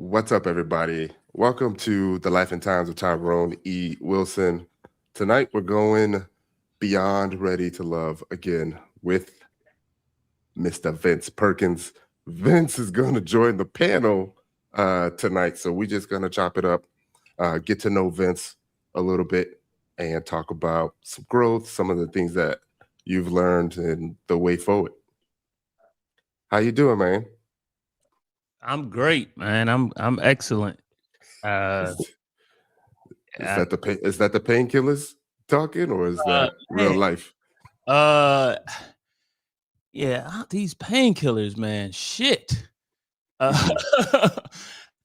What's up, everybody? Welcome to the Life and Times of Tyrone E. Wilson. Tonight, we're going beyond ready to love again with Mr. Vince Perkins. Vince is going to join the panel tonight, so we're just going to chop it up, get to know Vince a little bit, and talk about some growth, some of the things that you've learned, and the way forward. How you doing, man? I'm great, man. I'm excellent. Uh, Is I, that the painkillers talking, or is uh, that real man, life? uh, yeah, these painkillers, man. Shit. Uh,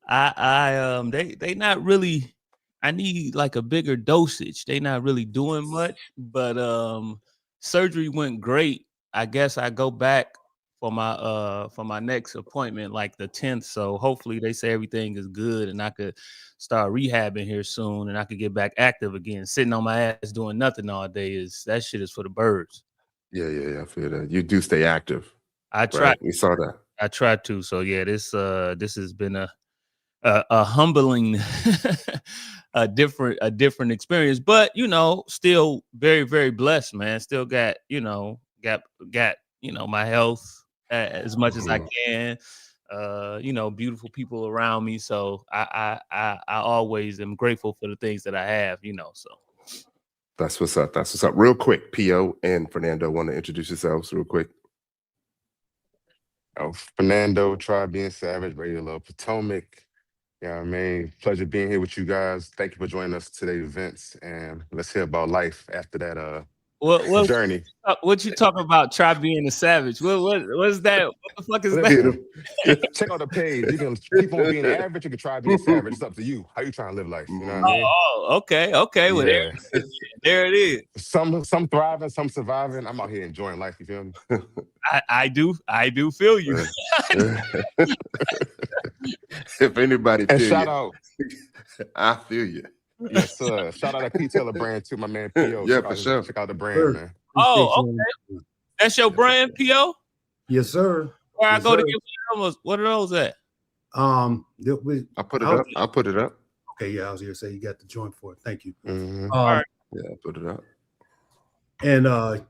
Mhm. they not really. I need like a bigger dosage. They not really doing much, but surgery went great. I guess I go back for my next appointment like the 10th. So hopefully they say everything is good and I could start rehabbing here soon and I could get back active again. Sitting on my ass doing nothing all day is that shit is for the birds. Yeah. I feel that you do stay active, I try right? We saw that. I try to. So yeah, this has been a humbling a different experience, but still very very blessed, man. Still got my health as much as I Mhm. can. Beautiful people around me, so I always am grateful for the things that I have. So That's what's up. That's what's up. Real quick, Po and Fernando want to introduce yourselves real quick. Fernando, try being savage, radio love Potomac. Yeah, I mean, pleasure being here with you guys. Thank you for joining us today, Vince. And let's hear about life after that what what journey. what you talking about? Try being a savage. What's that? What the fuck is that? Listen, Beautiful. check out the page. You can keep on being average. You can try being savage. It's up to you. How you trying to live life? You know what I mean? Okay. Well, Yeah. there it is. Some thriving, some surviving. I'm out here enjoying life. You feel me? I do feel you. If anybody And feel shout you, out, I feel you. yes, sir. Shout out to P Taylor brand too, my man P.O. Yeah, for sure. Check out the brand, Sir, man. appreciate Oh, you. that's your brand, PO? Yes, sir. Where I Yes, go to sir. get what are those at? I put it I was, up. I'll put it up. okay, yeah, I was here to say you got the joint for it. Thank you. Hmm. All Um, right. Yeah, I'll put it up. and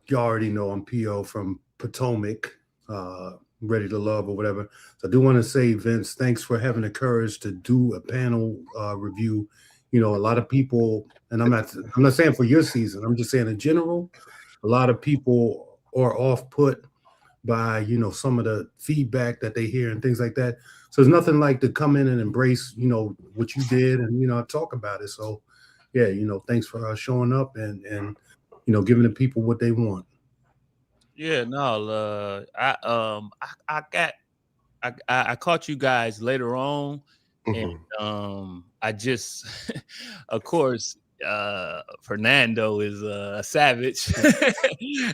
you already know I'm PO from Potomac, Ready to Love or whatever. So I do want to say, Vince, thanks for having the courage to do a panel review. A lot of people, and I'm not saying for your season, I'm just saying in general, a lot of people are off put by some of the feedback that they hear and things like that. So there's nothing like to come in and embrace what you did and talk about it. So yeah, thanks for showing up and giving the people what they want. Yeah, no, I got I caught you guys later on, and Mhm. I just of course Fernando is a savage,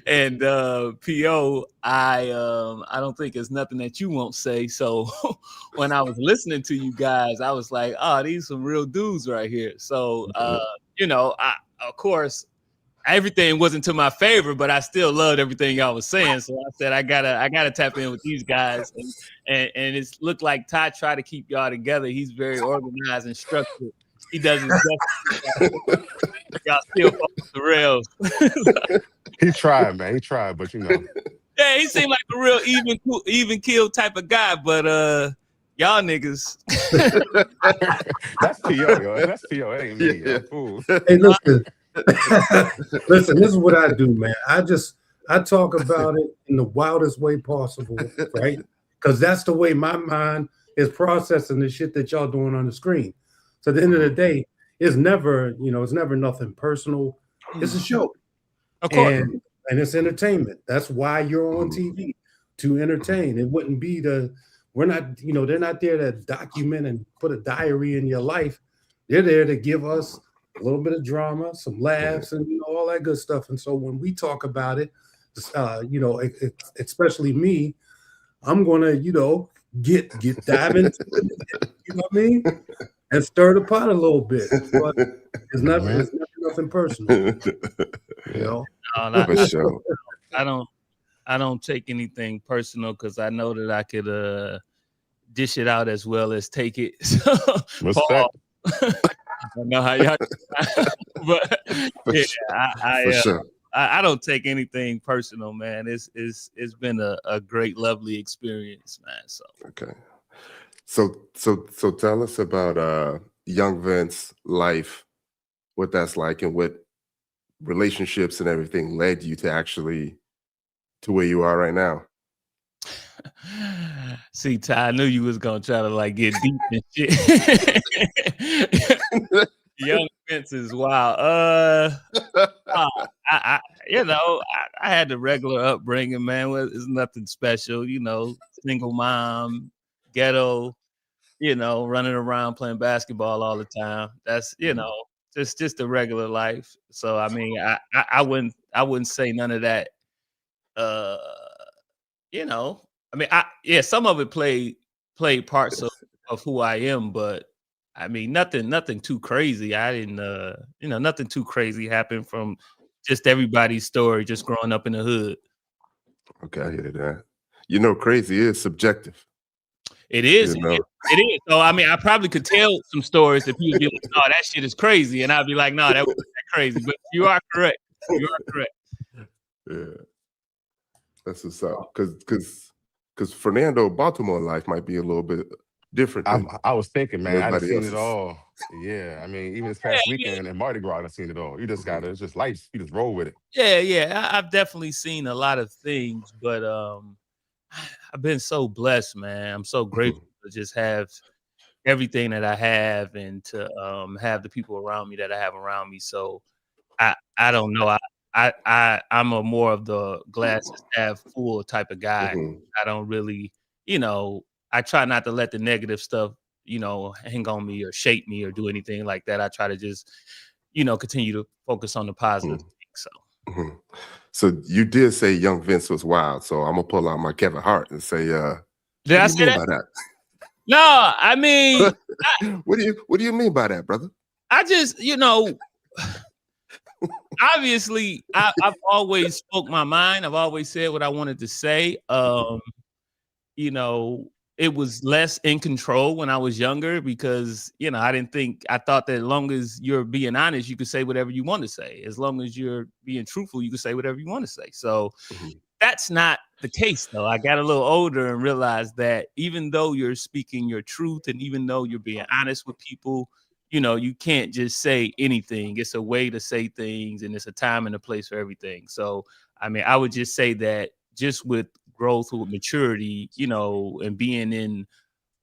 and PO I don't think it's nothing that you won't say. So when I was listening to you guys, I was like, oh, these some real dudes right here. So I of course everything wasn't to my favor, but I still loved everything y'all was saying. So I said I gotta tap in with these guys, and it's looked like Ty tried to keep y'all together. He's very organized and structured. He does his best. Y'all still fall off the rails. He tried, man. He tried, but Yeah, he seemed like a real even kill type of guy, but y'all niggas. that's P.O., yo. That's P.O. It ain't me, Yeah. yo. Fool. Hey, listen, listen. This is what I do, man. I talk about it in the wildest way possible, right? Because that's the way my mind is processing the shit that y'all doing on the screen. So at the end of the day, it's never nothing personal. It's a show, Of course. and it's entertainment. That's why you're on TV, to entertain. It wouldn't be we're not, they're not there to document and put a diary in your life. They're there to give us a little bit of drama, some laughs, and all that good stuff. And so when we talk about it, especially me, I'm gonna, get dive into it, you know what I mean, and stir the pot a little bit. But Mhm. it's never nothing personal, you Yeah. know. No, For sure. I don't take anything personal because I know that I could dish it out as well as take it. So, Respect. I don't know how y'all, but yeah, For sure. I don't take anything personal, man. It's been a great, lovely experience, man. So Okay. So tell us about young Vince life, what that's like, and what relationships and everything led you to actually to where you are right now. see, Ty, I knew you was gonna try to like get deep and shit. Young Vince is wild. I I had the regular upbringing, man. It's nothing special, single mom, ghetto, running around playing basketball all the time. That's just the regular life. So I mean, I wouldn't say none of that. Uh, I mean, some of it played parts of who I am, but I mean, nothing too crazy. I didn't, nothing too crazy happened from just everybody's story, just growing up in the hood. Okay, I hear that. Crazy is subjective. It is. It is. So, I mean, I probably could tell some stories that people be like, "Oh, that shit is crazy," and I'd be like, "No, that wasn't that crazy." But you are correct. You are correct. Yeah, that's what's up. Because Fernando Baltimore life might be a little bit different. I was thinking, man, I done everybody seen else's. it all. Yeah, I mean, even this past weekend in Mardi Gras, I done seen it all. You just gotta, it's just life. You just roll with it. Yeah. I've definitely seen a lot of things, but I've been so blessed, man. I'm so grateful to just have everything that I have and to have the people around me that I have around me. So I don't know. I'm a more of the glass is half full type of guy. I don't really, I try not to let the negative stuff, hang on me or shape me or do anything like that. I try to just, continue to focus on the positive things. So. So you did say young Vince was wild. So I'm gonna pull out my Kevin Hart and say, did I say that? By that? No, I mean, what do you mean by that, brother? I just, obviously, I've always spoke my mind. I've always said what I wanted to say. It was less in control when I was younger because, I thought that as long as you're being honest, you could say whatever you want to say. As long as you're being truthful, you can say whatever you want to say. So that's not the case, though. I got a little older and realized that even though you're speaking your truth and even though you're being honest with people, you can't just say anything. It's a way to say things and it's a time and a place for everything. So, I mean, I would just say that just with growth, with maturity, and being in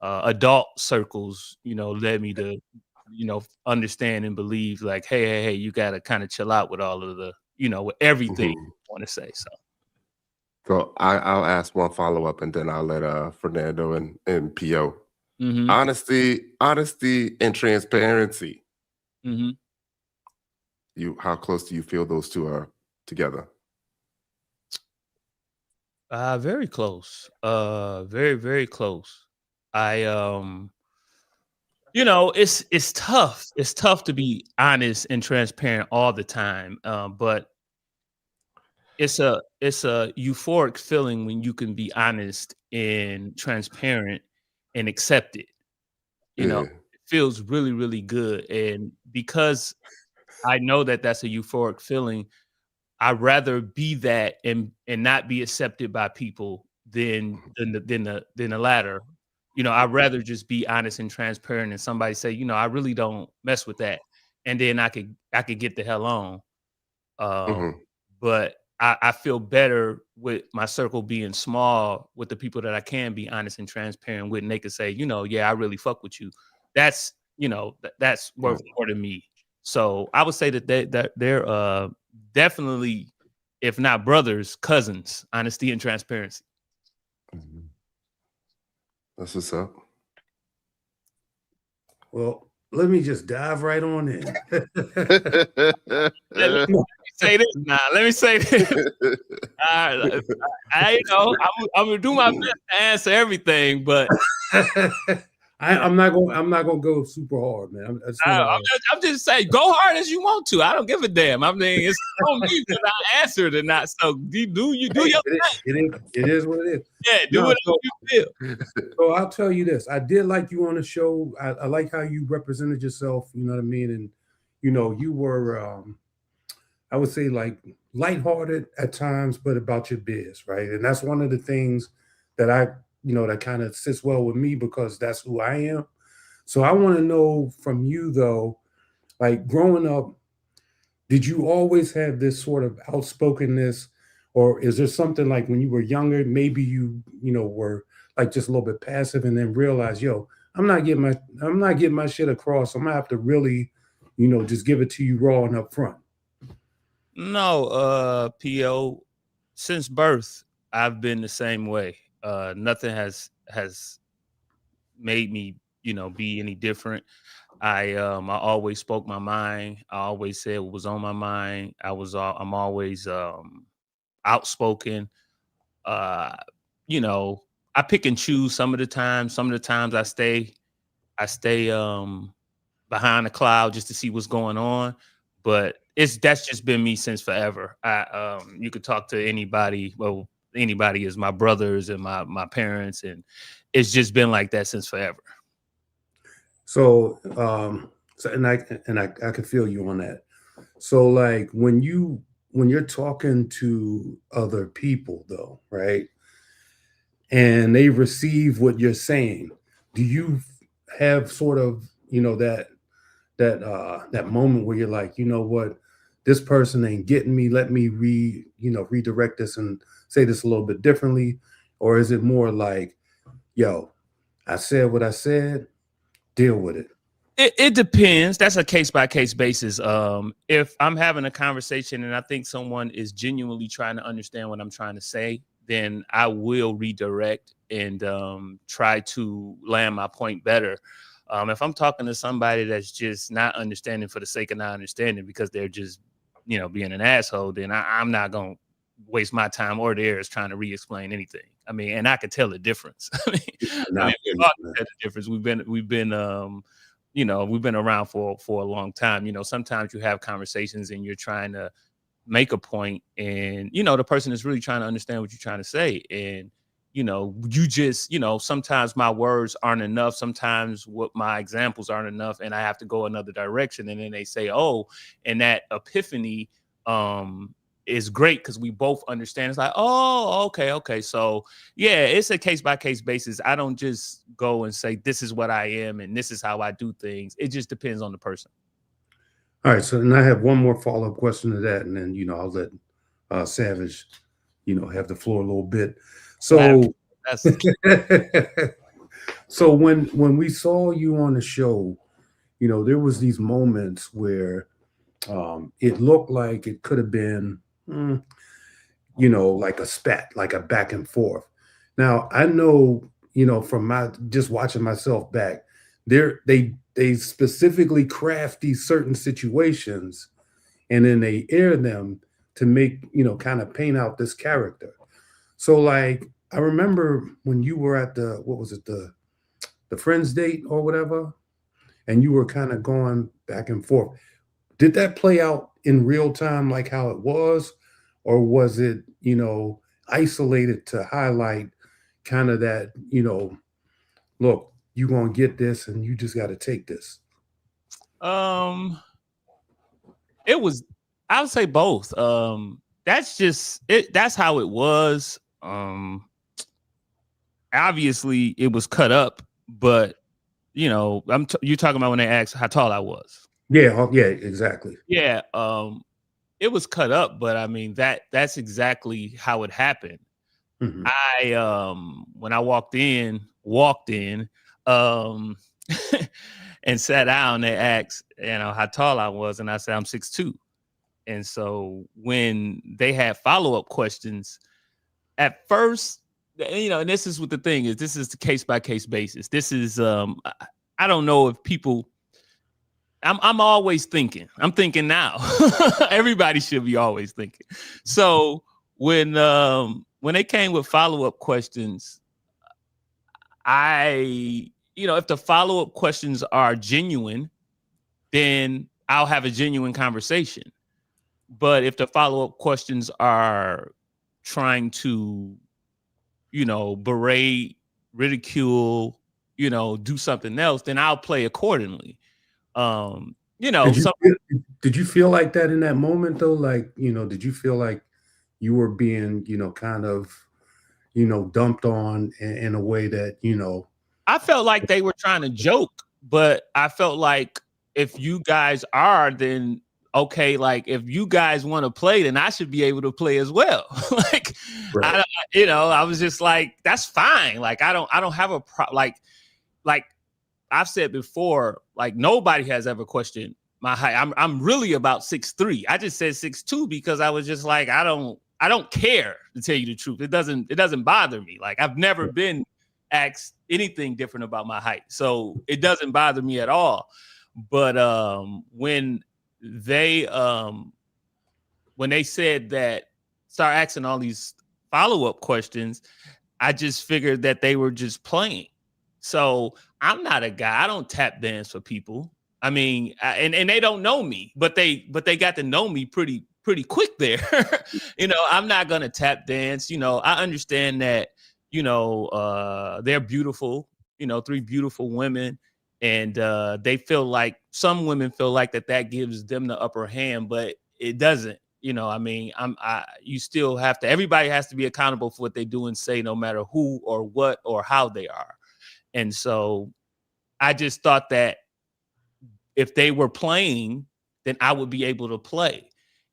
adult circles, led me to, understand and believe like, hey, you got to kind of chill out with all of the, with everything you want to say. So I'll ask one follow-up and then I'll let Fernando and P.O. Honesty and transparency. How close do you feel those two are together? Very close. Very, very close. It's tough. It's tough to be honest and transparent all the time. But it's a euphoric feeling when you can be honest and transparent and accept it. It feels really, really good. And because I know that that's a euphoric feeling, I'd rather be that and not be accepted by people than the latter. I'd rather just be honest and transparent and somebody say, I really don't mess with that. And then I could get the hell on. But I feel better with my circle being small with the people that I can be honest and transparent with, and they could say, yeah, I really fuck with you. That's, that's worth more to me. So I would say that they're definitely, if not brothers, cousins, honesty and transparency. That's what's up. Well, let me just dive right on in. Let me say this now. Let me say this. I'm gonna do my best to answer everything, but I'm not gonna go super hard, man. I'm just saying, go hard as you want to. I don't give a damn. I mean, it's on me whether I answer it or not. So you do your thing. It is what it is. Yeah, do whatever you feel. So I'll tell you this. I did like you on the show. I like how you represented yourself, you know what I mean? And you were I would say like lighthearted at times, but about your biz, right? And that's one of the things that that kind of sits well with me because that's who I am. So I want to know from you though, like growing up, did you always have this sort of outspokenness, or is there something like when you were younger, maybe you were like just a little bit passive and then realize, yo, I'm not getting my shit across. I'm gonna have to really, just give it to you raw and up front. No, PO, since birth, I've been the same way. Nothing has made me, be any different. I always spoke my mind. I always said what was on my mind. I'm always outspoken. I pick and choose some of the times. Some of the times I stay behind the cloud just to see what's going on. But that's just been me since forever. You could talk to anybody. Well, anybody is my brothers and my parents, and it's just been like that since forever. So, and I can feel you on that. So, like when you're talking to other people, though, right, and they receive what you're saying, do you have sort of that moment where you're like, you know what, this person ain't getting me. Let me redirect this and say this a little bit differently, or is it more like, yo, I said what I said. Deal with it. It depends. That's a case-by-case basis. If I'm having a conversation and I think someone is genuinely trying to understand what I'm trying to say, then I will redirect and try to land my point better. If I'm talking to somebody that's just not understanding for the sake of not understanding because they're just, being an asshole, then I'm not going to waste my time or theirs trying to re-explain anything. I mean, and I could tell the difference. The difference. We've been around for a long time. Sometimes you have conversations and you're trying to make a point, and the person is really trying to understand what you're trying to say, and you just sometimes my words aren't enough. Sometimes what my examples aren't enough, and I have to go another direction. And then they say, "Oh," and that epiphany is great because we both understand. It's like, oh, okay. So yeah, it's a case-by-case basis. I don't just go and say this is what I am and this is how I do things. It just depends on the person. All right, so then I have one more follow-up question to that, and then I'll let Savage have the floor a little bit. So so when we saw you on the show, there was these moments where it looked like it could have been like a spat, like a back and forth. Now I know, from my just watching myself back, they specifically craft these certain situations, and then they air them to make kind of paint out this character. So like I remember when you were at the friends date or whatever, and you were kind of going back and forth. Did that play out in real time like how it was? Or was it, isolated to highlight kind of that, look, you're going to get this and you just got to take this? It was, I would say both. That's just it. That's how it was. Obviously it was cut up, but you're talking about when they asked how tall I was. Yeah, exactly. Yeah, it was cut up, but I mean that's exactly how it happened. Mm-hmm. I when I walked in and sat down, they asked, how tall I was, and I said I'm 6'2". And so when they had follow-up questions, at first, and this is what the thing is, this is the case-by-case basis. This is I don't know if people, I'm always thinking. I'm thinking now. Everybody should be always thinking. So when they came with follow-up questions, I if the follow-up questions are genuine, then I'll have a genuine conversation. But if the follow-up questions are trying to, berate, ridicule, do something else, then I'll play accordingly. Did you feel like that in that moment though? Like, did you feel like you were being, kind of, dumped on in a way that, I felt like they were trying to joke, but I felt like if you guys are, then okay, like if you guys want to play, then I should be able to play as well. Like, right. I was just like, that's fine. Like, I don't have a like I've said before, like nobody has ever questioned my height. I'm really about 6'3". I just said 6'2" because I was just like, I don't care, to tell you the truth. It doesn't bother me. Like I've never been asked anything different about my height, so it doesn't bother me at all. But when they said that, start asking all these follow-up questions, I just figured that they were just playing. So I'm not a guy. I don't tap dance for people. I mean, and they don't know me, but they got to know me pretty quick there. I'm not gonna tap dance. I understand that. They're beautiful. 3 beautiful women, and they feel like, some women feel like that gives them the upper hand, but it doesn't. You still have to. Everybody has to be accountable for what they do and say, no matter who or what or how they are. And so I just thought that if they were playing, then I would be able to play.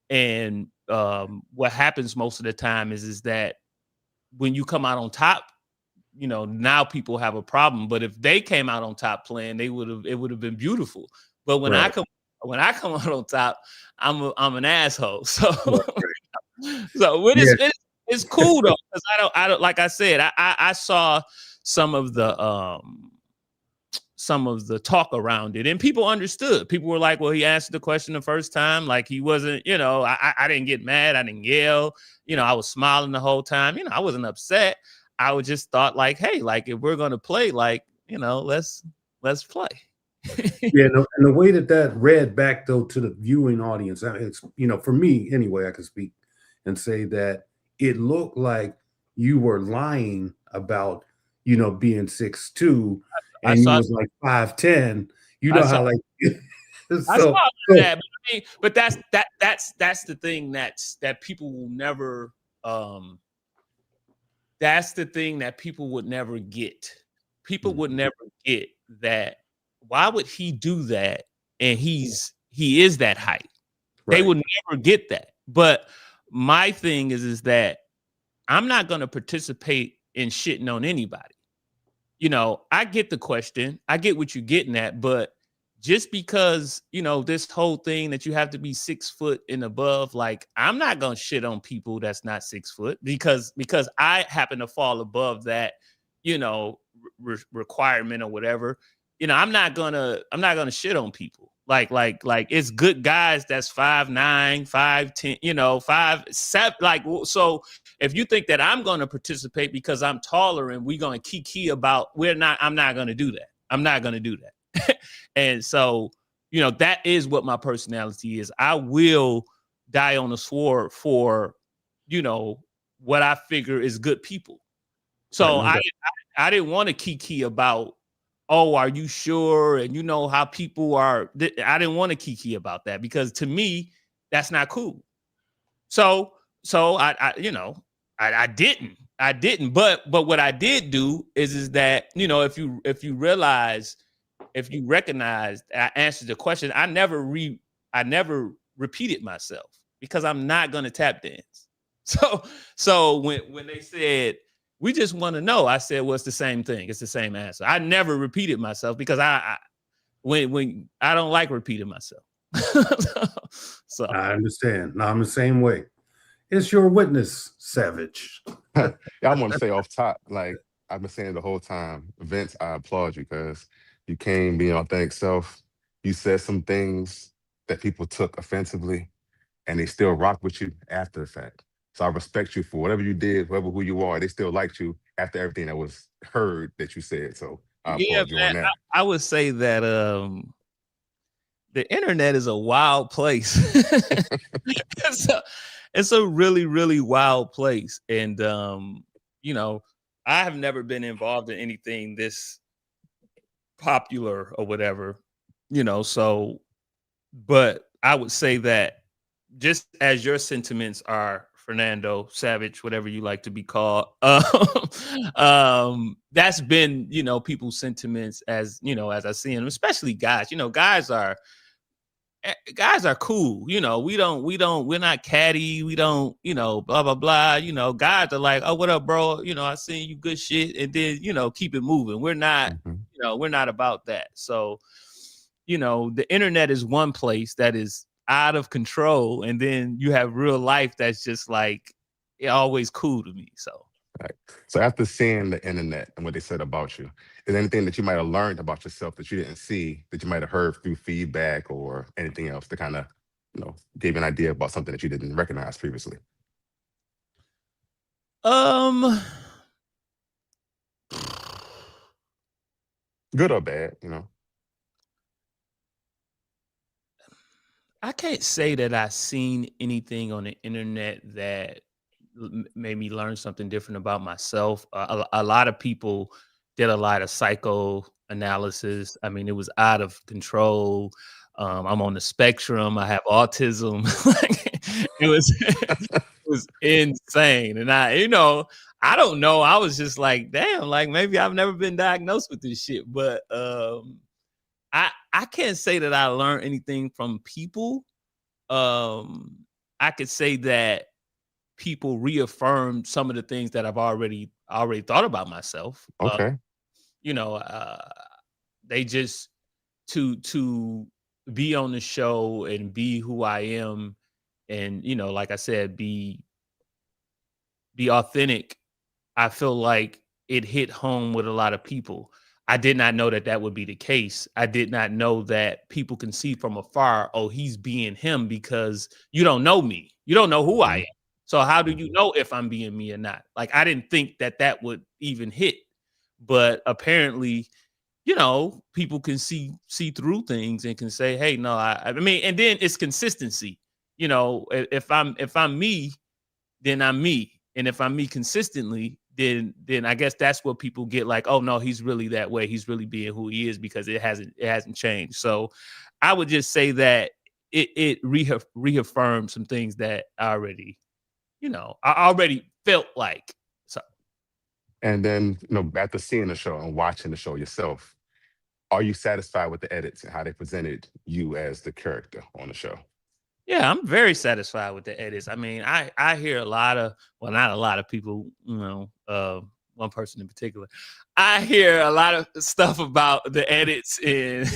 And what happens most of the time is that when you come out on top, now people have a problem. But if they came out on top playing, it would have been beautiful. But when I come out on top, I'm an asshole. So it's cool though, because I don't like I said, I saw some of the talk around it, and people understood. People were like, well, he answered the question the first time, like he wasn't, I didn't get mad, I didn't yell, I was smiling the whole time, I wasn't upset. I would just thought like, hey, like if we're gonna play, like, let's play. Yeah, and the way that read back though to the viewing audience, it's, for me anyway, I can speak and say that it looked like you were lying about, being 6'2", and you was like 5'10". How like I saw that, but that's the thing that people will never that's the thing that people would never get. People would never get that. Why would he do that? And he is that height. Right. They would never get that. But my thing is that I'm not going to participate in shitting on anybody. I get the question. I get what you're getting at, but just because, this whole thing that you have to be 6 foot and above, like, I'm not going to shit on people that's not 6 foot because I happen to fall above that, requirement or whatever. I'm not gonna shit on people. Like it's good guys that's 5'9", 5'10", 5'7". Like, so if you think that I'm gonna participate because I'm taller and we're gonna kiki about, I'm not gonna do that. I'm not gonna do that. And so, that is what my personality is. I will die on the sword for, what I figure is good people. So I didn't want to kiki about, oh, are you sure? And how people are. I didn't want to kiki about that because to me, that's not cool. So I didn't. But what I did do is that, if you recognize I answered the question, I never repeated myself because I'm not going to tap dance. So when they said, we just want to know, I said, well, it's the same thing. It's the same answer. I never repeated myself because when I don't like repeating myself. So I understand. No, I'm the same way. It's your witness, Savage. I want to say off top, like I've been saying the whole time, Vince, I applaud you because you came being authentic self. You said some things that people took offensively, and they still rock with you after the fact. So I respect you for whatever you did, who you are. They still liked you after everything that was heard that you said. So I Yeah, applaud you man. on that. I would say that the internet is a wild place. It's a really, really wild place. And you know, I have never been involved in anything this popular or whatever, so but I would say that just as your sentiments are, Fernando Savage, whatever you like to be called, that's been, people's sentiments as, as I see them, especially guys. Guys are cool. We're not catty. We don't, blah, blah, blah. Guys are like, oh, what up, bro? I seen you good shit. And then, keep it moving. We're not, we're not about that. So, the internet is one place that is out of control. And then you have real life that's just like, always cool to me. So. Right. So after seeing the internet and what they said about you, is there anything that you might have learned about yourself that you didn't see, that you might have heard through feedback or anything else to kind of, give you an idea about something that you didn't recognize previously? Good or bad, I can't say that I've seen anything on the internet that made me learn something different about myself. A lot of people did a lot of psychoanalysis. I mean, it was out of control. I'm on the spectrum. I have autism. It was insane. And I don't know. I was just like, damn, like maybe I've never been diagnosed with this shit. But I can't say that I learned anything from people. I could say that people reaffirmed some of the things that I've already thought about myself. Okay. They just to be on the show and be who I am, and like I said, be authentic. I feel like it hit home with a lot of people. I did not know that that would be the case. I did not know that people can see from afar, oh, he's being him, because you don't know me. You don't know who I am. So how do you know if I'm being me or not? Like, I didn't think that that would even hit. But apparently, people can see through things and can say, hey, no, I mean, and then it's consistency. If I'm me, then I'm me. And if I'm me consistently, then I guess that's what people get, like, oh no, he's really that way. He's really being who he is, because it hasn't changed. So I would just say that it reaffirmed some things that I already felt like. So. And then, after seeing the show and watching the show yourself, are you satisfied with the edits and how they presented you as the character on the show? Yeah, I'm very satisfied with the edits. I mean, I hear a lot of, well, not a lot of people, one person in particular. I hear a lot of stuff about the edits and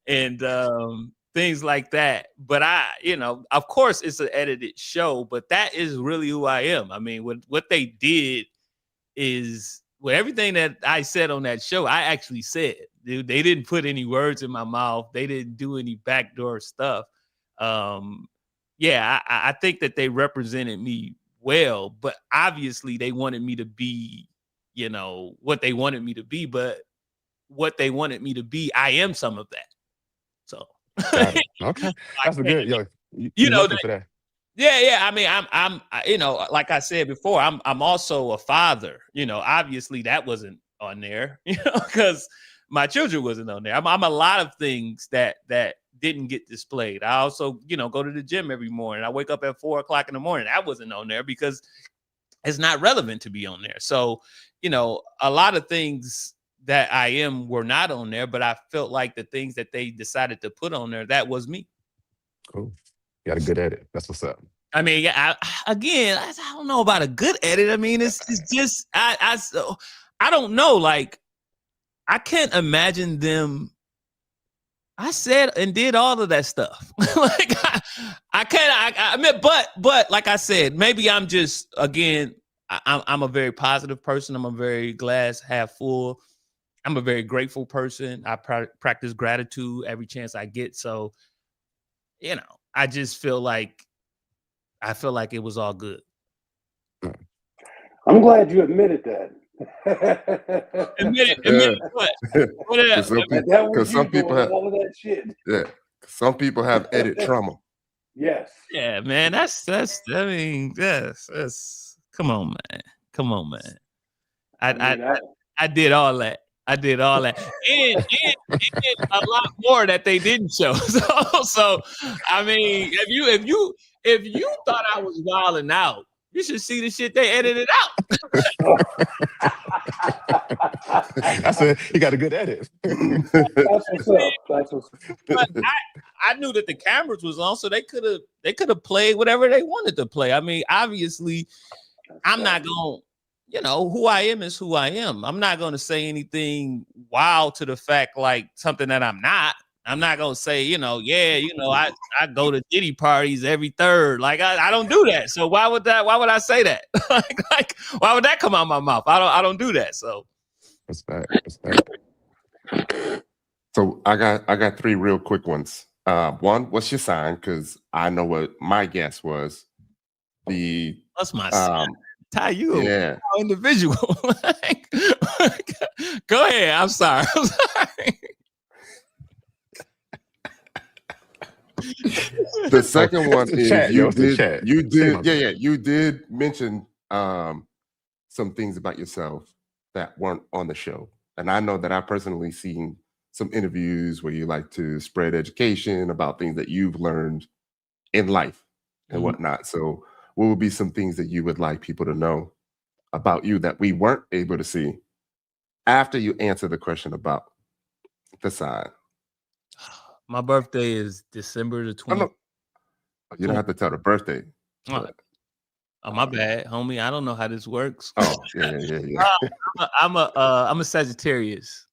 and things like that. But of course it's an edited show, but that is really who I am. I mean, what they did is, well, everything that I said on that show, I actually said. Dude, they didn't put any words in my mouth. They didn't do any backdoor stuff. I think that they represented me well, but obviously they wanted me to be, what they wanted me to be, but what they wanted me to be, I am some of that. So got it. Okay. That's a good, you know, lucky for that. Yeah. I mean, I'm like I said before, I'm also a father. Obviously that wasn't on there, because my children wasn't on there. I'm a lot of things that didn't get displayed. I also, go to the gym every morning. I wake up at 4:00 in the morning. That wasn't on there because it's not relevant to be on there. So, a lot of things that I am were not on there, but I felt like the things that they decided to put on there, that was me. Cool. You got a good edit. That's what's up. I mean, yeah, I don't know about a good edit. I mean, it's just, I don't know. Like, I can't imagine them. I said and did all of that stuff. Like, I can't. I mean, but like I said, maybe I'm just, again, I'm a very positive person. I'm a very glass half full. I'm a very grateful person. I practice gratitude every chance I get. So, I just feel like it was all good. I'm glad you admitted that. Admit it, what? Because some people have all of that shit. yeah, some people have edit trauma. Yes. Yeah, man. That's I mean, that's come on, man. I did all that. And a lot more that they didn't show. So I mean, if you thought I was wilding out, you should see the shit they edited out. I said he got a good edit. That's what's up. But I knew that the cameras was on, so they could have played whatever they wanted to play. I mean, obviously, I'm not going to, who I am is who I am. I'm not going to say anything wild to the fact like something that I'm not. I'm not going to say, I go to Diddy parties every third. Like I don't do that. So why would I say that? like why would that come out of my mouth? I don't do that. So Respect. So I got three real quick ones. One, what's your sign? Because I know what my guess was. What's my sign? Ty, you an individual. Go ahead. I'm sorry. The second one is you did mention some things about yourself that weren't on the show. And I know that I've personally seen some interviews where you like to spread education about things that you've learned in life and whatnot. So what would be some things that you would like people to know about you that we weren't able to see after you answer the question about the sign? My birthday is December the 20th. You don't have to tell the birthday. Oh, my bad, homie. I don't know how this works. Oh, yeah. I'm a Sagittarius.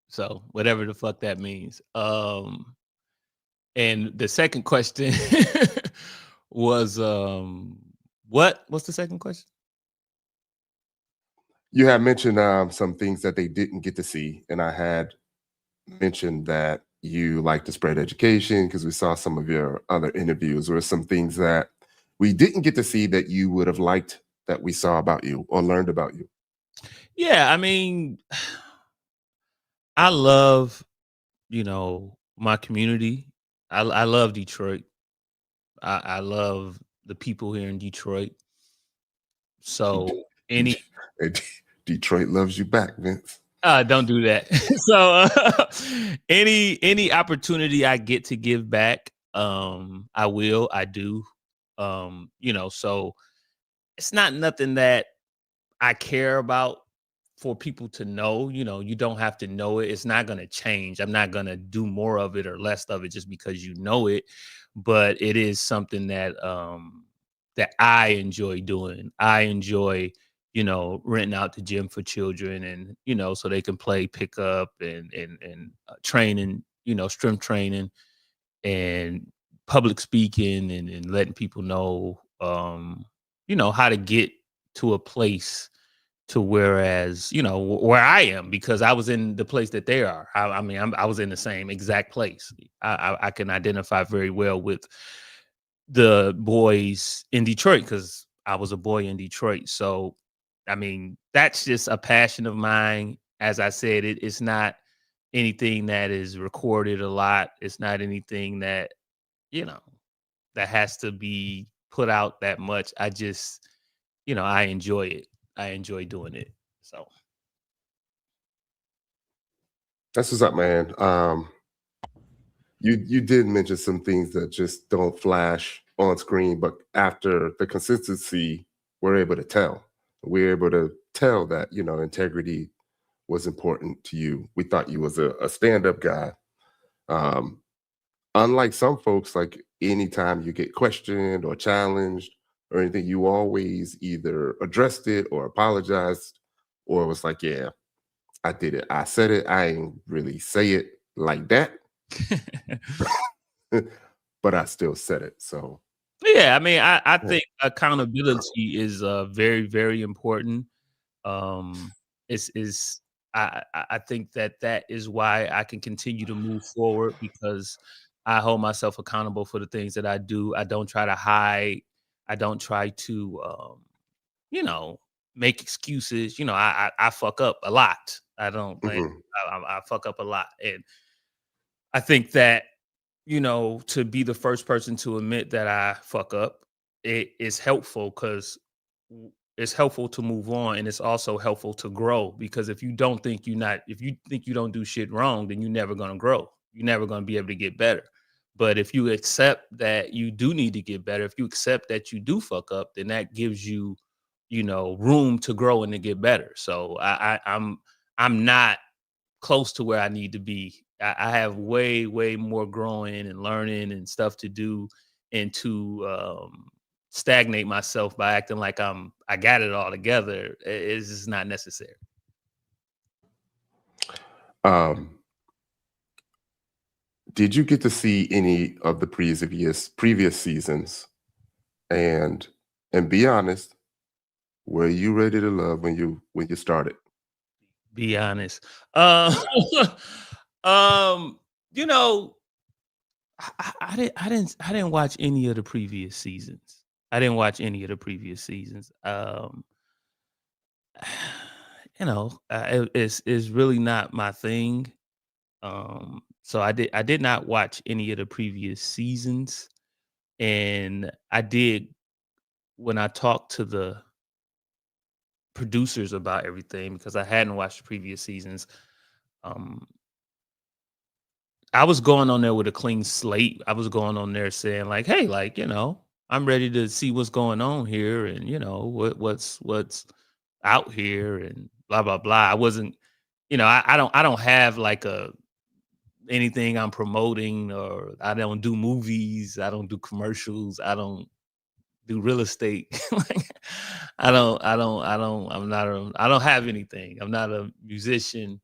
So whatever the fuck that means. And the second question was what's the second question? You had mentioned some things that they didn't get to see, and I had mentioned that you like to spread education because we saw some of your other interviews or some things that we didn't get to see that you would have liked that we saw about you or learned about you. Yeah, I mean, I love, my community. I love Detroit. I love the people here in Detroit. So Detroit loves you back, Vince. Don't do that. So any opportunity I get to give back, I will. I do. So it's not nothing that I care about for people to know. You don't have to know it. It's not going to change. I'm not going to do more of it or less of it just because you know it. But it is something that that I enjoy doing. I enjoy, renting out the gym for children and, so they can play pickup and training, strength training and public speaking and letting people know, how to get to a place to whereas, where I am, because I was in the place that they are. I was in the same exact place. I can identify very well with the boys in Detroit because I was a boy in Detroit. So, that's just a passion of mine. As I said, it's not anything that is recorded a lot. It's not anything that, that has to be put out that much. I just, I enjoy it. I enjoy doing it. So that's what's up, man. You did mention some things that just don't flash on screen, but after the consistency, we're able to tell. We're able to tell that, integrity was important to you. We thought you was a stand-up guy. Unlike some folks, like anytime you get questioned or challenged or anything, you always either addressed it or apologized, or it was like, yeah, I did it. I said it. I ain't really say it like that. But I still said it. So yeah, I think accountability is very, very important. I think that is why I can continue to move forward, because I hold myself accountable for the things that I do. I don't try to hide. I don't try to make excuses. I fuck up a lot. I don't like Mhm. I fuck up a lot. And I think that, to be the first person to admit that I fuck up, it is helpful because it's helpful to move on, and it's also helpful to grow. Because if you think you don't do shit wrong, then you're never gonna grow. You're never gonna be able to get better. But if you accept that you do need to get better, if you accept that you do fuck up, then that gives you, room to grow and to get better. So I'm not close to where I need to be. I have way, way more growing and learning and stuff to do, and to stagnate myself by acting like I got it all together is just not necessary. Did you get to see any of the previous seasons? And be honest, were you ready to love when you started? Be honest. Um, you know, I didn't watch any of the previous seasons. I didn't watch any of the previous seasons. It's really not my thing. So I did not watch any of the previous seasons, and I did when I talked to the producers about everything because I hadn't watched the previous seasons. Um, I was going on there with a clean slate. I was going on there saying like, "Hey, like I'm ready to see what's going on here, and what's out here, and blah blah blah." I wasn't, I don't have like a anything I'm promoting, or I don't do movies, I don't do commercials, I don't do real estate. Like, I don't have anything. I'm not a musician.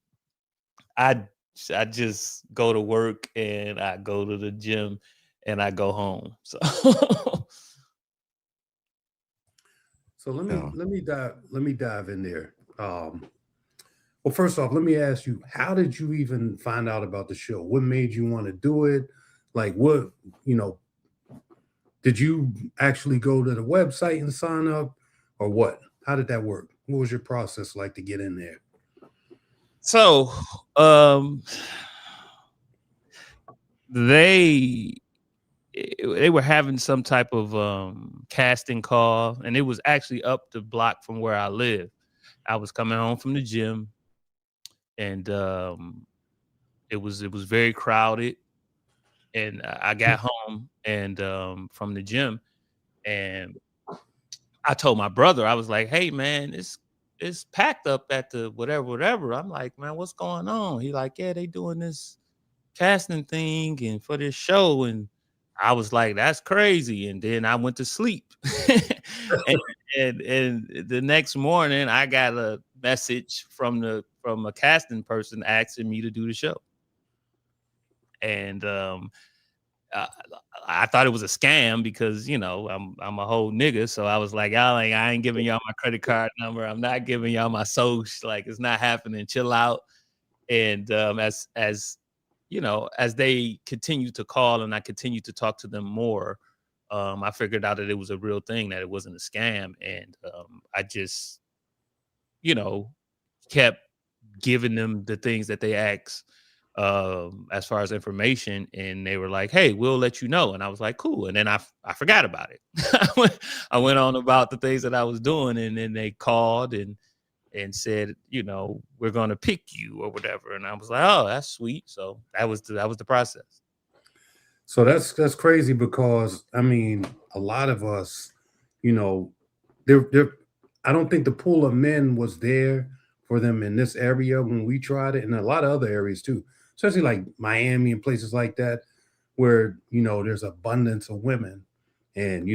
I just go to work and I go to the gym and I go home. So So let me Yeah. let me dive in there. Well, first off, let me ask you, how did you even find out about the show? What made you want to do it? Like what, did you actually go to the website and sign up or what? How did that work? What was your process like to get in there? So they were having some type of casting call, and it was actually up the block from where I live. I was coming home from the gym, and it was very crowded, and I got home and from the gym, and I told my brother, I was like, "Hey man, it's packed up at the whatever." I'm like, "Man, what's going on?" He like, "Yeah, they doing this casting thing and for this show." And I was like, "That's crazy." And then I went to sleep. and, and the next morning I got a message from a casting person asking me to do the show. And uh, I thought it was a scam because I'm a whole nigga, so I was like, I ain't giving y'all my credit card number. I'm not giving y'all my social. Like, it's not happening. Chill out. And as they continued to call and I continued to talk to them more, I figured out that it was a real thing, that it wasn't a scam, and I just kept giving them the things that they asked as far as information, and they were like, "Hey, we'll let you know." And I was like, "Cool." And then I forgot about it. I went on about the things that I was doing, and then they called and said, "We're going to pick you," or whatever. And I was like, "Oh, that's sweet." So that was the process. So that's crazy because I mean, a lot of us, you know, there I don't think the pool of men was there for them in this area when we tried it, and a lot of other areas too, especially like Miami and places like that, where there's abundance of women, and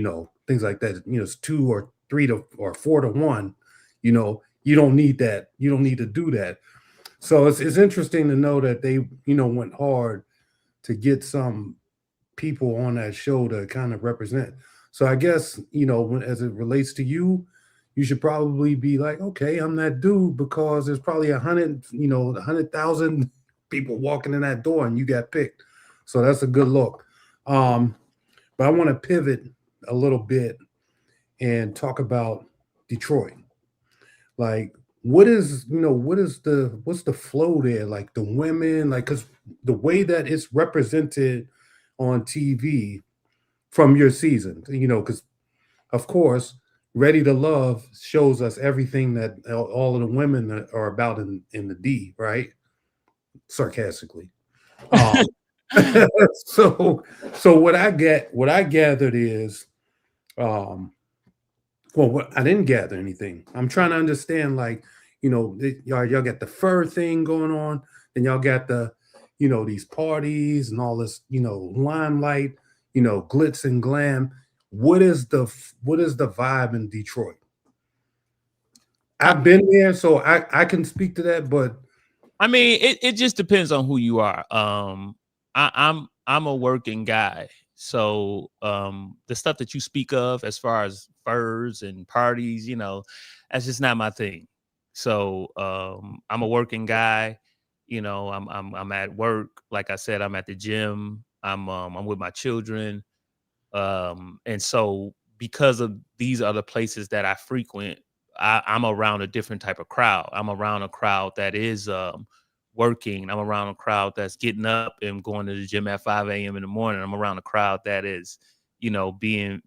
things like that. It's 2 or 3 or 4 to 1. You don't need that. You don't need to do that. So it's interesting to know that they went hard to get some people on that show to kind of represent. So I guess, as it relates to you, you should probably be like, okay, I'm that dude because there's probably 100,000 people walking in that door and you got picked. So that's a good look. But I want to pivot a little bit and talk about Detroit. Like, what's the flow there? Like the women, like, because the way that it's represented on TV from your season, because of course, Ready to Love shows us everything that all of the women are about in the D, right? Sarcastically. So what I gathered is, I didn't gather anything. I'm trying to understand, like, y'all got the fur thing going on, and y'all got the, these parties and all this, limelight, glitz and glam. What is the vibe in Detroit? I've been there, so I can speak to that, but I mean, it just depends on who you are. I'm a working guy, so the stuff that you speak of as far as furs and parties, that's just not my thing. So I'm a working guy. I'm at work. Like I said, I'm at the gym. I'm with my children, and so because of these other places that I frequent, I'm around a different type of crowd. I'm around a crowd that is working. I'm around a crowd that's getting up and going to the gym at 5 a.m. in the morning. I'm around a crowd that is, being,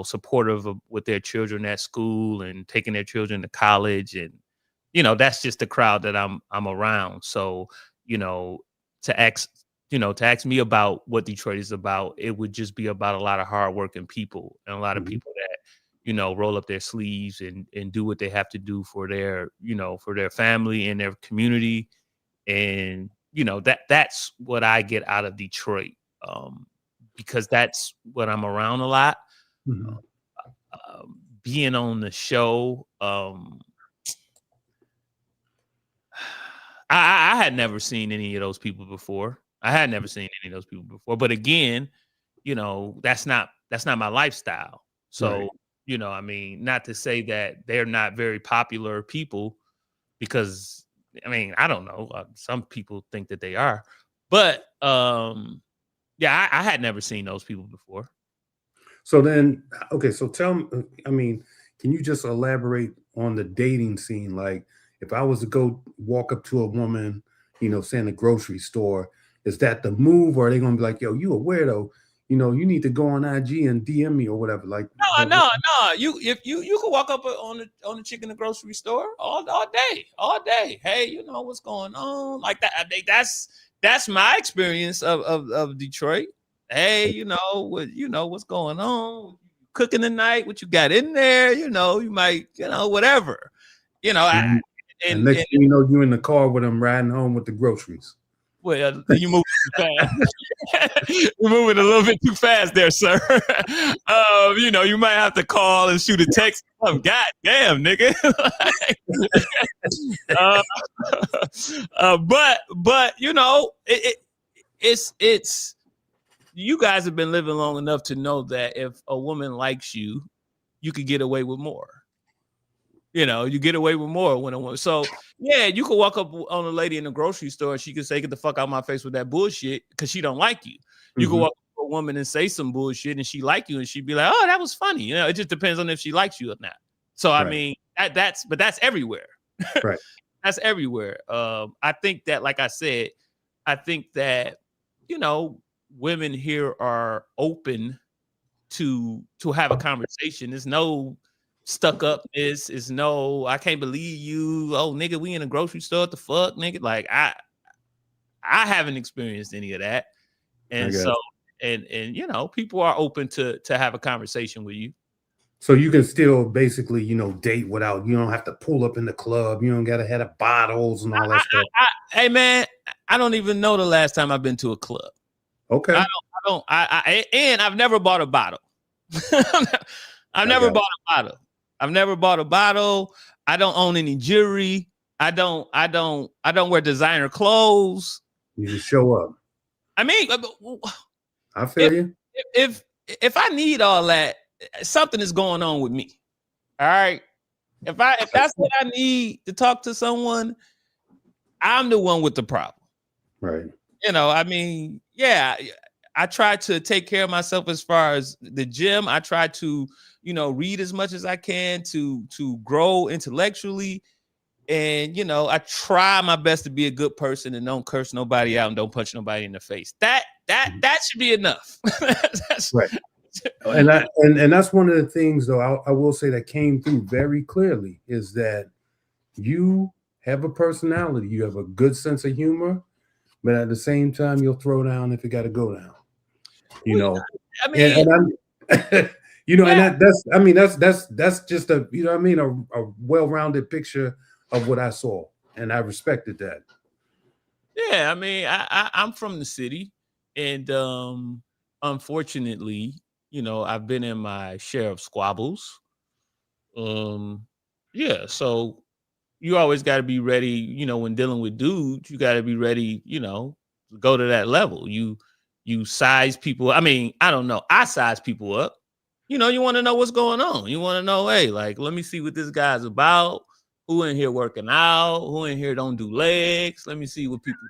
supportive with their children at school and taking their children to college. And, that's just the crowd that I'm around. So, to ask me about what Detroit is about, it would just be about a lot of hardworking people and a lot of people that, roll up their sleeves and do what they have to do for their, for their family and their community. And, that's what I get out of Detroit, because that's what I'm around a lot. Mm-hmm. Being on the show, I had never seen any of those people before. But again, that's not my lifestyle. So, Right. Not to say that they're not very popular people, because I don't know. Some people think that they are, but yeah, I had never seen those people before. So then, okay, so tell me, can you just elaborate on the dating scene? Like, if I was to go walk up to a woman, say in a grocery store, is that the move, or are they gonna be like, yo, you a weirdo? You need to go on IG and DM me or whatever. Like, no. You can walk up on the chick in the grocery store all day. Hey, what's going on? Like that. That's my experience of Detroit. Hey, what's going on? Cooking tonight? What you got in there? You might, whatever. and next thing you know, you in the car with them riding home with the groceries. Well, you move too fast. You're moving a little bit too fast there, sir. You might have to call and shoot a text. Oh, God damn, nigga. But it's you guys have been living long enough to know that if a woman likes you, you could get away with more. You get away with more when a woman. So yeah, you could walk up on a lady in the grocery store and she could say, "Get the fuck out of my face with that bullshit," because she don't like you. You could walk up to a woman and say some bullshit and she like you and she'd be like, "Oh, that was funny." It just depends on if she likes you or not. So Right. that's everywhere. Right. That's everywhere. I think that, like I said, women here are open to have a conversation. There's no stuck upness. Is no, I can't believe you. Oh, nigga, we in a grocery store. What the fuck, nigga? Like I haven't experienced any of that. And so, and people are open to have a conversation with you. So you can still basically, date without, you don't have to pull up in the club. You don't got to have the bottles and all that stuff. Hey man, I don't even know the last time I've been to a club. Okay. And I've never bought a bottle. I've never bought a bottle. I don't own any jewelry. I don't wear designer clothes. You just show up. I feel you. If I need all that, something is going on with me. All right. If that's what I need to talk to someone, I'm the one with the problem. Right. Yeah, I try to take care of myself as far as the gym. I try to, read as much as I can to grow intellectually. And, I try my best to be a good person and don't curse nobody out and don't punch nobody in the face. That should be enough. Right. And that's one of the things, though, I will say that came through very clearly is that you have a personality. You have a good sense of humor, but at the same time, you'll throw down if it got to go down. I mean, and that's just a a well-rounded picture of what I saw, and I respected that. Yeah, I mean, I'm from the city, and unfortunately, I've been in my share of squabbles. Yeah, so you always got to be ready, when dealing with dudes, you got to be ready, to go to that level. You size people. I mean, I don't know. I size people up. You want to know what's going on. You want to know, hey, like, let me see what this guy's about. Who in here working out? Who in here don't do legs? Let me see what people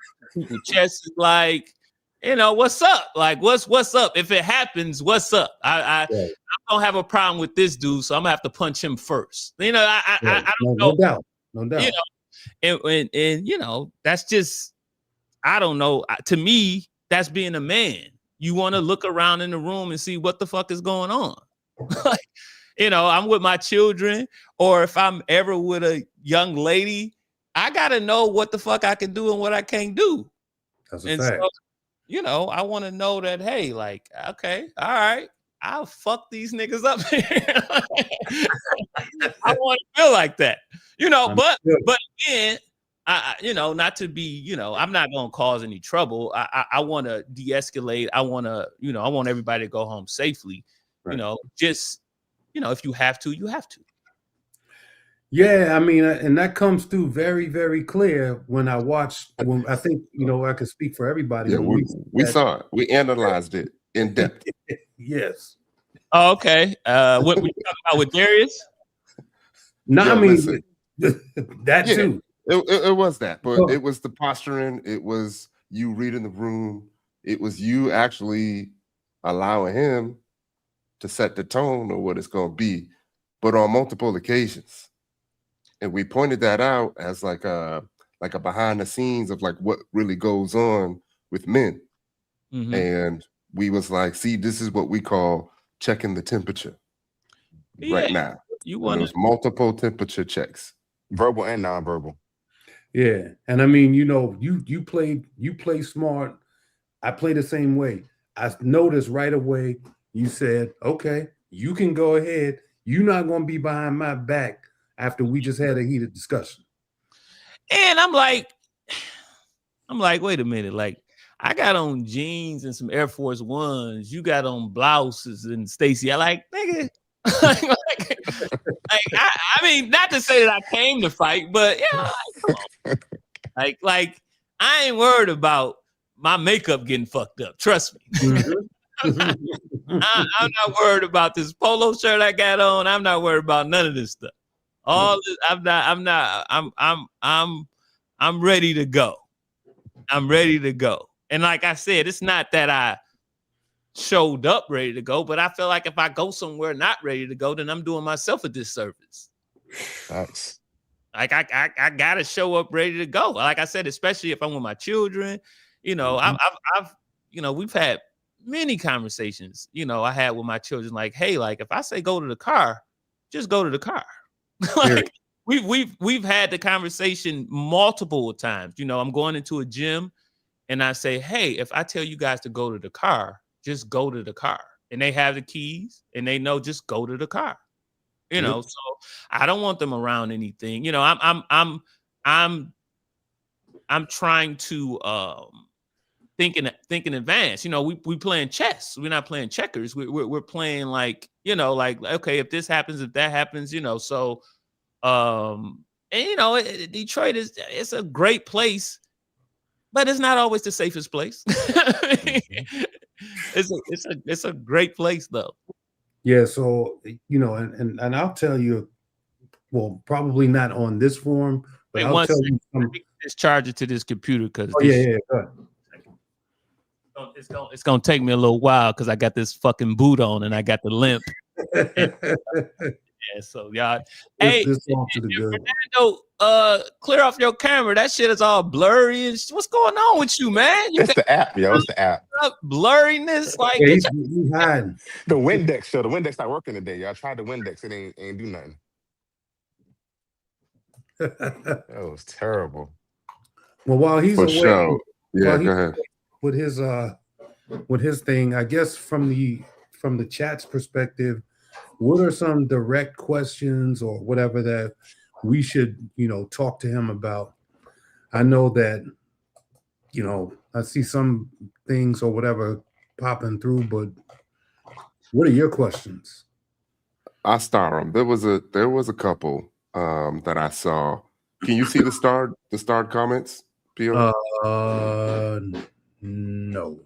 chest is like. What's up? Like, what's up? If it happens, what's up? I don't have a problem with this dude, so I'm gonna have to punch him first. I don't know. No doubt. And that's just, I don't know. To me, that's being a man. You want to look around in the room and see what the fuck is going on. Like, I'm with my children, or if I'm ever with a young lady, I gotta know what the fuck I can do and what I can't do. That's a fact. So, I want to know that, hey, like, okay, all right, I'll fuck these niggas up. I want to feel like that, but again, not to be, I'm not going to cause any trouble. I want to de-escalate. I want to, I want everybody to go home safely, right. Just, if you have to, you have to. Yeah, I mean, and that comes through very, very clear when I watched. When I think I can speak for everybody. Yeah, we saw it. We analyzed it in depth. Yes. Oh, okay. What were you talking about with Darius? No, I mean that too. It was that, but it was the posturing. It was you reading the room. It was you actually allowing him to set the tone of what it's going to be, but on multiple occasions. And we pointed that out as like a behind the scenes of like what really goes on with men. Mm-hmm. And we was like, see, this is what we call checking the temperature right now. There's multiple temperature checks, verbal and nonverbal. Yeah, and I mean, you play smart. I play the same way. I noticed right away. You said, okay, you can go ahead. You're not going to be behind my back after we just had a heated discussion. And I'm like, wait a minute. Like, I got on jeans and some Air Force Ones. You got on blouses and Stacy. I like, nigga. I mean, not to say that I came to fight, but yeah, come on. Like, I ain't worried about my makeup getting fucked up. Trust me. Mm-hmm. I'm not worried about this polo shirt I got on. I'm not worried about none of this stuff. All this, I'm ready to go. I'm ready to go. And like I said, it's not that I showed up ready to go, but I feel like if I go somewhere not ready to go, then I'm doing myself a disservice. Nice. Like I gotta show up ready to go. Like I said, especially if I'm with my children, mm-hmm. I've we've had many conversations, I had with my children, like, hey, like if I say go to the car, just go to the car. Like we've had the conversation multiple times. I'm going into a gym and I say, hey, if I tell you guys to go to the car, just go to the car. And they have the keys and they know just go to the car. So I don't want them around anything. I'm trying to think in advance. We playing chess. We're not playing checkers. We're playing like okay, if this happens, if that happens, so and Detroit it's a great place, but it's not always the safest place. It's a great place though. Yeah, so and I'll tell you, well, probably not on this forum, but I'll tell you. Just charge it to this computer because. Oh yeah. Go ahead. It's gonna take me a little while because I got this fucking boot on and I got the limp. Yeah, so y'all, hey, this off to the good. Fernando, clear off your camera. That shit is all blurry. And what's going on with you, man? You It's the app, yo. It's the app. got blurriness, like Yeah, he's hiding. The Windex show. The Windex not working today, y'all. I tried the Windex. It ain't do nothing. That was terrible. Well, while he's For away, sure. Yeah, while go he's ahead. with his thing, I guess from the chat's perspective, what are some direct questions or whatever that we should, talk to him about? I know that, I see some things or whatever popping through, but what are your questions? I star them. There was a couple that I saw. Can you see the starred comments, Pio? No.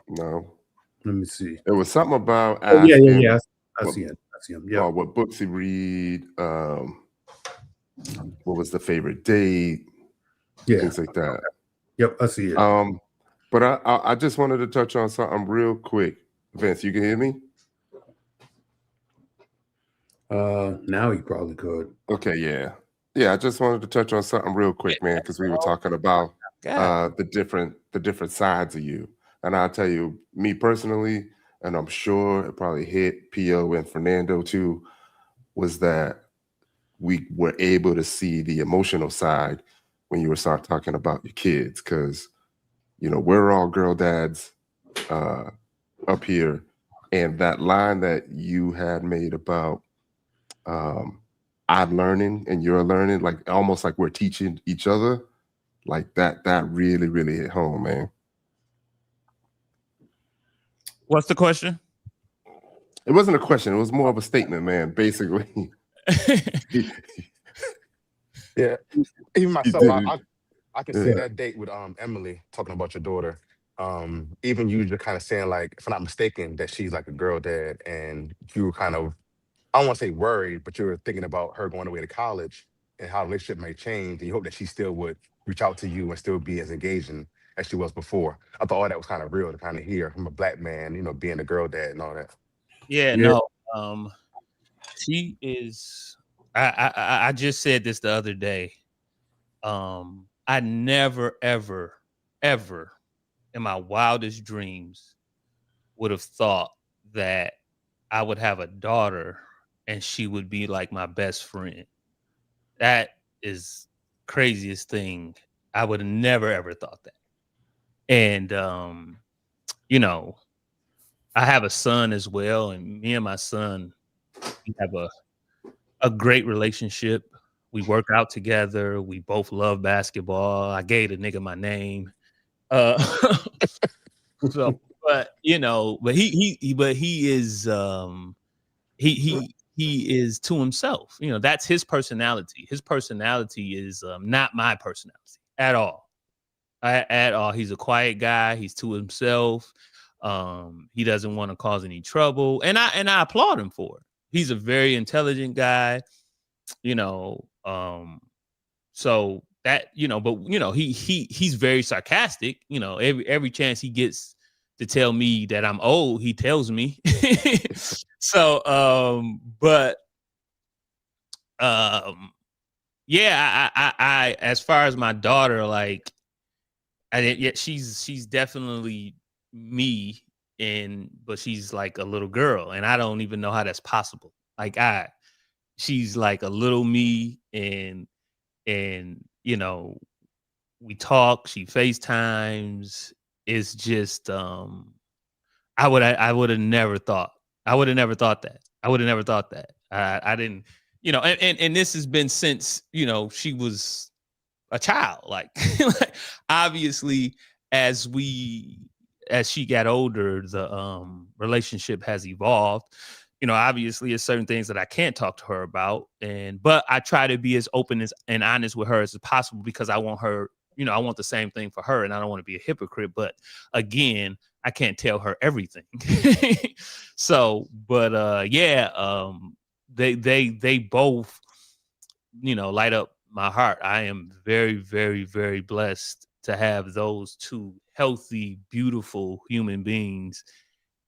No. Let me see. It was something about Oh, yeah. asking I see him. Yeah. what books he read, what was the favorite date, Yeah. things like that. Yep, I see it. But I just wanted to touch on something real quick. Vince, you can hear me? Now he probably could. Okay, yeah. I just wanted to touch on something real quick, man, because we were talking about the different sides of you. And I'll tell you, me personally, and I'm sure it probably hit Pio and Fernando too, was that we were able to see the emotional side when you were start talking about your kids, because we're all girl dads up here, and that line that you had made about I'm learning and you're learning, like almost like we're teaching each other, like that really, really hit home, man. What's the question? It wasn't a question, it was more of a statement, man, basically. Yeah, even myself, I can see that date with Emily talking about your daughter. Even you just kind of saying, like, if I'm not mistaken, that she's like a girl dad, and you were kind of, I don't want to say worried, but you were thinking about her going away to college and how the relationship may change, and you hope that she still would reach out to you and still be as engaging as she was before. I thought all that was kind of real to kind of hear from a black man, being a girl dad and all that. Yeah. No. She is. I just said this the other day. I never, ever, ever in my wildest dreams would have thought that I would have a daughter and she would be like my best friend. That is craziest thing. I would have never, ever thought that. And, I have a son as well. And me and my son, we have a great relationship. We work out together. We both love basketball. I gave the nigga my name. So, but he is he is to himself. That's his personality. His personality is not my personality at all. At all. He's a quiet guy. He's to himself. He doesn't want to cause any trouble, and I applaud him for it. He's a very intelligent guy, so that, but he's very sarcastic, every chance he gets to tell me that I'm old, he tells me. So, yeah, I as far as my daughter, like, she's definitely me, but she's like a little girl, and I don't even know how that's possible. Like, she's like a little me, and we talk, she FaceTimes. It's just I would have never thought. I would have never thought that. I didn't, and this has been since, she was a child. Like, obviously, as she got older, the relationship has evolved. Obviously, there's certain things that I can't talk to her about, but I try to be as open and honest with her as possible, because I want her, I want the same thing for her, and I don't want to be a hypocrite. But again, I can't tell her everything. So, but they both, light up my heart. I am very, very, very blessed to have those two healthy, beautiful human beings.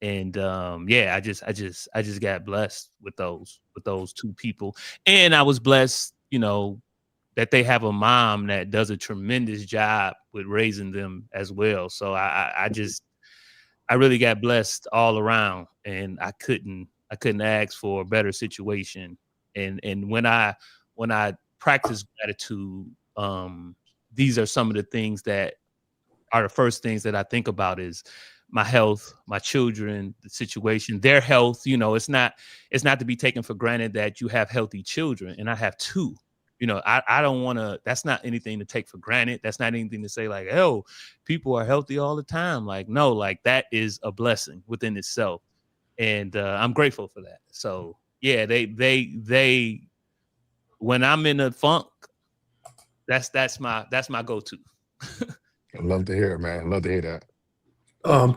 And I just got blessed with those two people. And I was blessed, that they have a mom that does a tremendous job with raising them as well. So I really got blessed all around, and I couldn't ask for a better situation. And when I practice gratitude, these are some of the things that are the first things that I think about is my health, my children, the situation, their health. It's not to be taken for granted that you have healthy children, and I have two. I don't want to. That's not anything to take for granted. That's not anything to say like, oh, people are healthy all the time. Like, no, like that is a blessing within itself, and I'm grateful for that. So yeah, they when I'm in a funk, that's my go-to. I love to hear it, man. I love to hear that.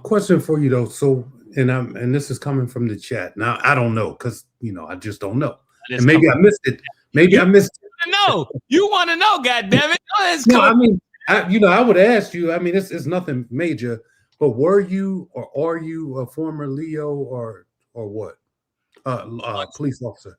Question for you though. So, and this is coming from the chat. Now I don't know because I just don't know, and maybe I missed it. Maybe I missed it. No, you want to know? God damn it! No, I mean, I would ask you. I mean, it's nothing major, but were you or are you a former Leo or what? Police officer.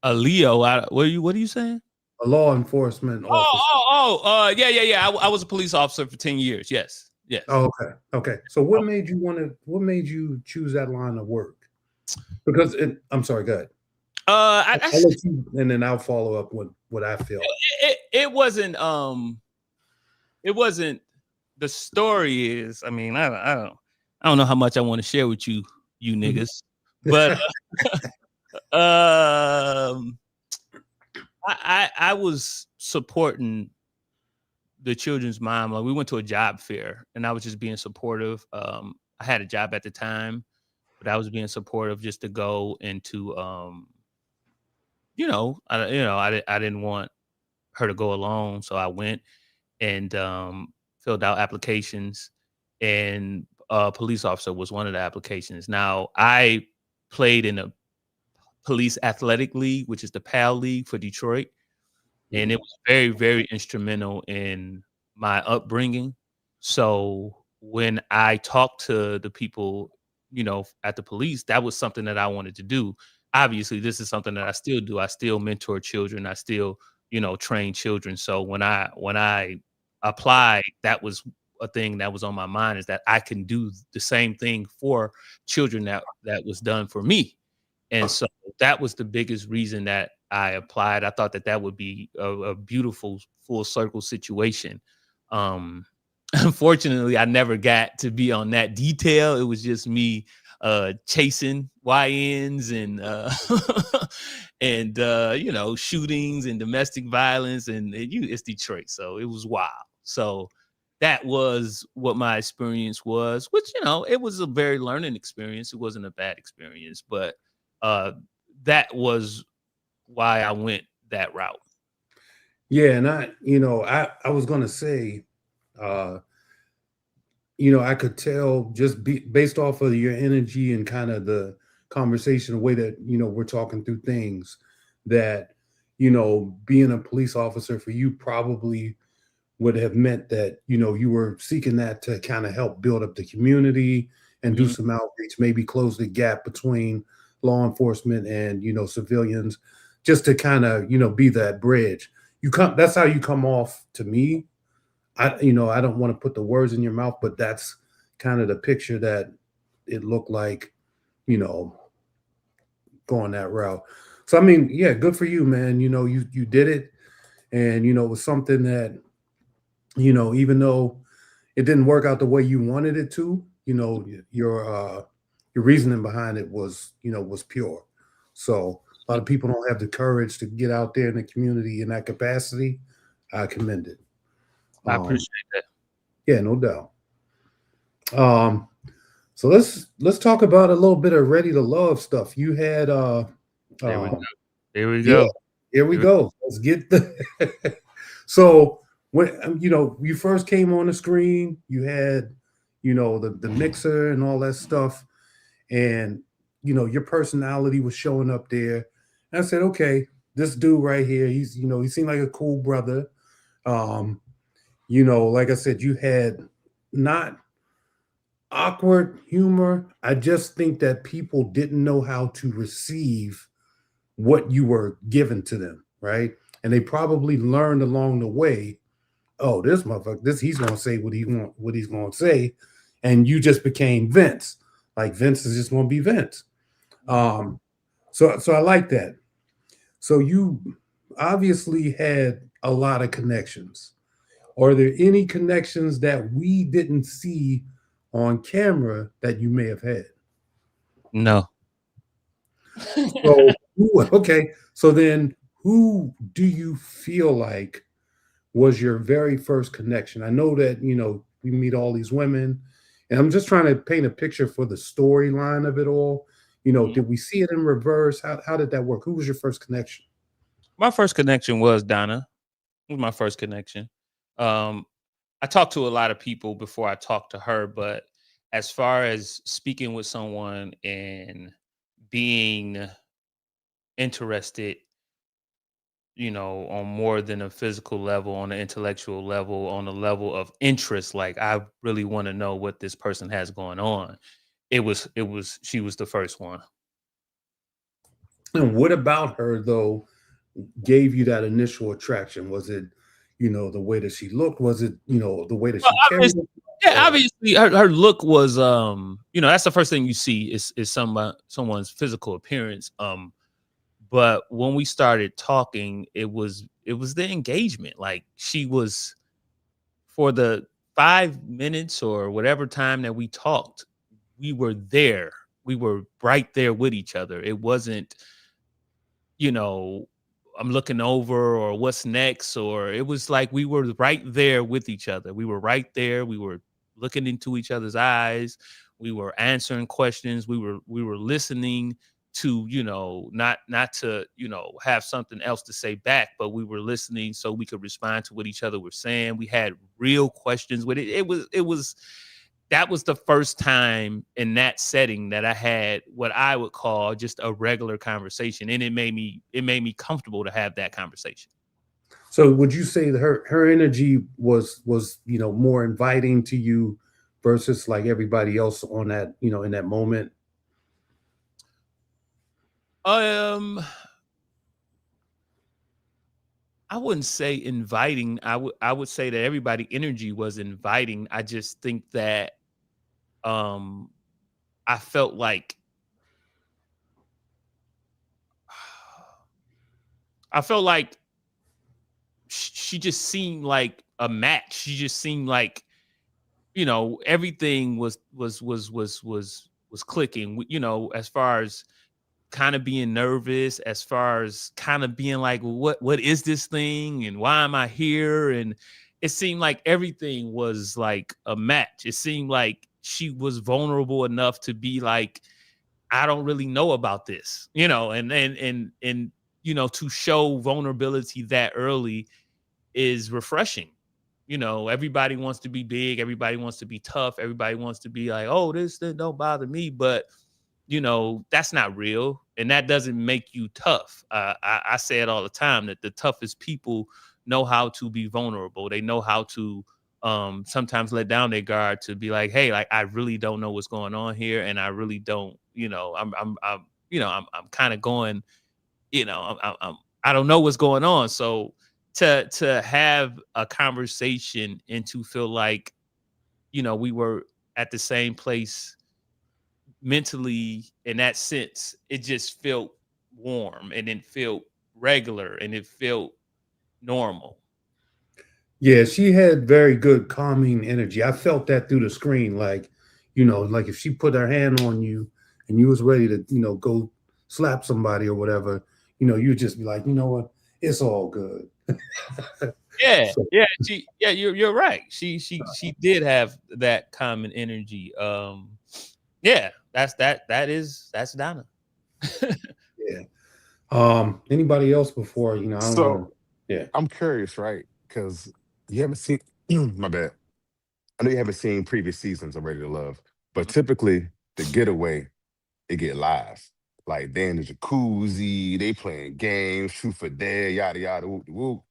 A Leo? What are you saying? A law enforcement officer. Yeah. I was a police officer for 10 years. Yes. Oh, okay. So what made you choose that line of work? Because I'm sorry, go ahead. I'll let you, and then I'll follow up with what I feel. It wasn't. It wasn't. The story is. I mean, I don't know how much I want to share with you niggas, but I was supporting the children's mom. Like, we went to a job fair, and I was just being supportive. I had a job at the time, but I was being supportive just to go into I didn't want her to go alone, so I went and filled out applications, and police officer was one of the applications. Now, I played in a police athletic league, which is the PAL League for Detroit, and it was very, very instrumental in my upbringing. So when I talked to the people, at the police, that was something that I wanted to do. Obviously, this is something that I still do. I still mentor children. I still, train children. So when I applied, that was a thing that was on my mind, is that I can do the same thing for children that was done for me. And so that was the biggest reason that I applied. I thought that would be a beautiful full circle situation. Unfortunately, I never got to be on that detail. It was just me chasing YNs and shootings and domestic violence, and it's Detroit, so it was wild. So that was what my experience was, which it was a very learning experience. It wasn't a bad experience, but that was why I went that route. Yeah, and I was gonna say, I could tell just based off of your energy and kind of the conversation, the way that we're talking through things, that being a police officer for you probably would have meant that you were seeking that to kind of help build up the community and do some outreach, maybe close the gap between law enforcement and civilians, just to kind of be that bridge. That's how you come off to me. I don't want to put the words in your mouth, but that's kind of the picture that it looked like, going that route. So I mean, yeah, good for you, man. You did it, and it was something that even though it didn't work out the way you wanted it to, your reasoning behind it was pure. So a lot of people don't have the courage to get out there in the community in that capacity. I commend it. I appreciate that. Yeah, no doubt. So let's talk about a little bit of Ready to Love stuff. You had There we go. Yeah, here we go. Let's get the so when you first came on the screen, you had the mixer and all that stuff, and your personality was showing up there. And I said, okay, this dude right here, he's he seemed like a cool brother. like I said, you had not awkward humor. I just think that people didn't know how to receive what you were given to them, right? And they probably learned along the way, oh, this motherfucker, he's gonna say what he's gonna say, and you just became Vince. Like Vince is just gonna be Vince. So I like that. So you obviously had a lot of connections. Are there any connections that we didn't see on camera that you may have had? No. So okay. So then who do you feel like was your very first connection? I know that, we meet all these women, and I'm just trying to paint a picture for the storyline of it all. Did we see it in reverse? How did that work? Who was your first connection? My first connection was Donna. It was my first connection. I talked to a lot of people before I talked to her, but as far as speaking with someone and being interested, on more than a physical level, on an intellectual level, on a level of interest, like I really want to know what this person has going on. She was the first one. And what about her though gave you that initial attraction? Was it, the way that she looked? Was it, the way that Well, she carried obviously, herself? obviously her look was that's the first thing you see is someone's physical appearance. But when we started talking, it was the engagement. Like she was, for the 5 minutes or whatever time that we talked, we were there. We were right there with each other. It wasn't, I'm looking over or what's next, or it was like we were right there with each other. We were right there. We were looking into each other's eyes. We were answering questions. We were listening to, not to, have something else to say back, but we were listening so we could respond to what each other were saying. We had real questions with it. That was the first time in that setting that I had what I would call just a regular conversation. And it made me comfortable to have that conversation. So would you say that her energy was more inviting to you versus like everybody else on that, in that moment? I wouldn't say inviting. I would say that everybody energy was inviting. I just think that I felt like she just seemed like a match. She just seemed like, everything was clicking, as far as kind of being nervous, as far as kind of being like, what is this thing and why am I here? And it seemed like everything was like a match. It seemed like she was vulnerable enough to be like, I don't really know about this, and to show vulnerability that early is refreshing. Everybody wants to be big, everybody wants to be tough, everybody wants to be like, oh, this don't bother me, but that's not real, and that doesn't make you tough. I say it all the time that the toughest people know how to be vulnerable. They know how to sometimes let down their guard to be like, hey, like I really don't know what's going on here, and I really don't, I'm kind of going, I don't know what's going on. So to have a conversation and to feel like, we were at the same place mentally, in that sense, it just felt warm and it felt regular and it felt normal. Yeah, she had very good calming energy. I felt that through the screen. Like, like if she put her hand on you and you was ready to, go slap somebody or whatever, you'd just be like, you know what, it's all good. Yeah, So, you're right. She did have that common energy. Yeah, that's Donna. yeah. Anybody else before, I don't want So to, yeah. I'm curious, right? Because you haven't seen my bad. I know you haven't seen previous seasons of Ready to Love, but typically the getaway, it get live. Like they in the jacuzzi, they playing games, truth or dare, yada yada, whoop, whoop.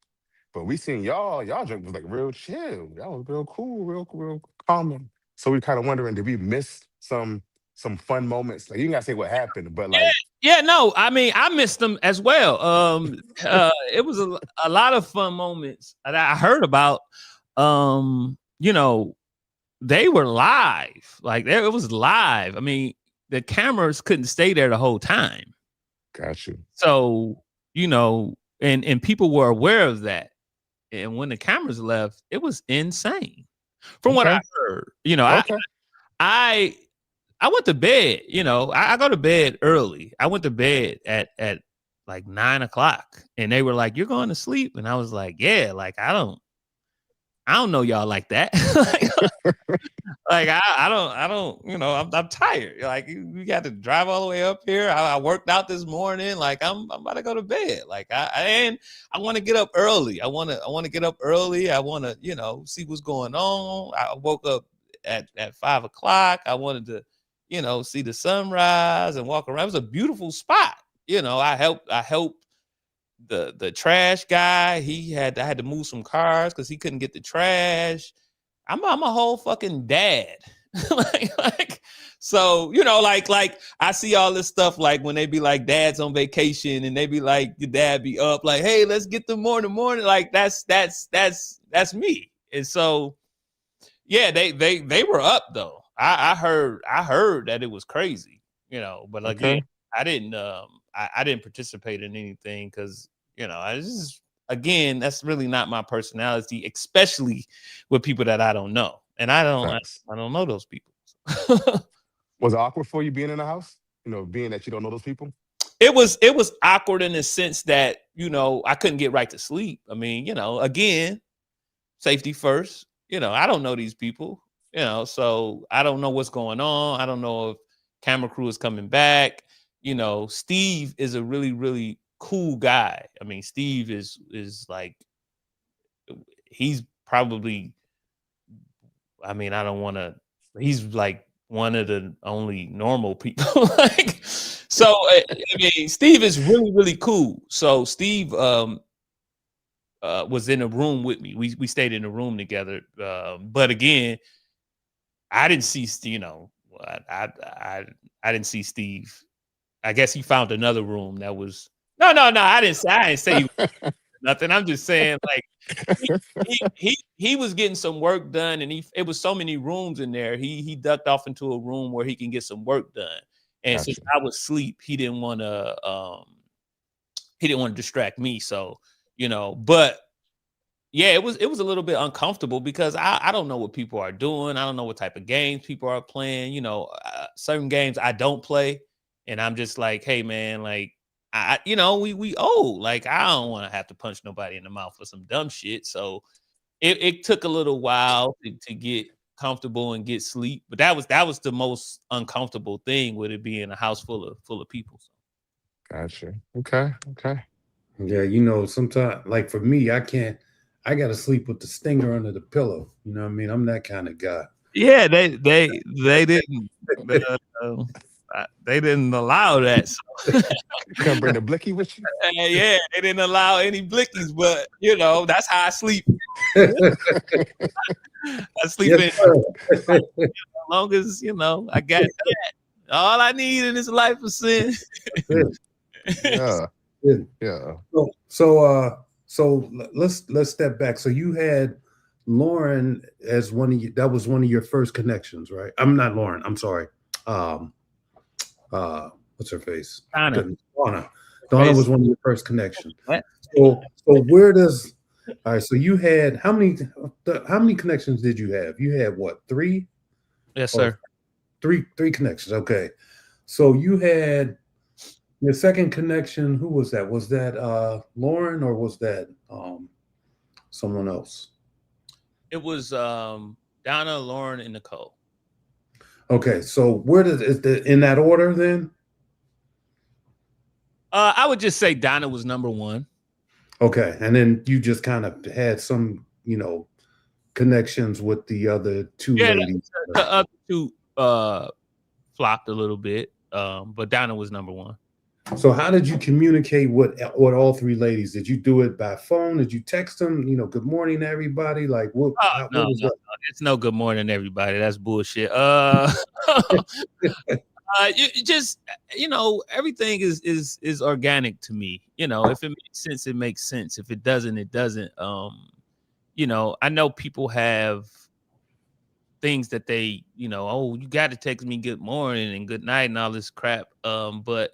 But we seen y'all drink was like real chill. Y'all was real cool, real calming. So we kind of wondering, did we miss some fun moments? Like you ain't gotta say what happened, but like Yeah, no, I mean, I missed them as well. It was a lot of fun moments that I heard about. You know, they were live, like it was live. I mean, the cameras couldn't stay there the whole time. got you. So, you know, and people were aware of that. And when the cameras left, it was insane. From what I heard, you know, I went to bed, you know, I go to bed early. I went to bed at like 9:00 and they were like, "You're going to sleep?" And I was like, "Yeah, like I don't know y'all like that." Like I don't, you know, I'm tired. Like you got to drive all the way up here. I worked out this morning. Like I'm about to go to bed. Like I want to get up early. I want to get up early. I want to, you know, see what's going on. I woke up at 5:00. I wanted to, you know, see the sunrise and walk around. It was a beautiful spot. You know, I helped the trash guy. I had to move some cars because he couldn't get the trash. I'm a whole fucking dad. like, so, you know, like I see all this stuff like when they be like dads on vacation and they be like, your dad be up like, hey, let's get the morning. Like that's me. And so, yeah, they were up though. I heard that it was crazy, you know, but again, I didn't participate in anything because, you know, again, that's really not my personality, especially with people that I don't know. And I don't know those people. Was it awkward for you being in the house? You know, being that you don't know those people? It was awkward in the sense that, you know, I couldn't get right to sleep. I mean, you know, again, safety first. You know, I don't know these people, you know, so I don't know what's going on. I don't know if camera crew is coming back. You know, Steve is a really, really cool guy. I mean, Steve is like, he's probably, I mean, he's like one of the only normal people. Like, so, I mean, Steve is really, really cool. So Steve was in a room with me. We stayed in a room together. But again, I didn't see, you know, I didn't see Steve. I guess he found another room that was no. I didn't say nothing. I'm just saying, like he was getting some work done, and it was so many rooms in there. He ducked off into a room where he can get some work done. And since I was asleep, he didn't want to distract me. So, you know, but yeah, it was a little bit uncomfortable because I don't know what people are doing. I don't know what type of games people are playing. You know, certain games I don't play. And I'm just like, hey man, like you know, we old. Like I don't want to have to punch nobody in the mouth for some dumb shit. So it took a little while to get comfortable and get sleep. But that was the most uncomfortable thing with it being a house full of people. Gotcha. Okay. Yeah, you know, sometimes like for me, I gotta sleep with the stinger under the pillow. You know what I mean? I'm that kind of guy. Yeah, they didn't. They didn't allow that. So. Come bring the blicky with you. Yeah, they didn't allow any blickies, but you know that's how I sleep. I sleep Yes, in as long as you know I got that. All I need in this life is sin. Yeah. So let's step back. So you had Lauren as that was one of your first connections, right? I'm not Lauren. I'm sorry. What's her face? Donna. Donna was one of your first connections. So where does all right? So you had how many connections did you have? You had what, 3? Yes, sir. Three connections. Okay. So you had your second connection. Who was that? Was that Lauren or was that someone else? It was Donna, Lauren, and Nicole. Okay, so in that order then? I would just say Donna was number 1. Okay, and then you just kind of had some, you know, connections with the other 2 ladies. The other 2 flopped a little bit, but Donna was number 1. So how did you communicate with all three ladies? Did you do it by phone? Did you text them? Good morning, everybody. Like what? Oh, What no, was no, that? no. It's no good morning, everybody. That's bullshit. You just everything is organic to me. If it makes sense, it makes sense. If it doesn't, it doesn't. I know people have things that they, oh, you got to text me good morning and good night and all this crap. But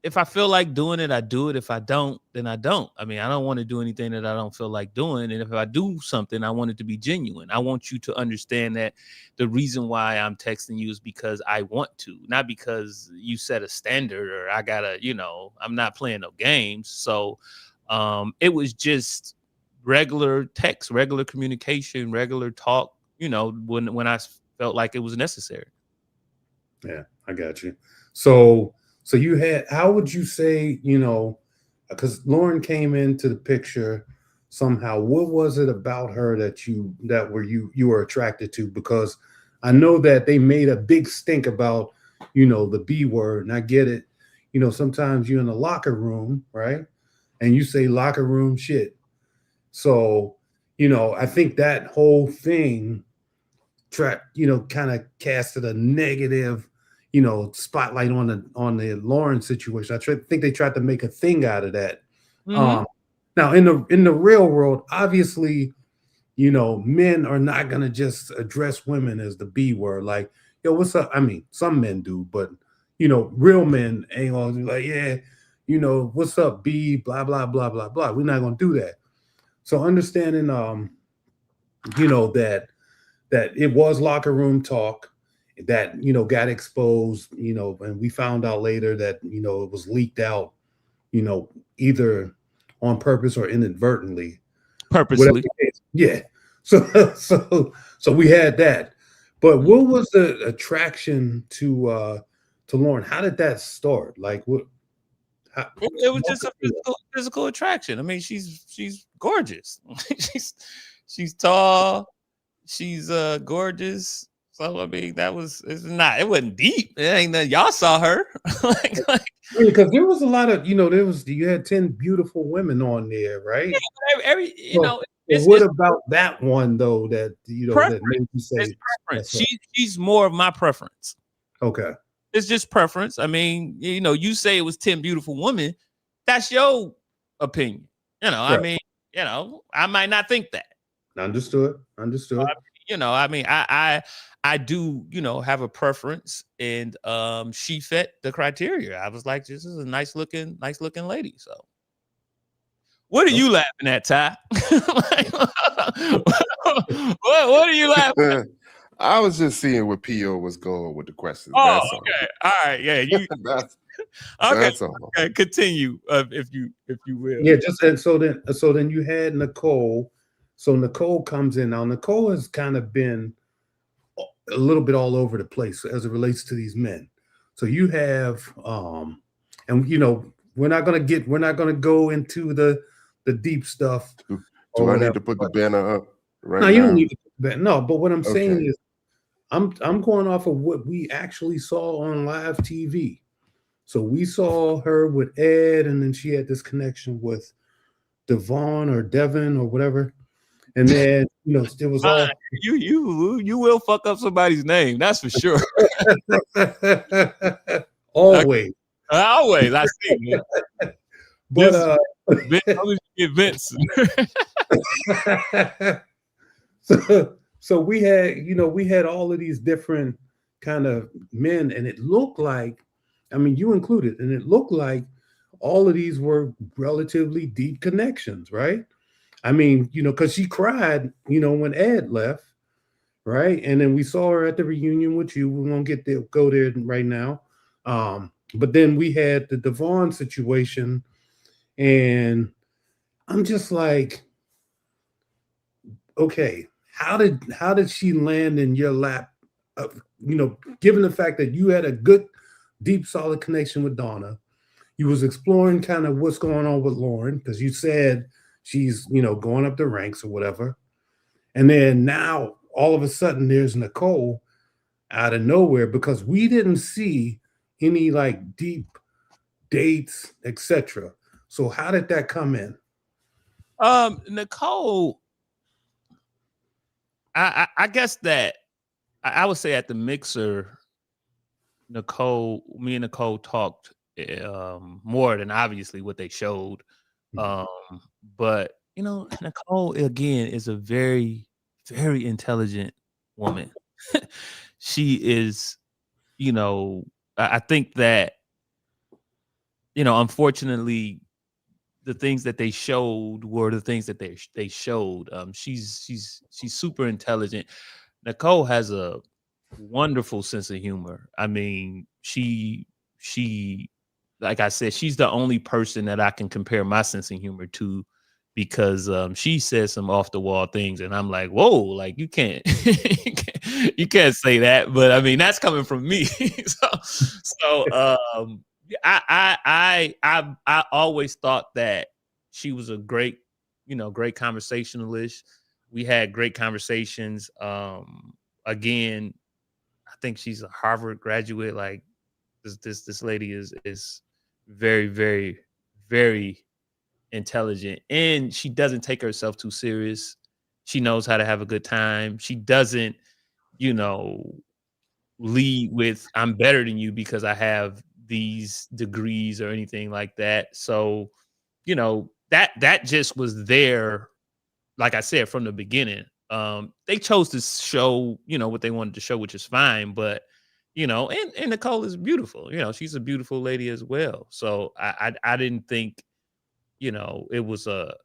if I feel like doing it, I do it. If I don't, then I don't. I mean, I don't want to do anything that I don't feel like doing. And if I do something, I want it to be genuine. I want you to understand that the reason why I'm texting you is because I want to, not because you set a standard or I gotta, I'm not playing no games. So it was just regular text, regular communication, regular talk, when I felt like it was necessary. Yeah, I got you. So you had, how would you say, because Lauren came into the picture somehow. What was it about her that you were attracted to? Because I know that they made a big stink about, the B word, and I get it. Sometimes you're in the locker room, right? And you say locker room shit. So, I think that whole thing kind of casted a negative, spotlight on the Lauren situation. I think they tried to make a thing out of that. Mm-hmm. Now in the real world, obviously, men are not gonna just address women as the B word, like, yo, what's up? I mean, some men do, but real men ain't gonna be like, yeah, what's up, B, blah, blah, blah, blah, blah. We're not gonna do that. So understanding that it was locker room talk that got exposed, and we found out later that it was leaked out, either on purpose or inadvertently. Purposely. Yeah. So we had that. But what was the attraction to Lauren? How did that start? Like what? It was just a physical attraction. I mean, she's gorgeous. she's tall. She's gorgeous. So I mean, it wasn't deep. It ain't that y'all saw her. Because there was a lot of, you had 10 beautiful women on there, right? Yeah, what about that one though that that made you say it's preference? She's more of my preference. Okay. It's just preference. I mean, you say it was 10 beautiful women. That's your opinion. Right. I mean, I might not think that. Understood. I mean, I do, have a preference, and she fit the criteria. I was like, this is a nice looking lady. So what are you laughing at, Ty? what are you laughing at? I was just seeing where P.O. was going with the questions. Oh, that's okay. All right. Yeah. that's okay. That's all. Okay. Continue, if you will. Yeah. So then you had Nicole. So Nicole comes in now. Nicole has kind of been a little bit all over the place as it relates to these men. So you have, and we're not gonna go into the deep stuff. Do I need to put the banner up right now? No, you don't need to put the banner. No, but what I'm saying Okay. is, I'm going off of what we actually saw on live TV. So we saw her with Ed, and then she had this connection with Devon or Devin or whatever. And then it was all you will fuck up somebody's name, that's for sure. always. Always, I see. But Vince. so we had all of these different kind of men, and it looked like, I mean, you included, and it looked like all of these were relatively deep connections, right? I mean, because she cried, when Ed left, right? And then we saw her at the reunion with you. We won't go there right now. But then we had the Devon situation, and I'm just like, okay, how did she land in your lap? Given the fact that you had a good, deep, solid connection with Donna, you was exploring kind of what's going on with Lauren, because you said she's going up the ranks or whatever, and then now all of a sudden there's Nicole out of nowhere, because we didn't see any like deep dates, etc. So how did that come in? Nicole, I guess that I would say at the mixer, me and Nicole talked more than obviously what they showed. Mhm. But Nicole again is a very, very intelligent woman. She is, I think that, unfortunately, the things that they showed were the things that they showed. She's super intelligent. Nicole has a wonderful sense of humor. I mean, she like I said, she's the only person that I can compare my sense of humor to because she says some off the wall things and I'm like, whoa, like you can't you can't say that. But I mean, that's coming from me. I always thought that she was a great, great conversationalist. We had great conversations. Again, I think she's a Harvard graduate. Like this lady is very, very, very intelligent, and she doesn't take herself too serious. She knows how to have a good time. She doesn't, you know, lead with "I'm better than you because I have these degrees" or anything like that. So, that just was there, like I said, from the beginning. They chose to show, what they wanted to show, which is fine, but and Nicole is beautiful. She's a beautiful lady as well. So I didn't think, it was a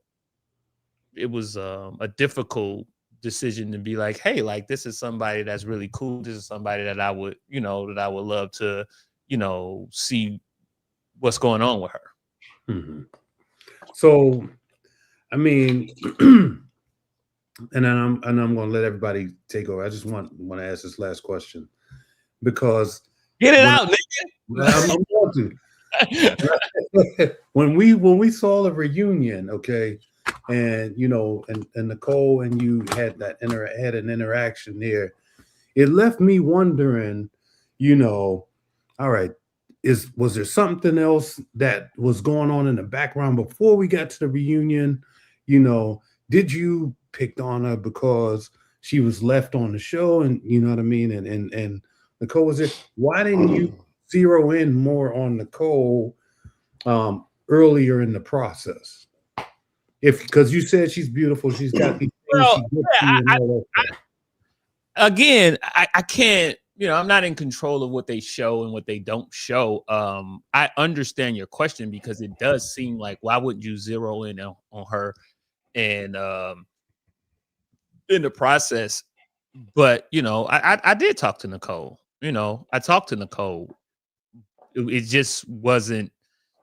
difficult decision to be like, hey, like this is somebody that's really cool. This is somebody that I would, that I would love to, see what's going on with her. Mm-hmm. So, I mean, and then I'm going to let everybody take over. I just want to ask this last question because get it out, nigga. I'm going to. when we saw the reunion, okay, and and Nicole and you had had an interaction there, it left me wondering, all right, was there something else that was going on in the background before we got to the reunion? Did you pick on her because she was left on the show, and you know what I mean? And Nicole was there. Why didn't you zero in more on Nicole earlier in the process? Because you said she's beautiful, she's got these things she gets to and all that stuff. Again, I can't, I'm not in control of what they show and what they don't show. I understand your question because it does seem like, why wouldn't you zero in on her and in the process? But I did talk to Nicole. I talked to Nicole. It just wasn't,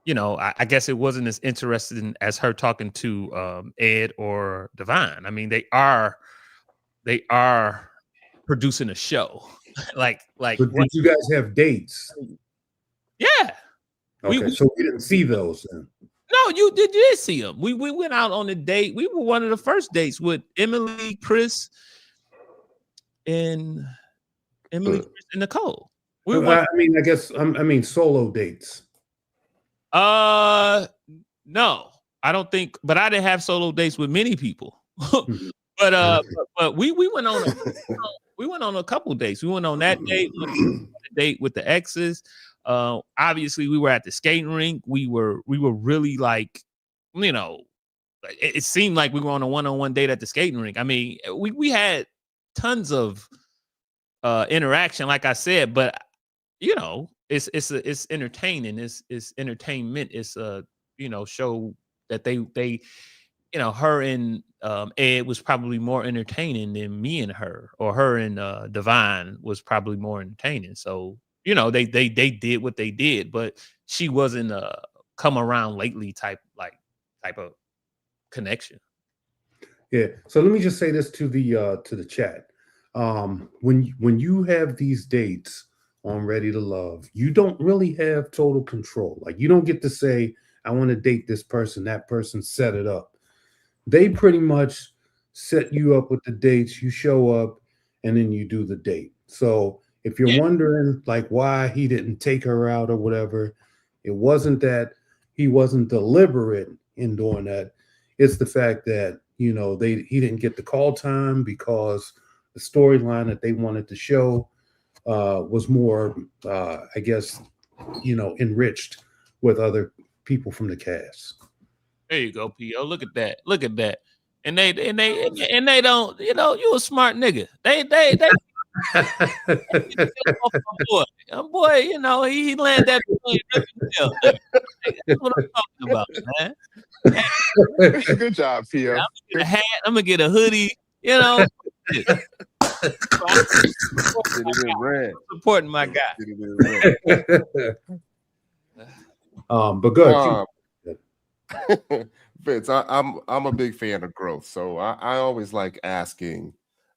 I guess it wasn't as interesting as her talking to Ed or Divine. I mean, they are producing a show. like But did you guys have dates? Yeah. Okay, so we didn't see those then. No, you did see them. We went out on a date. We were one of the first dates with Emily, Chris, and Nicole. I mean solo dates. No, I don't think, but I didn't have solo dates with many people. but we went on we went on a couple dates. We went on that date, with the exes. Obviously we were at the skating rink. We were really like, it seemed like we were on a one-on-one date at the skating rink. I mean, we had tons of interaction, like I said, but it's entertaining. It's entertainment. It's a show that they her and Ed was probably more entertaining than me and her, or her and Divine was probably more entertaining. So they did what they did, but she wasn't a come around lately type of connection. Yeah. So let me just say this to the chat. When you have these dates on Ready to Love, you don't really have total control. Like you don't get to say, I want to date this person, that person set it up. They pretty much set you up with the dates, you show up, and then you do the date. So If you're wondering like why he didn't take her out or whatever, it wasn't that he wasn't deliberate in doing that. It's the fact that, you know, he didn't get the call time because the storyline that they wanted to show was more, I guess, you know, enriched with other people from the cast. There you go, P.O. Look at that. Look at that. And they don't, you know, you a smart nigga. They my boy, you know, he landed that plane really well. That's what I'm talking about, man. Good job, P.O. I'm gonna get a hat, I'm gonna get a hoodie, you know. Supporting my guy. But good. Vince, I'm a big fan of growth, so I always like asking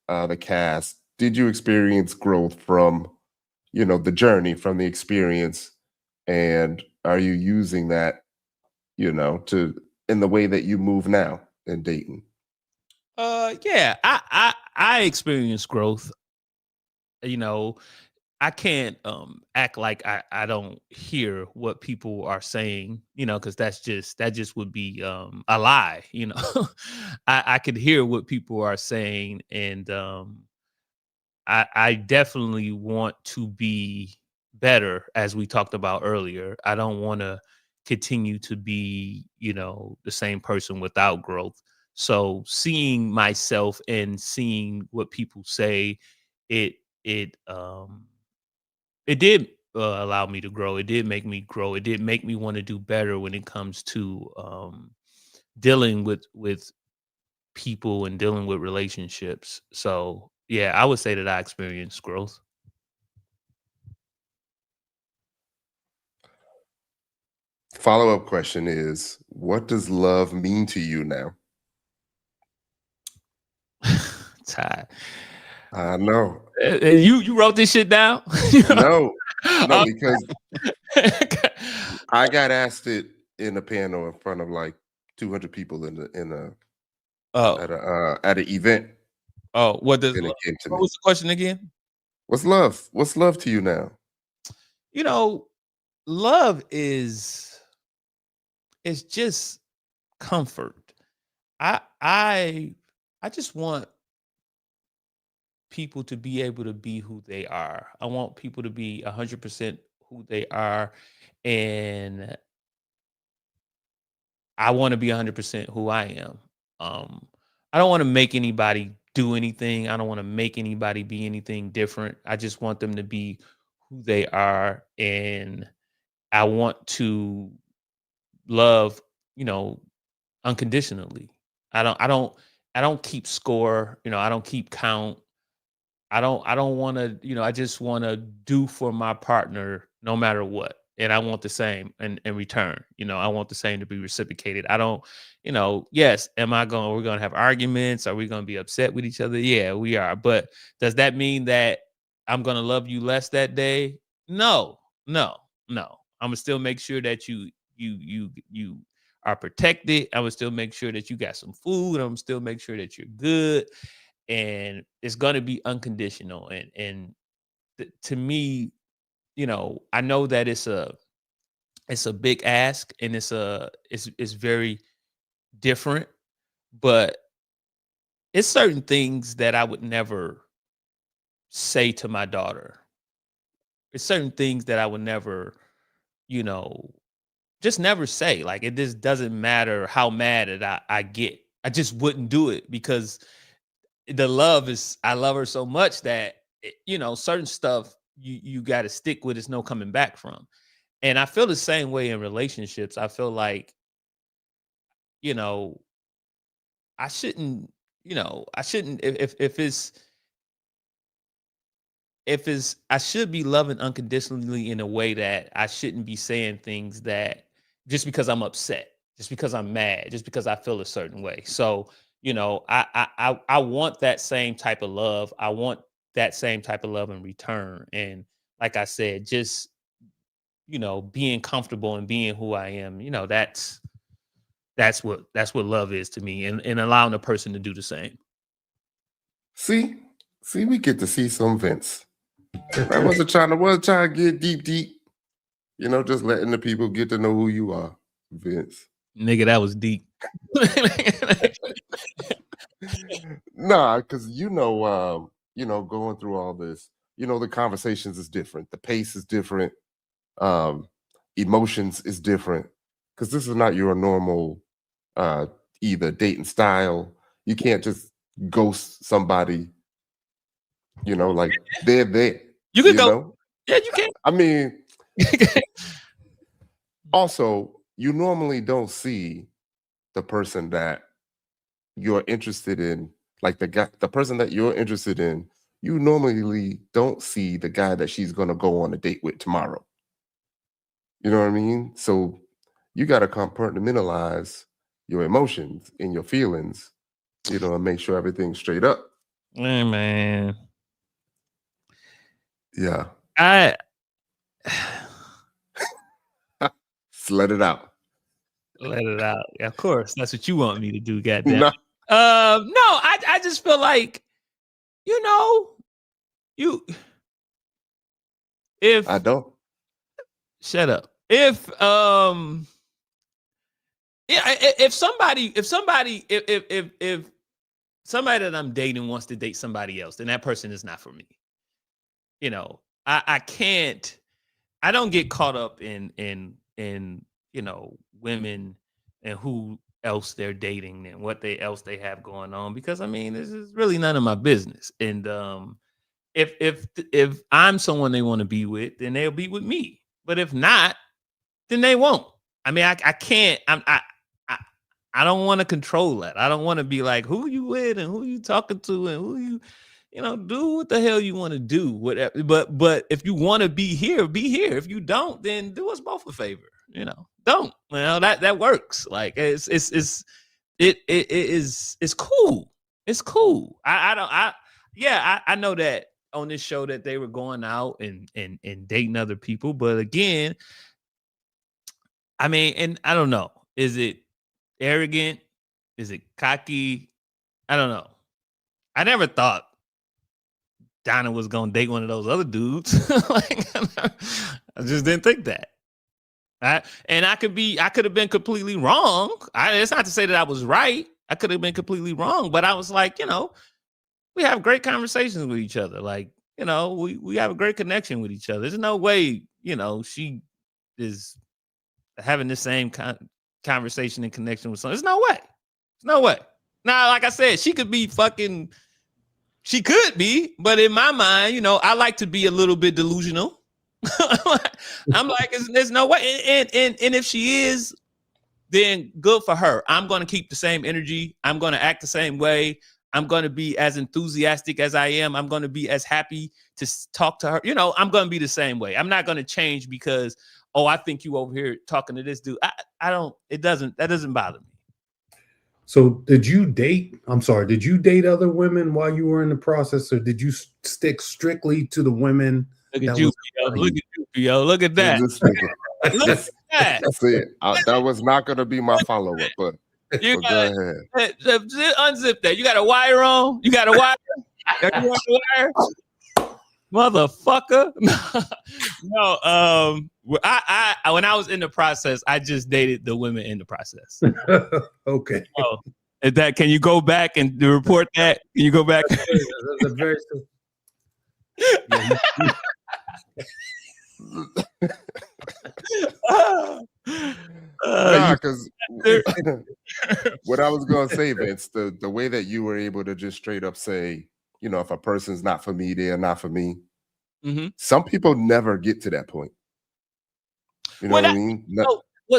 the cast, did you experience growth from, you know, the journey, from the experience, and are you using that, you know, to in the way that you move now in dating? Yeah, I experienced growth. You know, I can't act like I don't hear what people are saying, you know, because that just would be a lie, you know. I could hear what people are saying, and I definitely want to be better, as we talked about earlier. I don't want to continue to be, you know, the same person without growth. So seeing myself and seeing what people say, it it um it did allow me to grow. It did make me grow. It did make me want to do better when it comes to dealing with people and dealing with relationships. So yeah, I would say that I experienced growth. Follow-up question is, what does love mean to you now? Ty, I know. you wrote this shit down? No, because I got asked it in a panel in front of like 200 people at an event. What does And love, it came to what me. was the question again? What's love? What's love to you now? You know, love is it's just comfort. I I I just want people to be able to be who they are. I want people to be 100% who they are, and I want to be 100% who I am. Um, I don't want to make anybody do anything. I don't want to make anybody be anything different. I just want them to be who they are, and I want to love, you know, unconditionally. I don't keep score, you know, I don't keep count. I don't want to, you know, I just want to do for my partner no matter what. And I want the same in return. You know, I want the same to be reciprocated. I don't, you know, yes, we're gonna have arguments? Are we gonna be upset with each other? Yeah, we are. But does that mean that I'm gonna love you less that day? No, no, no. I'm gonna still make sure that you are protected. I would still make sure that you got some food. I'm still make sure that you're good, and it's going to be unconditional. And to me, you know, I know that it's a big ask, and it's very different, but it's certain things that I would never say to my daughter. It's certain things that I would never, you know, just never say. Like, it just doesn't matter how mad I get. I just wouldn't do it, because the love is, I love her so much that you know, certain stuff you got to stick with. It's no coming back from. And I feel the same way in relationships. I feel like, you know, I shouldn't, you know, I shouldn't, if it's I should be loving unconditionally in a way that I shouldn't be saying things that just because I'm upset, just because I'm mad, just because I feel a certain way. So, you know, I want that same type of love. I want that same type of love in return. And like I said, just, you know, being comfortable and being who I am, you know, that's what love is to me, and allowing the person to do the same. See, we get to see some Vince. I wasn't trying to get deep. You know, just letting the people get to know who you are, Vince. Nigga, that was deep. Nah, because going through all this, the conversations is different, the pace is different, emotions is different, because this is not your normal either dating style. You can't just ghost somebody, like they're there. You could go. Yeah, you can. I mean, also, you normally don't see the person that you're interested in, like the person that you're interested in, you normally don't see the guy that she's gonna go on a date with tomorrow. You know what I mean? So you gotta compartmentalize your emotions and your feelings, and make sure everything's straight up. Hey, man. Yeah. Just let it out. Let it out. Yeah, of course. That's what you want me to do, goddamn. No, I just feel like, if I don't. Shut up. If somebody that I'm dating wants to date somebody else, then that person is not for me. I don't get caught up in women and who else they're dating and what else they have going on, because this is really none of my business. And if I'm someone they want to be with, then they'll be with me. But if not, then they won't. I can't. I don't want to control that. I don't want to be like, who you with and who you talking to and who you. Do what the hell you want to do. Whatever. But if you want to be here, be here. If you don't, then do us both a favor. Don't. Well, that works. Like it's cool. It's cool. I know that on this show that they were going out and dating other people, but again, and I don't know. Is it arrogant? Is it cocky? I don't know. I never thought Donna was gonna date one of those other dudes. I just didn't think that. I could have been completely wrong. It's not to say that I was right. I could have been completely wrong, but I was like, we have great conversations with each other. Like, we have a great connection with each other. There's no way, she is having the same conversation and connection with someone. There's no way. There's no way. Now, like I said, she could be, but in my mind, I like to be a little bit delusional. I'm like, there's no way. And if she is, then good for her. I'm going to keep the same energy. I'm going to act the same way. I'm going to be as enthusiastic as I am. I'm going to be as happy to talk to her. I'm going to be the same way. I'm not going to change because, I think you over here talking to this dude. That doesn't bother me. So did you date other women while you were in the process, or did you stick strictly to the women? Look at you, P.O. Look at that. Look at that. See, that was not going to be my follow-up, but go ahead. Unzip that. You got a wire on? You got a wire? You want the wire? Motherfucker. No, I when I was in the process, I just dated the women in the process. Okay. So, can you go back and report that? Can you go back? That's a very because what I was gonna say, Vince, the way that you were able to just straight up say, if a person's not for me, they're not for me. Mm-hmm. Some people never get to that point. What I mean?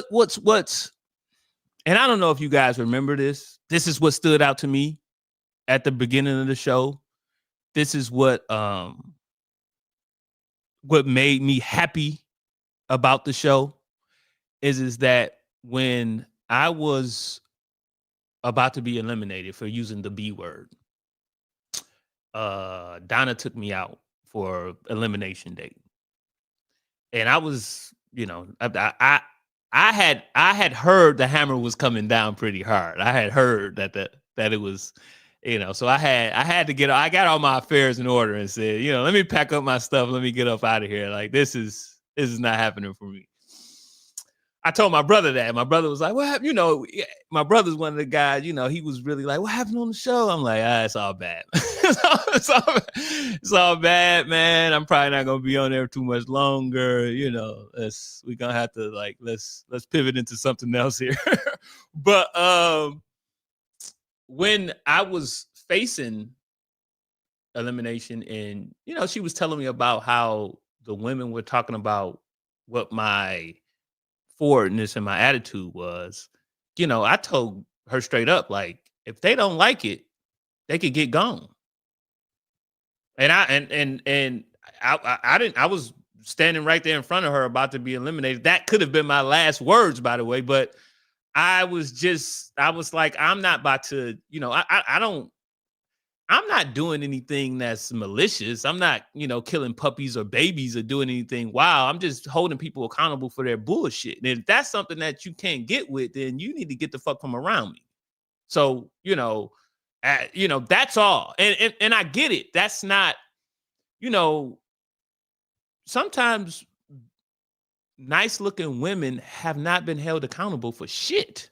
What's and I don't know if you guys remember this. This is what stood out to me at the beginning of the show. This is what made me happy about the show is that when I was about to be eliminated for using the B word, Donna took me out for elimination date. And I was, I had heard the hammer was coming down pretty hard. I had heard that it was So I got all my affairs in order and said, let me pack up my stuff. Let me get up out of here. Like, this is not happening for me. I told my brother that. My brother was like, what happened? My brother's one of the guys, he was really like, what happened on the show? I'm like, it's all bad. It's all bad, man. I'm probably not going to be on there too much longer. We're going to have to let's pivot into something else here. But when I was facing elimination and, she was telling me about how the women were talking about what my forwardness and my attitude was, I told her straight up, like, if they don't like it, they could get gone. And I was standing right there in front of her about to be eliminated. That could have been my last words, by the way, but I was like, I'm not about to, I'm not doing anything that's malicious. I'm not, killing puppies or babies or doing anything wild. I'm just holding people accountable for their bullshit. And if that's something that you can't get with, then you need to get the fuck from around me. So, that's all. And I get it. That's not, sometimes nice looking women have not been held accountable for shit.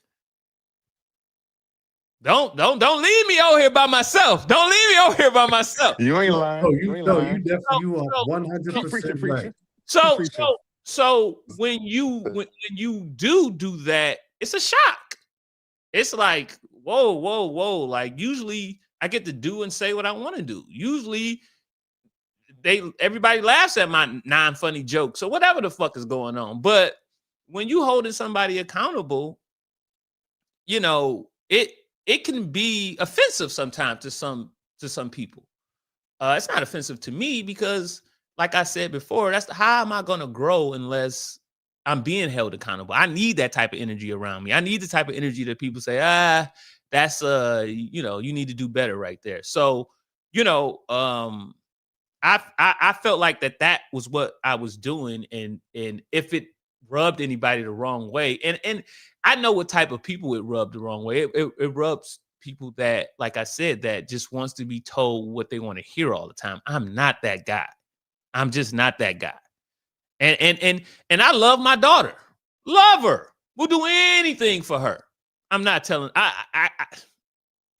Don't leave me out here by myself. Don't leave me out here by myself. You ain't lying. You definitely you are 100% right. So when you do that, it's a shock. It's like, whoa. Like, usually I get to do and say what I want to do. Usually everybody laughs at my non-funny jokes or whatever the fuck is going on. But when you holding somebody accountable, it can be offensive sometimes to some people. It's not offensive to me because, like I said before, how am I going to grow unless I'm being held accountable? I need that type of energy around me. I need the type of energy that people say, that's you need to do better right there. So, I felt like that was what I was doing, and if it rubbed anybody the wrong way, and I know what type of people it rubbed the wrong way. It rubs people that, like I said, that just wants to be told what they want to hear all the time. I'm not that guy. I'm just not that guy. And I love my daughter. Love her. Will do anything for her. I'm not telling. I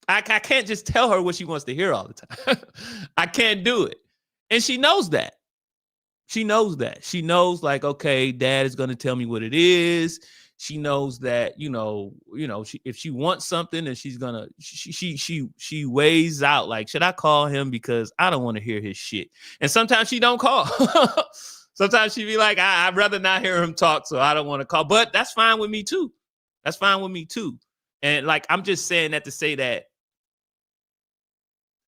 can't just tell her what she wants to hear all the time. I can't do it. And she knows that. She knows that. She knows, like, okay, dad is going to tell me what it is. She knows that, if she wants something and she's gonna, she weighs out, like, should I call him because I don't want to hear his shit? And sometimes she don't call. Sometimes she be like, I'd rather not hear him talk, so I don't want to call. But that's fine with me too. That's fine with me too. And, like, I'm just saying that to say that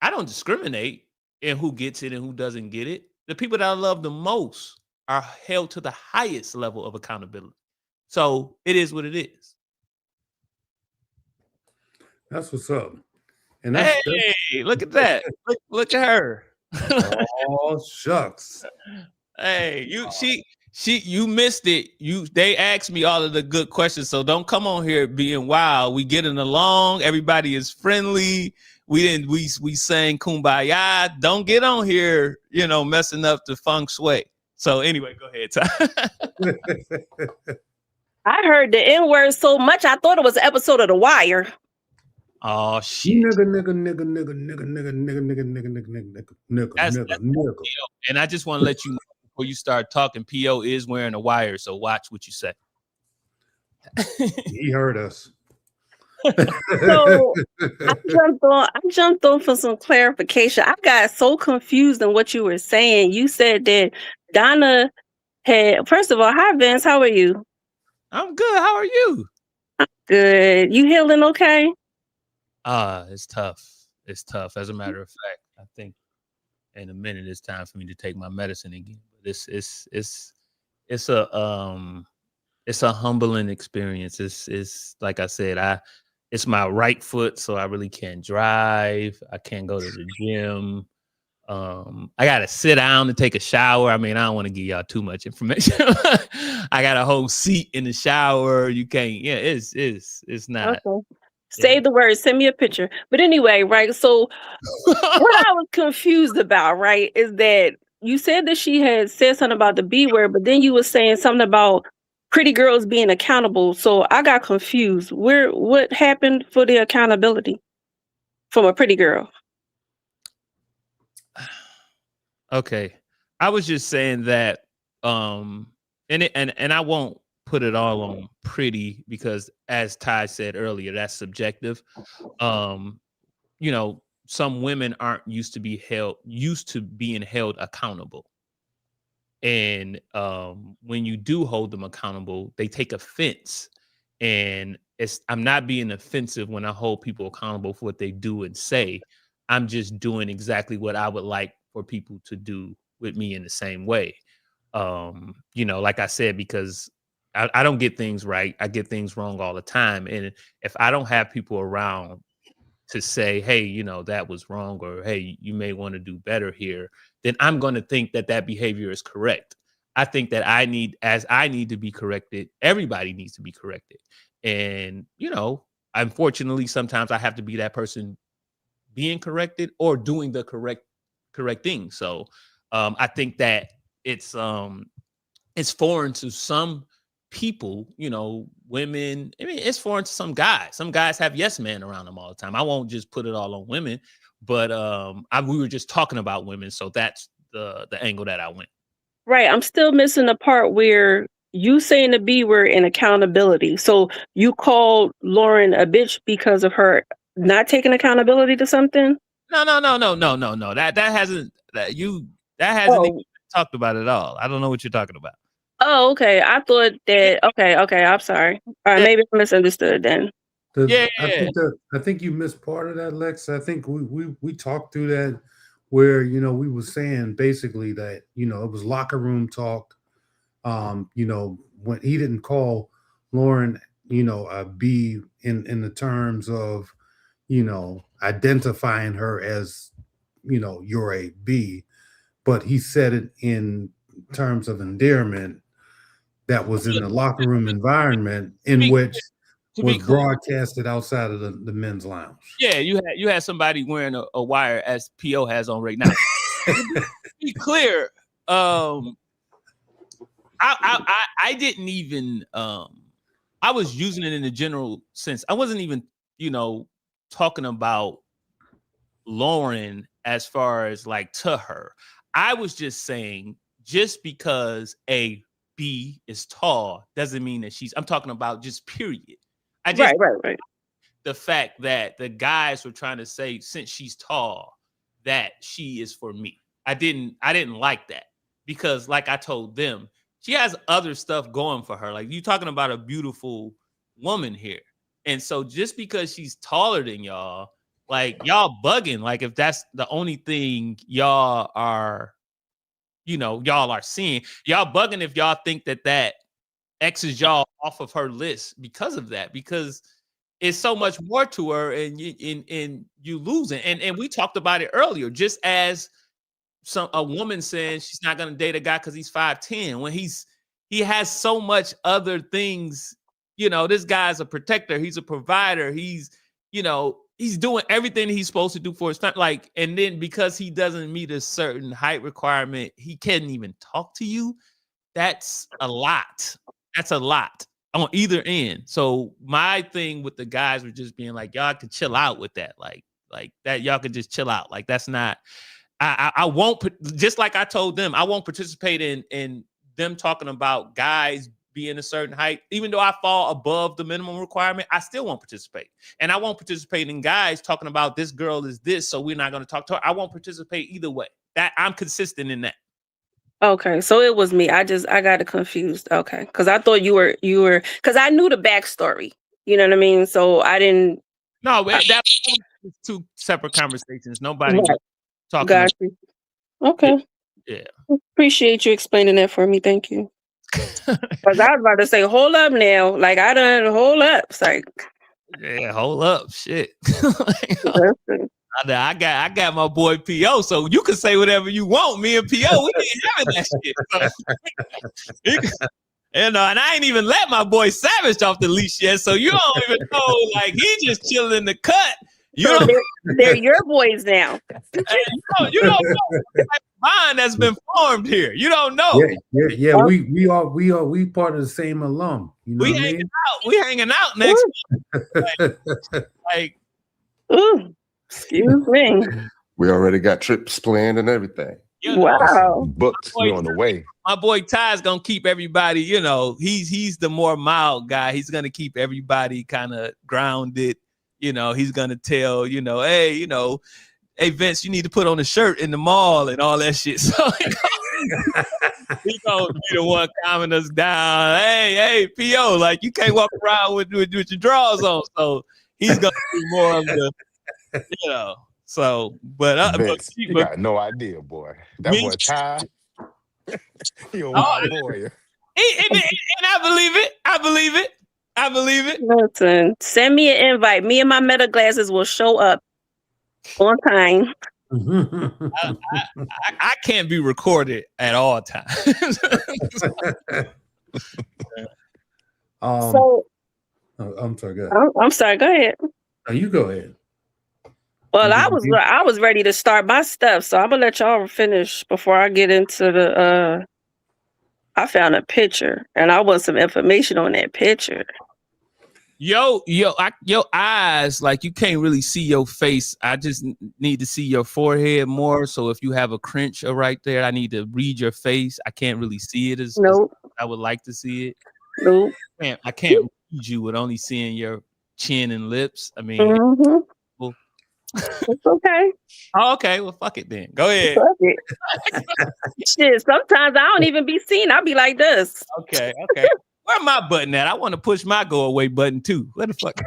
I don't discriminate in who gets it and who doesn't get it. The people that I love the most are held to the highest level of accountability. So it is what it is. That's what's up. And hey, look at that. Look at her. Oh, shucks. Hey, you missed it. They asked me all of the good questions, so don't come on here being wild. We getting along. Everybody is friendly. We sang Kumbaya. Don't get on here, messing up the feng shui. So anyway, go ahead, Ty. I heard the N-word so much, I thought it was an episode of The Wire. Oh, shit. Nigga. And I just want to let you know before you start talking, P.O. is wearing a wire, so watch what you say. He heard us. So I jumped on for some clarification. I got so confused in what you were saying. You said that Donna had, first of all, hi Vince, how are you? I'm good. How are you? I'm good. You healing okay? It's tough. It's tough. As a matter of fact, I think in a minute it's time for me to take my medicine again. But it's a humbling experience. It's like I said, it's my right foot, so I really can't drive. I can't go to the gym. I gotta sit down to take a shower. I mean, I don't want to give y'all too much information. I got a whole seat in the shower. You can't. Yeah, it's not. Okay. Save the word. Send me a picture. But anyway, right? So what I was confused about, right, is that you said that she had said something about the B word, but then you were saying something about pretty girls being accountable. So I got confused. What happened for the accountability from a pretty girl? Okay. I was just saying that and I won't put it all on pretty because as Ty said earlier, that's subjective. You know, some women aren't used to being held accountable. And when you do hold them accountable, they take offense. And I'm not being offensive when I hold people accountable for what they do and say. I'm just doing exactly what I would like for people to do with me in the same way. You know, like I said, because I don't get things right. I get things wrong all the time. And if I don't have people around to say, hey, you know, that was wrong, or hey, you may want to do better here, then I'm going to think that that behavior is correct. I think that I need to be corrected, everybody needs to be corrected. And, you know, unfortunately, sometimes I have to be that person being corrected or doing the correct thing. So I think that it's foreign to some people, you know, women. I mean, it's foreign to some guys. Some guys have yes men around them all the time. I won't just put it all on women, but we were just talking about women, so that's the angle that I went. Right. I'm still missing the part where you saying the B word and accountability. So you called Lauren a bitch because of her not taking accountability to something? No. That hasn't Oh. even talked about at all. I don't know what you're talking about. Oh, okay. I thought that. Okay. I'm sorry. All right, maybe I misunderstood then. I think you missed part of that, Lex. I think we talked through that where, you know, we were saying basically that, you know, it was locker room talk. You know, when he didn't call Lauren, you know, a B in the terms of, you know, identifying her as, you know, you're a B, but he said it in terms of endearment that was in the locker room environment in which was broadcasted outside of the men's lounge. Yeah, you had somebody wearing a wire as PO has on right now. To be clear, I didn't even I was using it in the general sense. I wasn't even, you know, talking about Lauren as far as like to her. I was just saying just because a B is tall doesn't mean that I'm talking about just period. Right. The fact that the guys were trying to say, since she's tall, that she is for me. I didn't like that because, like I told them, she has other stuff going for her. Like, you're talking about a beautiful woman here. And so just because she's taller than y'all, like, y'all bugging. Like, if that's the only thing y'all are, you know, y'all are seeing, y'all bugging if y'all think that X's y'all off of her list because of that, because it's so much more to her, and you losing. And we talked about it earlier, just as a woman saying she's not going to date a guy because he's 5'10", when he has so much other things. You know, this guy's a protector, he's a provider, he's, you know, he's doing everything he's supposed to do for his family. Like, and then because he doesn't meet a certain height requirement, he can't even talk to you. That's a lot. That's a lot on either end. So my thing with the guys were just being like, y'all could chill out with that. Like that, y'all could just chill out. Like, that's not, I won't, just like I told them, I won't participate in them talking about guys being a certain height. Even though I fall above the minimum requirement, I still won't participate. And I won't participate in guys talking about this girl is this, so we're not going to talk to her. I won't participate either way. That I'm consistent in that. Okay, so it was me. I got it confused. Okay, because I thought you were because I knew the backstory. You know what I mean? So I didn't. No, that was two separate conversations. Nobody Right. talking. Got you. Okay. Yeah. Appreciate you explaining that for me. Thank you. Because I was about to say, hold up now. Like, I done hold up. It's like, yeah, hold up, shit. I got my boy PO, so you can say whatever you want. Me and PO, we ain't having that shit. So, and I ain't even let my boy Savage off the leash yet, so you don't even know. Like, he just chilling in the cut. You So don't, they're your boys now. you don't know what type of bond that's been formed here. You don't know. Yeah. We part of the same alum. You know We what I hanging mean? out. We hanging out next week. Like, Ooh, excuse me. We already got trips planned and everything. you know, Wow. Booked. We're on the way. my boy Ty's gonna keep everybody, he's the more mild guy. He's gonna keep everybody kind of grounded. He's gonna tell, hey Vince, you need to put on a shirt in the mall and all that shit. So he's gonna be the one calming us down. Hey, PO, like, you can't walk around with your drawers on. So he's gonna be more of the, So, Vince, you got no idea, boy. That boy Ty, he a wild boy. And I believe it. Listen, send me an invite. Me and my meta glasses will show up on time. I can't be recorded at all times. So I'm sorry. Go ahead. I'm sorry. Go ahead. No, you go ahead. Well, I was ready to start my stuff, so I'm gonna let y'all finish before I get into the. I found a picture, and I want some information on that picture. Your eyes, like, you can't really see your face. I just need to see your forehead more. So if you have a cringe right there, I need to read your face. I can't really see it as I would like to see it. Nope. I can't read you with only seeing your chin and lips. I mean, it's okay. Oh, okay. Well, fuck it then. Go ahead. Fuck it. Shit, sometimes I don't even be seen. I'll be like this. Okay. Where my button at? I want to push my go away button too. What the fuck?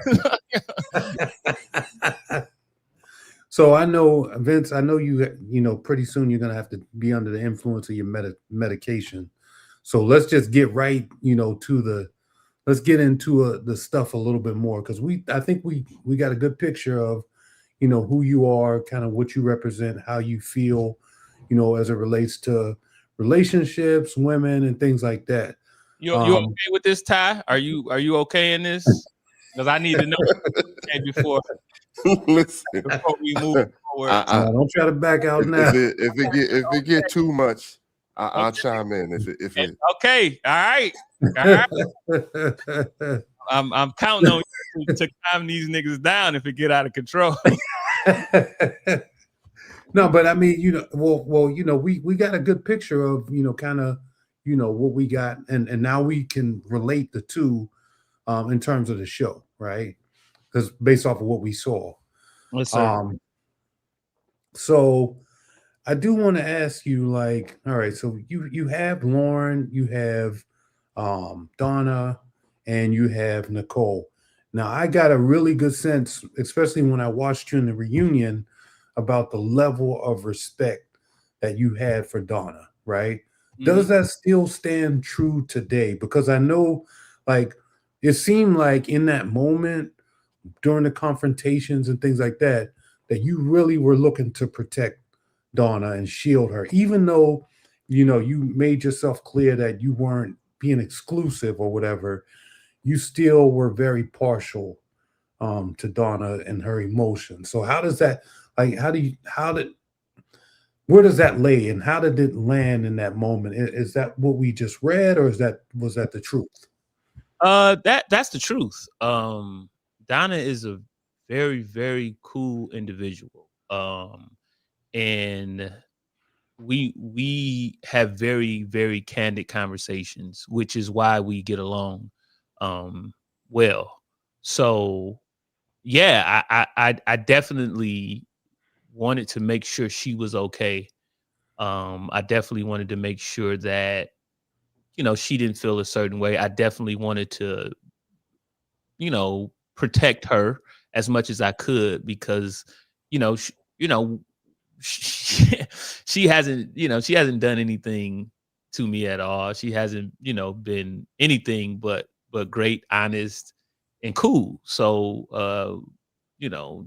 So I know, Vince, you pretty soon you're going to have to be under the influence of your medication. So let's just get right, let's get into the stuff a little bit more. Cause I think we got a good picture of, who you are, kind of what you represent, how you feel, as it relates to relationships, women, and things like that. You okay with this, Ty? Are you okay in this? Because I need to know before we move forward. Don't try to back out now. If it get too much, I'll chime in. If it okay, all right. I'm counting on you to calm these niggas down if it get out of control. No, but I mean, we got a good picture of, kind of, what we got, and now we can relate the two in terms of the show, right? Because based off of what we saw. Yes, sir. So I do want to ask you, like, all right, so you have Lauren, you have Donna, and you have Nicole. Now, I got a really good sense, especially when I watched you in the reunion, about the level of respect that you had for Donna, right? Mm-hmm. Does that still stand true today? Because I know, like, it seemed like in that moment, during the confrontations and things like that, that you really were looking to protect Donna and shield her, even though, you made yourself clear that you weren't being exclusive or whatever. You still were very partial to Donna and her emotions. So how does that, like, where does that lay, and how did it land in that moment? Is that what we just read, or was that the truth? That's the truth. Donna is a very, very cool individual. And we have very, very candid conversations, which is why we get along well. So yeah, I definitely wanted to make sure she was okay. I definitely wanted to make sure that, she didn't feel a certain way. I definitely wanted to, protect her as much as I could, because, she hasn't done anything to me at all. She hasn't, been anything but great, honest, and cool. So,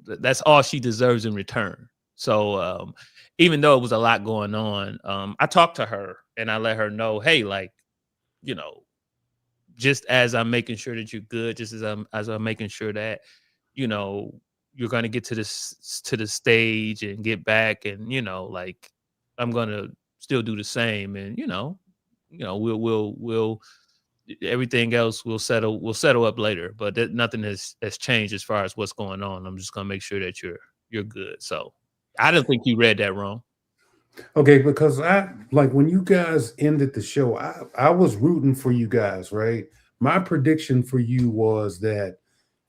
that's all she deserves in return. So, even though it was a lot going on, I talked to her and I let her know, hey, like, just as I'm making sure that you're good, just as I'm making sure that, you know, you're going to get to the stage and get back, and, you know, like, I'm going to still do the same, and, you know, we'll everything else will settle up later, but nothing has changed as far as what's going on. I'm just going to make sure that you're good. So I don't think you read that wrong. Okay, because I like when you guys ended the show, I was rooting for you guys, right? My prediction for you was that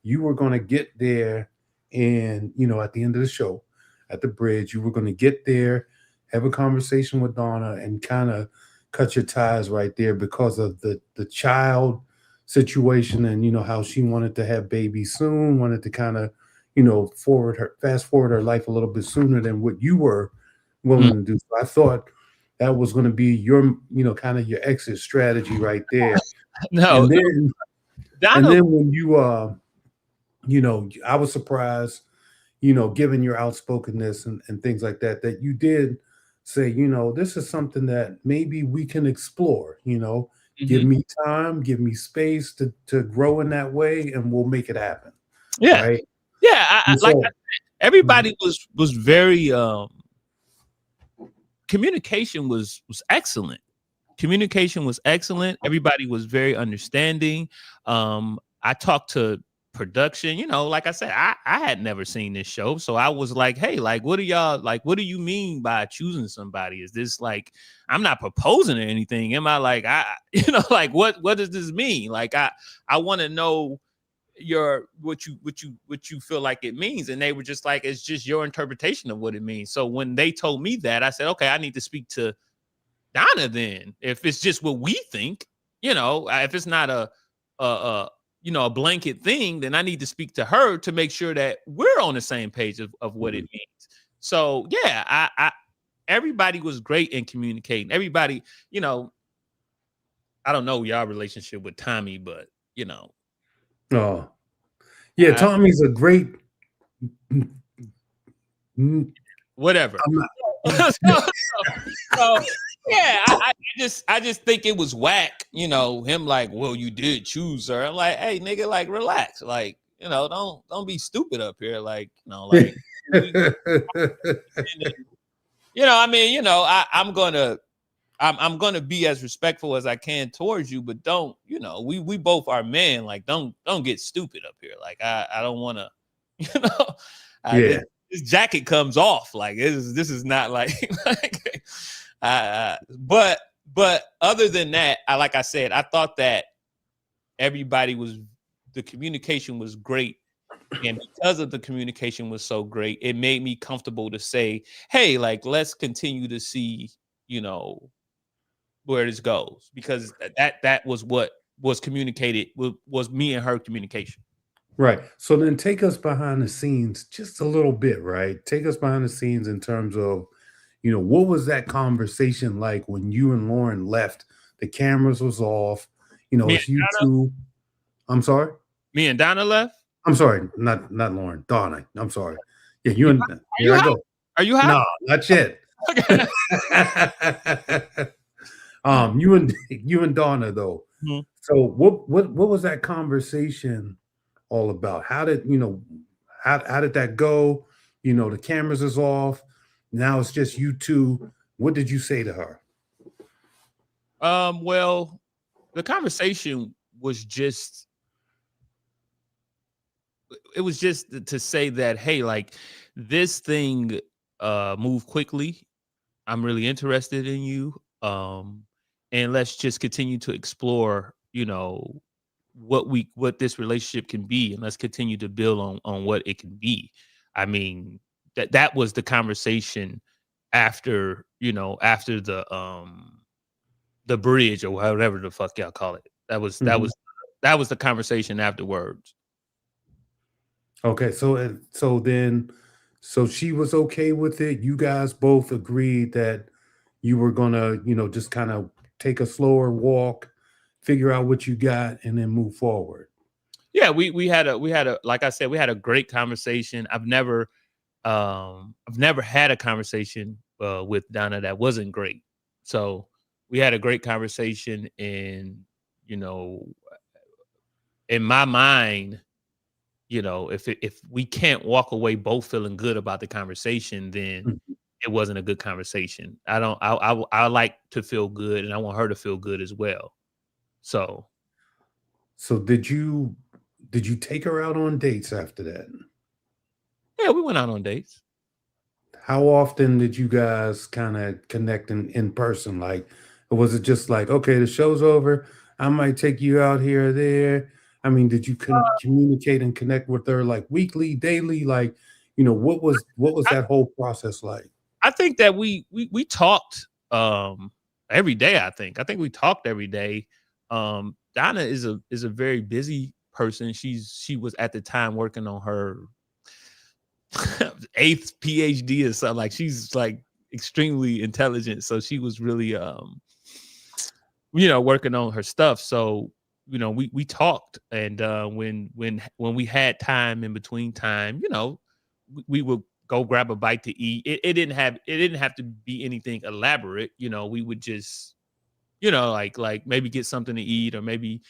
you were going to get there, and you know, at the end of the show, at the bridge, you were going to get there, have a conversation with Donna, and kind of cut your ties right there because of the child situation, and you know how she wanted to have babies soon, wanted to kind of, you know, fast forward her life a little bit sooner than what you were willing to do. So I thought that was going to be your, you know, kind of your exit strategy right there. No, and then when you you know, I was surprised, you know, given your outspokenness and things like that, that you did say, you know, this is something that maybe we can explore, you know, give me time, give me space to grow in that way, and we'll make it happen. Yeah. Right. Yeah. I said, everybody was very, communication was excellent. Communication was excellent. Everybody was very understanding. I talked to production, you know, like I said, I had never seen this show. So I was like, hey, like, what do you mean by choosing somebody? Is this like, I'm not proposing or anything. Am I like, you know, like, what does this mean? Like, I want to know what you feel like it means. And they were just like, it's just your interpretation of what it means. So when they told me that, I said, okay, I need to speak to Donna then. If it's just what we think, you know, if it's not a you know, a blanket thing, then I need to speak to her to make sure that we're on the same page of what it means. So yeah, I everybody was great in communicating. Everybody, you know, I don't know y'all relationship with Tommy, but you know. Oh, yeah, Tommy's a great whatever. So yeah, I just think it was whack, you know, him like, well, you did choose her. I'm like, hey, nigga, like, relax. Like, you know, don't be stupid up here. Like, you know, like, you know, I mean, you know, I'm gonna be as respectful as I can towards you, but don't, you know, we both are men. Like, don't get stupid up here. Like, I don't want to, you know, this jacket comes off. Like, this is not like, but other than that, like I said, I thought that the communication was great. And because of the communication was so great, it made me comfortable to say, hey, like, let's continue to see, you know, where this goes, because that was what was communicated, was me and her communication. Right. So then take us behind the scenes just a little bit, right? Take us behind the scenes in terms of, you know, what was that conversation like when you and Lauren left? The cameras was off, you know, it's you two. I'm sorry? Me and Donna left? I'm sorry, not Lauren, Donna. I'm sorry. Yeah, you and here I go. Are you high? No, not yet. You and Donna though. Mm-hmm. So what was that conversation all about? How did that go? You know, the cameras is off. Now it's just you two. What did you say to her? Well, the conversation was just, it was just to say that, hey, like, this thing moved quickly. I'm really interested in you. And let's just continue to explore, you know, what this relationship can be, and let's continue to build on what it can be. I mean, that was the conversation after, you know, after the bridge or whatever the fuck y'all call it. That was the conversation afterwards. Okay, so she was okay with it. You guys both agreed that you were gonna, you know, just kind of take a slower walk, figure out what you got, and then move forward. Yeah, we had a like I said, we had a great conversation. I've never had a conversation with Donna that wasn't great. So we had a great conversation, and you know, in my mind, if we can't walk away both feeling good about the conversation, then it wasn't a good conversation. I like to feel good, and I want her to feel good as well. So did you take her out on dates after that? yeah, we went out on dates. How often did you guys kind of connect in person? Like, or was it just like, okay, the show's over, I might take you out here or there? I mean, did you communicate and connect with her like weekly, daily? Like, what was that whole process like? I think that we talked every day. I think we talked every day. Donna is a very busy person. She was at the time working on her 8th PhD or something. Like, she's like extremely intelligent, so she was really working on her stuff. So we talked, and when we had time in between time, we would go grab a bite to eat. It didn't have to be anything elaborate. We would just like maybe get something to eat, or maybe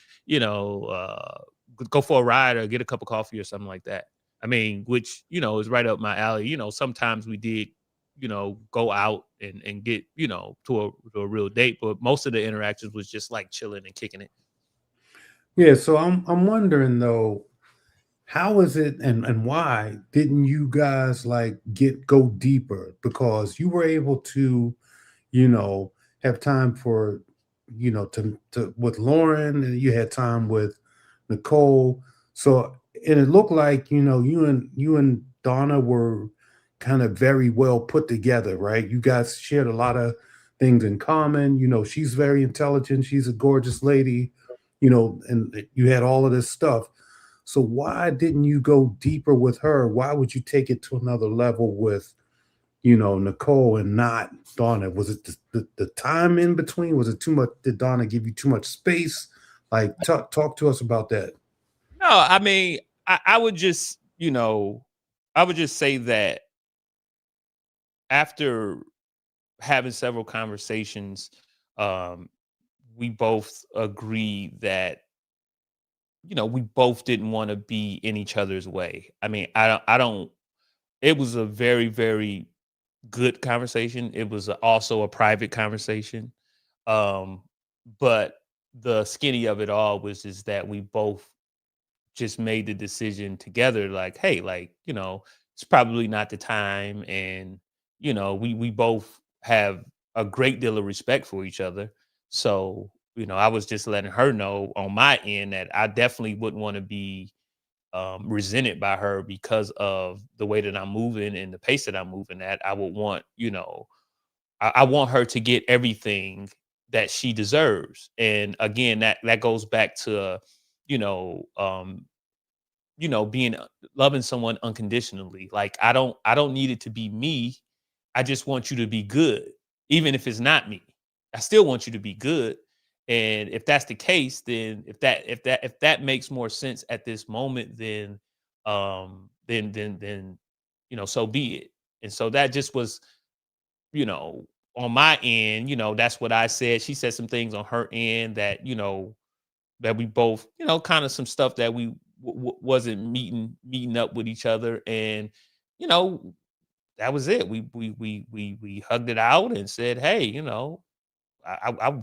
go for a ride or get a cup of coffee or something like that. I mean, which is right up my alley. Sometimes we did go out and get to a real date, but most of the interactions was just like chilling and kicking it. Yeah, so I'm wondering though, how is it, and why didn't you guys like go deeper? Because you were able to, have time for, to with Lauren, and you had time with Nicole. So, and it looked like, you and Donna were kind of very well put together, right? You guys shared a lot of things in common. She's very intelligent, she's a gorgeous lady, and you had all of this stuff. So why didn't you go deeper with her? Why would you take it to another level with, Nicole and not Donna? Was it the time in between? Was it too much? Did Donna give you too much space? Like, talk to us about that. No, I mean, I would just, say that after having several conversations, we both agreed that we both didn't want to be in each other's way. I mean, I don't. It was a very, very good conversation. It was also a private conversation, but the skinny of it all was just that we both just made the decision together, like, hey, like, it's probably not the time, and we both have a great deal of respect for each other. So I was just letting her know on my end that I definitely wouldn't want to be resented by her because of the way that I'm moving and the pace that I'm moving at. I would want, I want her to get everything that she deserves. And again, that goes back to, being loving someone unconditionally. Like, I don't need it to be me. I just want you to be good. Even if it's not me, I still want you to be good. And if that's the case, then if that makes more sense at this moment, then so be it. And so that just was, on my end, that's what I said. She said some things on her end that, that we both, kind of some stuff that we wasn't meeting up with each other. And, that was it. We hugged it out and said, hey, I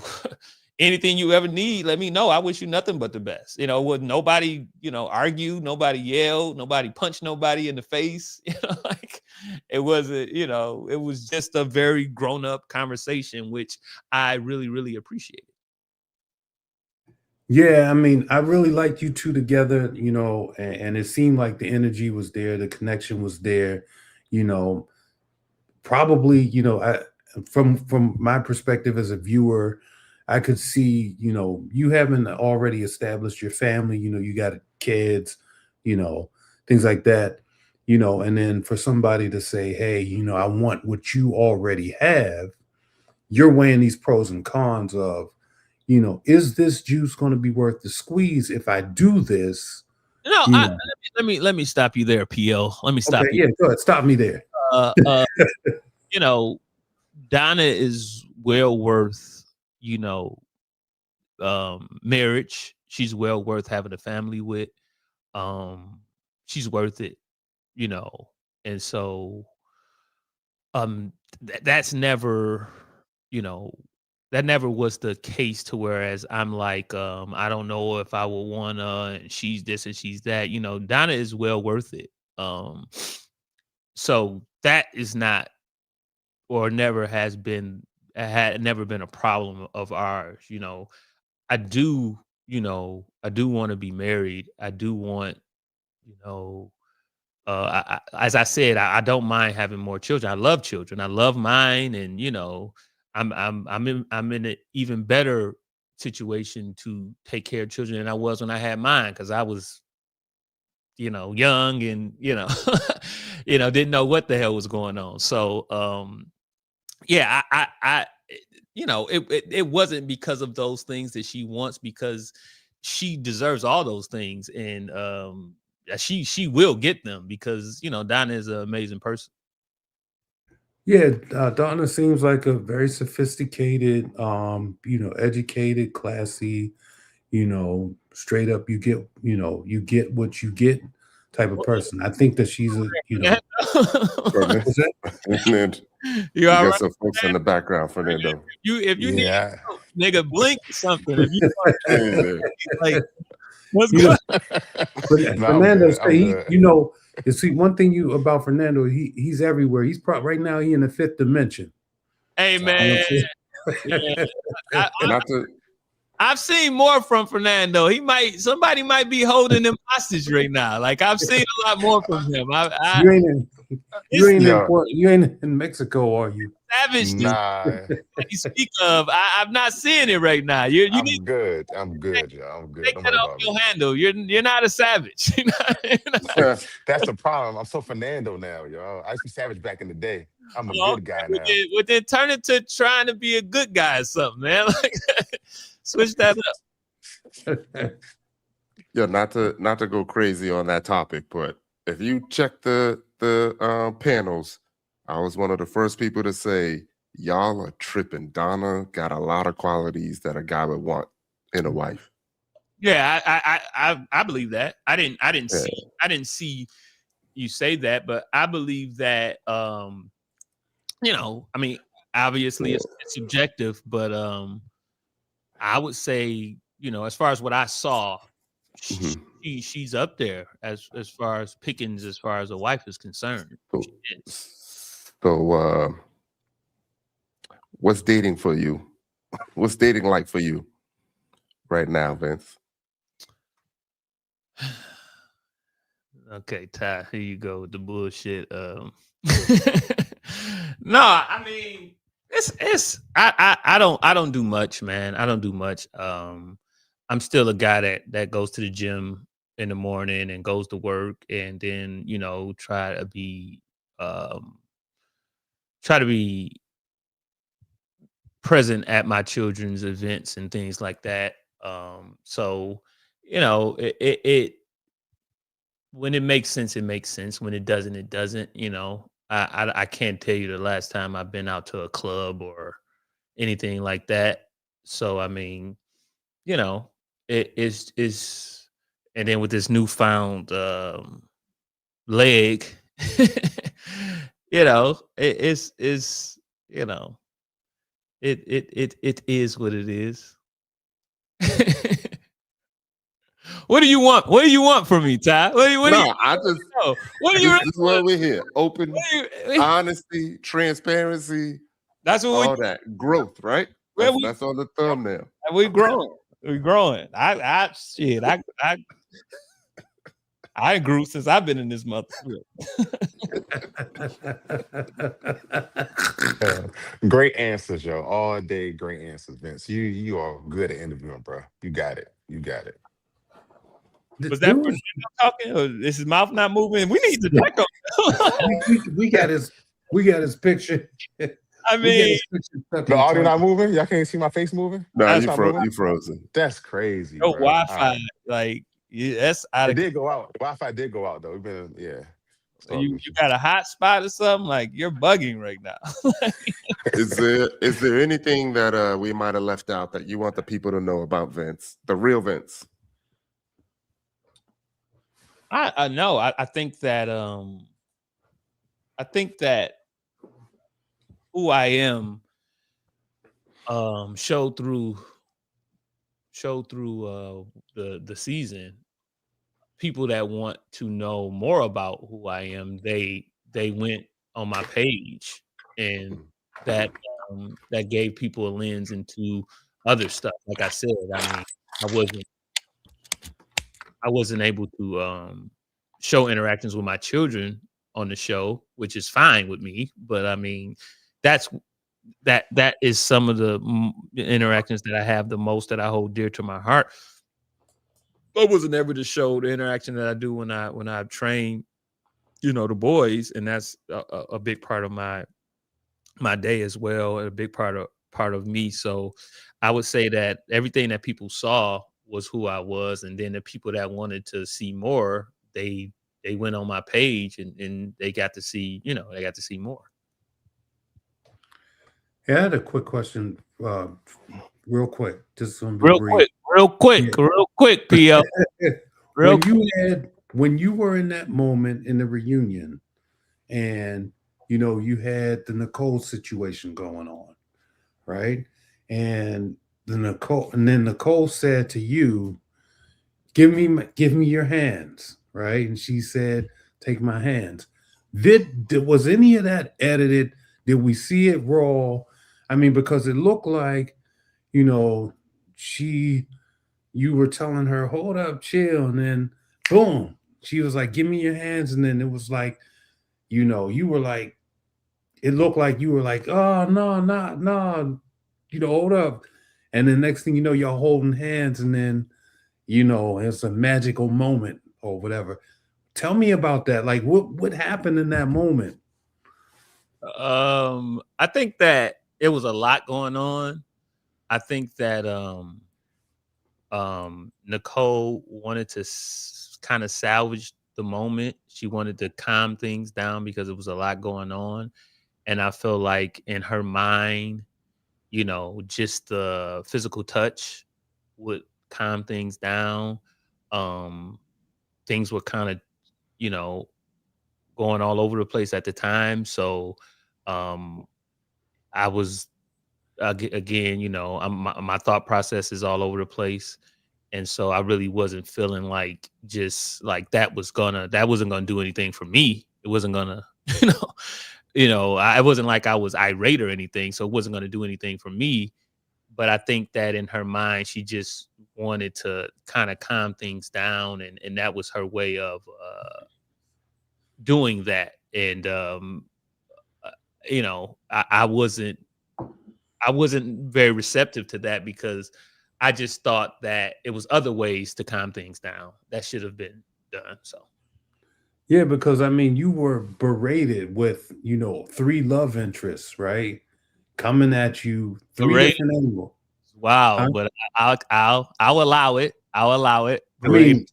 anything you ever need, let me know. I wish you nothing but the best. With nobody, argue, nobody yelled, nobody punched nobody in the face. Like, it wasn't, it was just a very grown up conversation, which I really, really appreciated. Yeah, I mean, I really liked you two together, and it seemed like the energy was there, the connection was there, probably, from my perspective as a viewer, I could see, you haven't already established your family, you got kids, things like that, and then for somebody to say, hey, I want what you already have, you're weighing these pros and cons of, is this juice going to be worth the squeeze if I do this? No, let me stop you there, PL. Let me stop you. Yeah, go ahead. Stop me there. Donna is well worth, marriage. she's well worth having a family with. She's worth it, and so that's never, that never was the case to whereas I'm like, I don't know if I would wanna, and she's this and she's that. Donna is well worth it. So that is not, or never has been, had never been a problem of ours. I do, I do want to be married. I do want, as I said, I don't mind having more children. I love children. I love mine, and I'm in an even better situation to take care of children than I was when I had mine, because I was, young and didn't know what the hell was going on. So yeah, I it wasn't because of those things that she wants, because she deserves all those things, and she will get them, because Donna is an amazing person. Yeah, Donna seems like a very sophisticated, educated, classy, straight up. You get what you get type of person. I think that she's a, what's that? And You you all got right? some folks in the background, Fernando. If you need Yeah. help, nigga, blink or something. If you Yeah. like, what's You know, good? No, I'm Fernando good. I'm say good. you see one thing about Fernando, he's everywhere. He's probably right now he in the fifth dimension. Hey You know man, what I'm saying? yeah. Not to I've seen more from Fernando. Somebody might be holding him hostage right now. Like, I've seen a lot more from him. You ain't in Yo, you ain't in Mexico, are you? Savage nah, that you speak of. I'm not seeing it right now. You need I'm good. I'm good, yo. I'm to good. take Don't that worry off about your me. handle. You're not a savage. That's the problem. I'm so Fernando now, yo. I used to be savage back in the day. I'm a Well, good guy we now. then turn it to trying to be a good guy or something, man. Like, switch that up. yeah, not to go crazy on that topic, but if you check the panels, I was one of the first people to say y'all are tripping. Donna got a lot of qualities that a guy would want in a wife. Yeah, I believe that. I didn't Yeah. see you say that, but I believe that I mean, obviously it's subjective, but I would say, as far as what I saw, Mhm. she's up there as far as pickings, as far as a wife is concerned. So, She is. so what's dating for you? What's dating like for you right now, Vince? Okay, Ty, here you go with the bullshit. No, I mean, I don't do much, man. I don't do much. I'm still a guy that goes to the gym in the morning and goes to work, and then try to be present at my children's events and things like that. So it when it makes sense, it makes sense. When it doesn't, it doesn't. I can't tell you the last time I've been out to a club or anything like that. So I mean, it's and then with this newfound leg, it's it is what it is. What do you want? What do you want from me, Ty? What do you I just know? What do this you is where we're here. Open, really honesty, transparency, That's what all that growth, right? where we That's on the thumbnail. we growing. We're growing. I grew since I've been in this month. Great answers, yo. All day, great answers, Vince. You are good at interviewing, bro. You got it. You got it. Was that Fernando talking? Or is his mouth not moving? We need to check on. we got his picture. I mean, The audio not moving? Y'all can't see my face moving? No, That's you not moving? frozen. That's crazy. no bro. Wi-Fi. Right. Like, that's out It of. did go out. Wi-Fi did go out though. We've been You got a hot spot or something? Like, you're bugging right now. Is there anything that we might have left out that you want the people to know about Vince, the real Vince? I know. I think that who I am showed through the season. People that want to know more about who I am, they went on my page, and that that gave people a lens into other stuff. Like I said, I mean, I wasn't able to show interactions with my children on the show, which is fine with me. But I mean, that's that is some of the interactions that I have the most, that I hold dear to my heart. I wasn't able to show the interaction that I do when I train, the boys, and that's a big part of my day as well, and a big part of me. So I would say that everything that people saw was who I was, and then the people that wanted to see more, they went on my page, and they got to see, they got to see more. Yeah, I had a quick question, real quick. Just gonna be Real brief. quick, PO. Real When you were in that moment in the reunion, and you had the Nicole situation going on, right? And then Nicole said to you, give me your hands, right? And she said, take my hands. Was any of that edited? Did we see it raw? I mean, because it looked like, you were telling her, hold up, chill, and then boom, she was like, give me your hands. And then it was like, you were like, it looked like you were like, oh, no, hold up. And then next thing you know, you're holding hands, and then, it's a magical moment or whatever. Tell me about that. Like, what happened in that moment? I think that it was a lot going on. I think that Nicole wanted to kind of salvage the moment. She wanted to calm things down because it was a lot going on. And I feel like in her mind, just the physical touch would calm things down. Things were kind of, going all over the place at the time. So I was, again, my thought process is all over the place. And so I really wasn't feeling like, just like that wasn't gonna do anything for me. It wasn't gonna, I wasn't like I was irate or anything, so it wasn't gonna do anything for me. But I think that in her mind, she just wanted to kind of calm things down, and that was her way of doing that. And I wasn't very receptive to that, because I just thought that it was other ways to calm things down that should have been done. So Yeah, because I mean, you were berated with, 3 love interests, right? Coming at you, 3 Berated? different angles. wow, but I'll allow it. I'll allow it. I mean,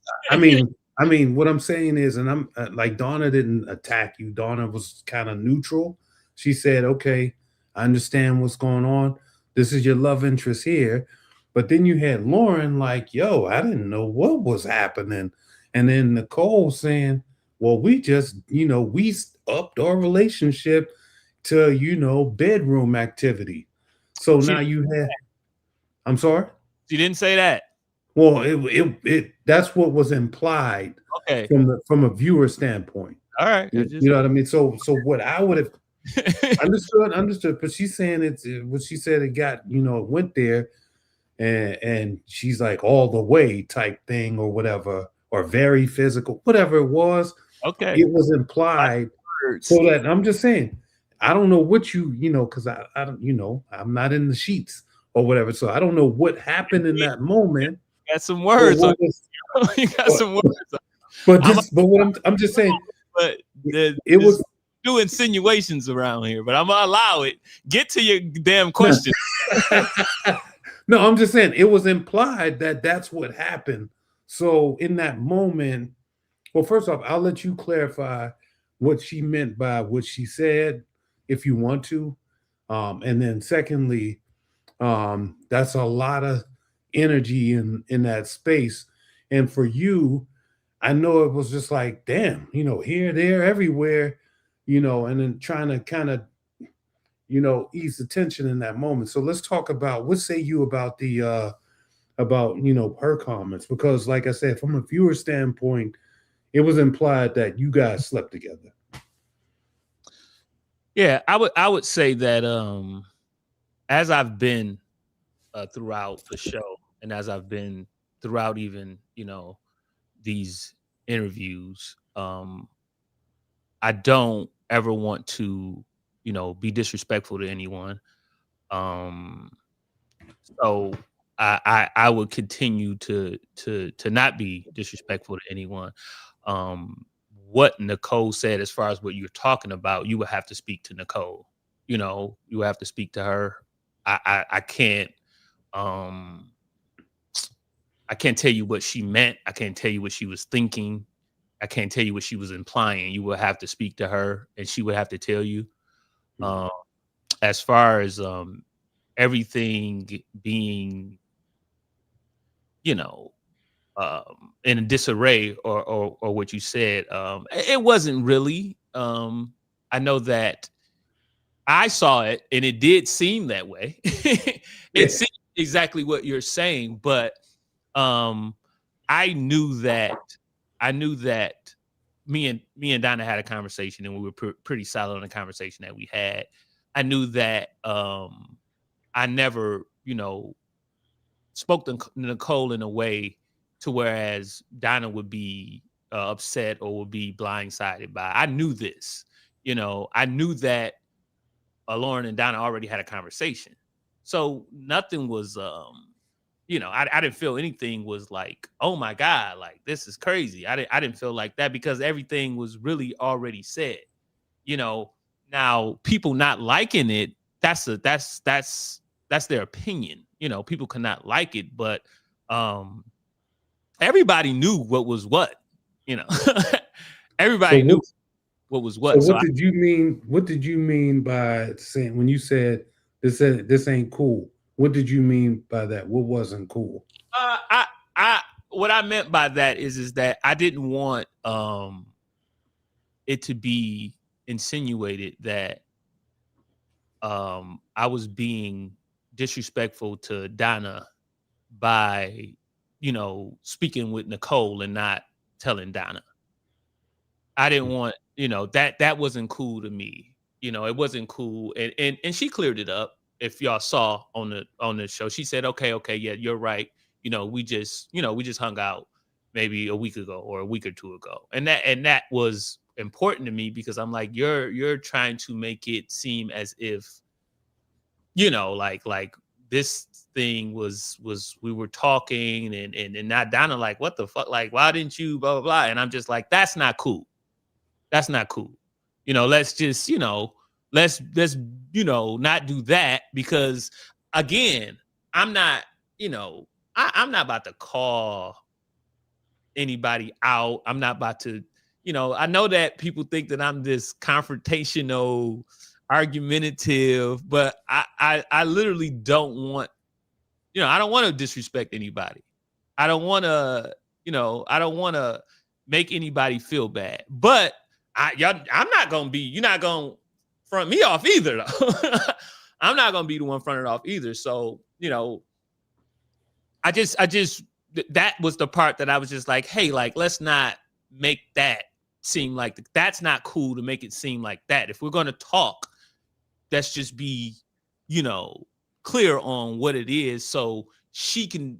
what I'm saying is, and I'm like, Donna didn't attack you. Donna was kind of neutral. She said, okay, I understand what's going on. This is your love interest here. But then you had Lauren like, yo, I didn't know what was happening. And then Nicole saying, well, we just, we upped our relationship to, bedroom activity. So now you have, I'm sorry? She didn't say that. Well, it that's what was implied, Okay. from a viewer standpoint. All right. You know what I mean? So what I would have understood, but she's saying what she said, it got, it went there, and she's like all the way type thing or whatever, or very physical, whatever it was. Okay. It was implied. So that I'm just saying, I don't know what because I don't, I'm not in the sheets or whatever. So I don't know what happened in that moment. Got some words. You got some words. But what I'm just saying. But it was do insinuations around here, but I'm gonna allow it. Get to your damn question. No, I'm just saying it was implied that that's what happened. So in that moment, well, first off, I'll let you clarify what she meant by what she said, if you want to, and then secondly, that's a lot of energy in that space, and for you, I know it was just like, damn, here, there, everywhere, and then trying to kind of, ease the tension in that moment. So let's talk about what say you about the about her comments, because like I said, from a viewer standpoint, it was implied that you guys slept together. Yeah, I would say that as I've been throughout the show, and as I've been throughout even these interviews, I don't ever want to be disrespectful to anyone. So I would continue to not be disrespectful to anyone. What Nicole said, as far as what you're talking about, you would have to speak to Nicole. You would have to speak to her. I can't I can't tell you what she meant. I can't tell you what she was thinking. I can't tell you what she was implying. You would have to speak to her, and she would have to tell you. As far as everything being, in a disarray, or what you said, it wasn't really. I know that I saw it, and it did seem that way. It seemed exactly what you're saying, but I knew that me and Donna had a conversation, and we were pretty solid on the conversation that we had. I knew that I never, spoke to Nicole in a way to whereas Donna would be upset or would be blindsided by. I knew this, I knew that Lauren and Donna already had a conversation, so nothing was, I didn't feel anything was like, oh my God, like this is crazy. I didn't feel like that, because everything was really already said. Now people not liking it, that's their opinion. People cannot like it, but everybody knew what was what. Everybody knew what was what. So what did you mean? What did you mean by saying, when you said this ain't cool? What did you mean by that? What wasn't cool? What I meant by that is that I didn't want it to be insinuated that I was being disrespectful to Donna by, speaking with Nicole and not telling Donna. I didn't want, that wasn't cool to me. It wasn't cool. And she cleared it up. If y'all saw on the show, she said, okay, yeah, you're right. We just hung out maybe a week ago or a week or two ago. And that was important to me, because I'm like, you're trying to make it seem as if, like this thing was we were talking, and not Donna, like, what the fuck? Like, why didn't you blah, blah, blah? And I'm just like, that's not cool. That's not cool. Let's just, let's not do that, because again, I'm not, I'm not about to call anybody out. I'm not about to, I know that people think that I'm this confrontational, argumentative, but I literally don't want, I don't want to disrespect anybody. I don't want to make anybody feel bad, but you're not gonna front me off either, though. I'm not gonna be the one fronted off either. So, I just that was the part that I was just like, hey, like, let's not make that seem like that's not cool to make it seem like that. If we're gonna talk, let's just be, clear on what it is, so she can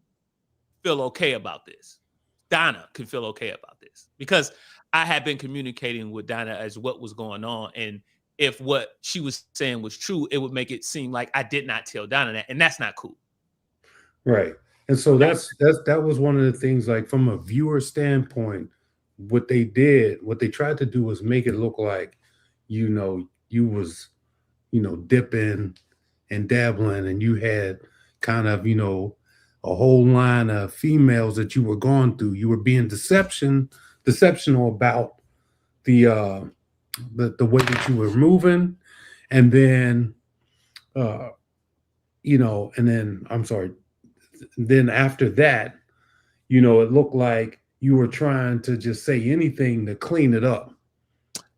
feel okay about this. Donna can feel okay about this, because I had been communicating with Donna as what was going on, and if what she was saying was true, it would make it seem like I did not tell Donna that, and that's not cool. Right. And so that was one of the things, like, from a viewer standpoint, what they tried to do was make it look like, you was, dipping and dabbling, and you had kind of, a whole line of females that you were going through. You were being deceptional about the way that you were moving, and then and then I'm sorry, then after that, it looked like you were trying to just say anything to clean it up.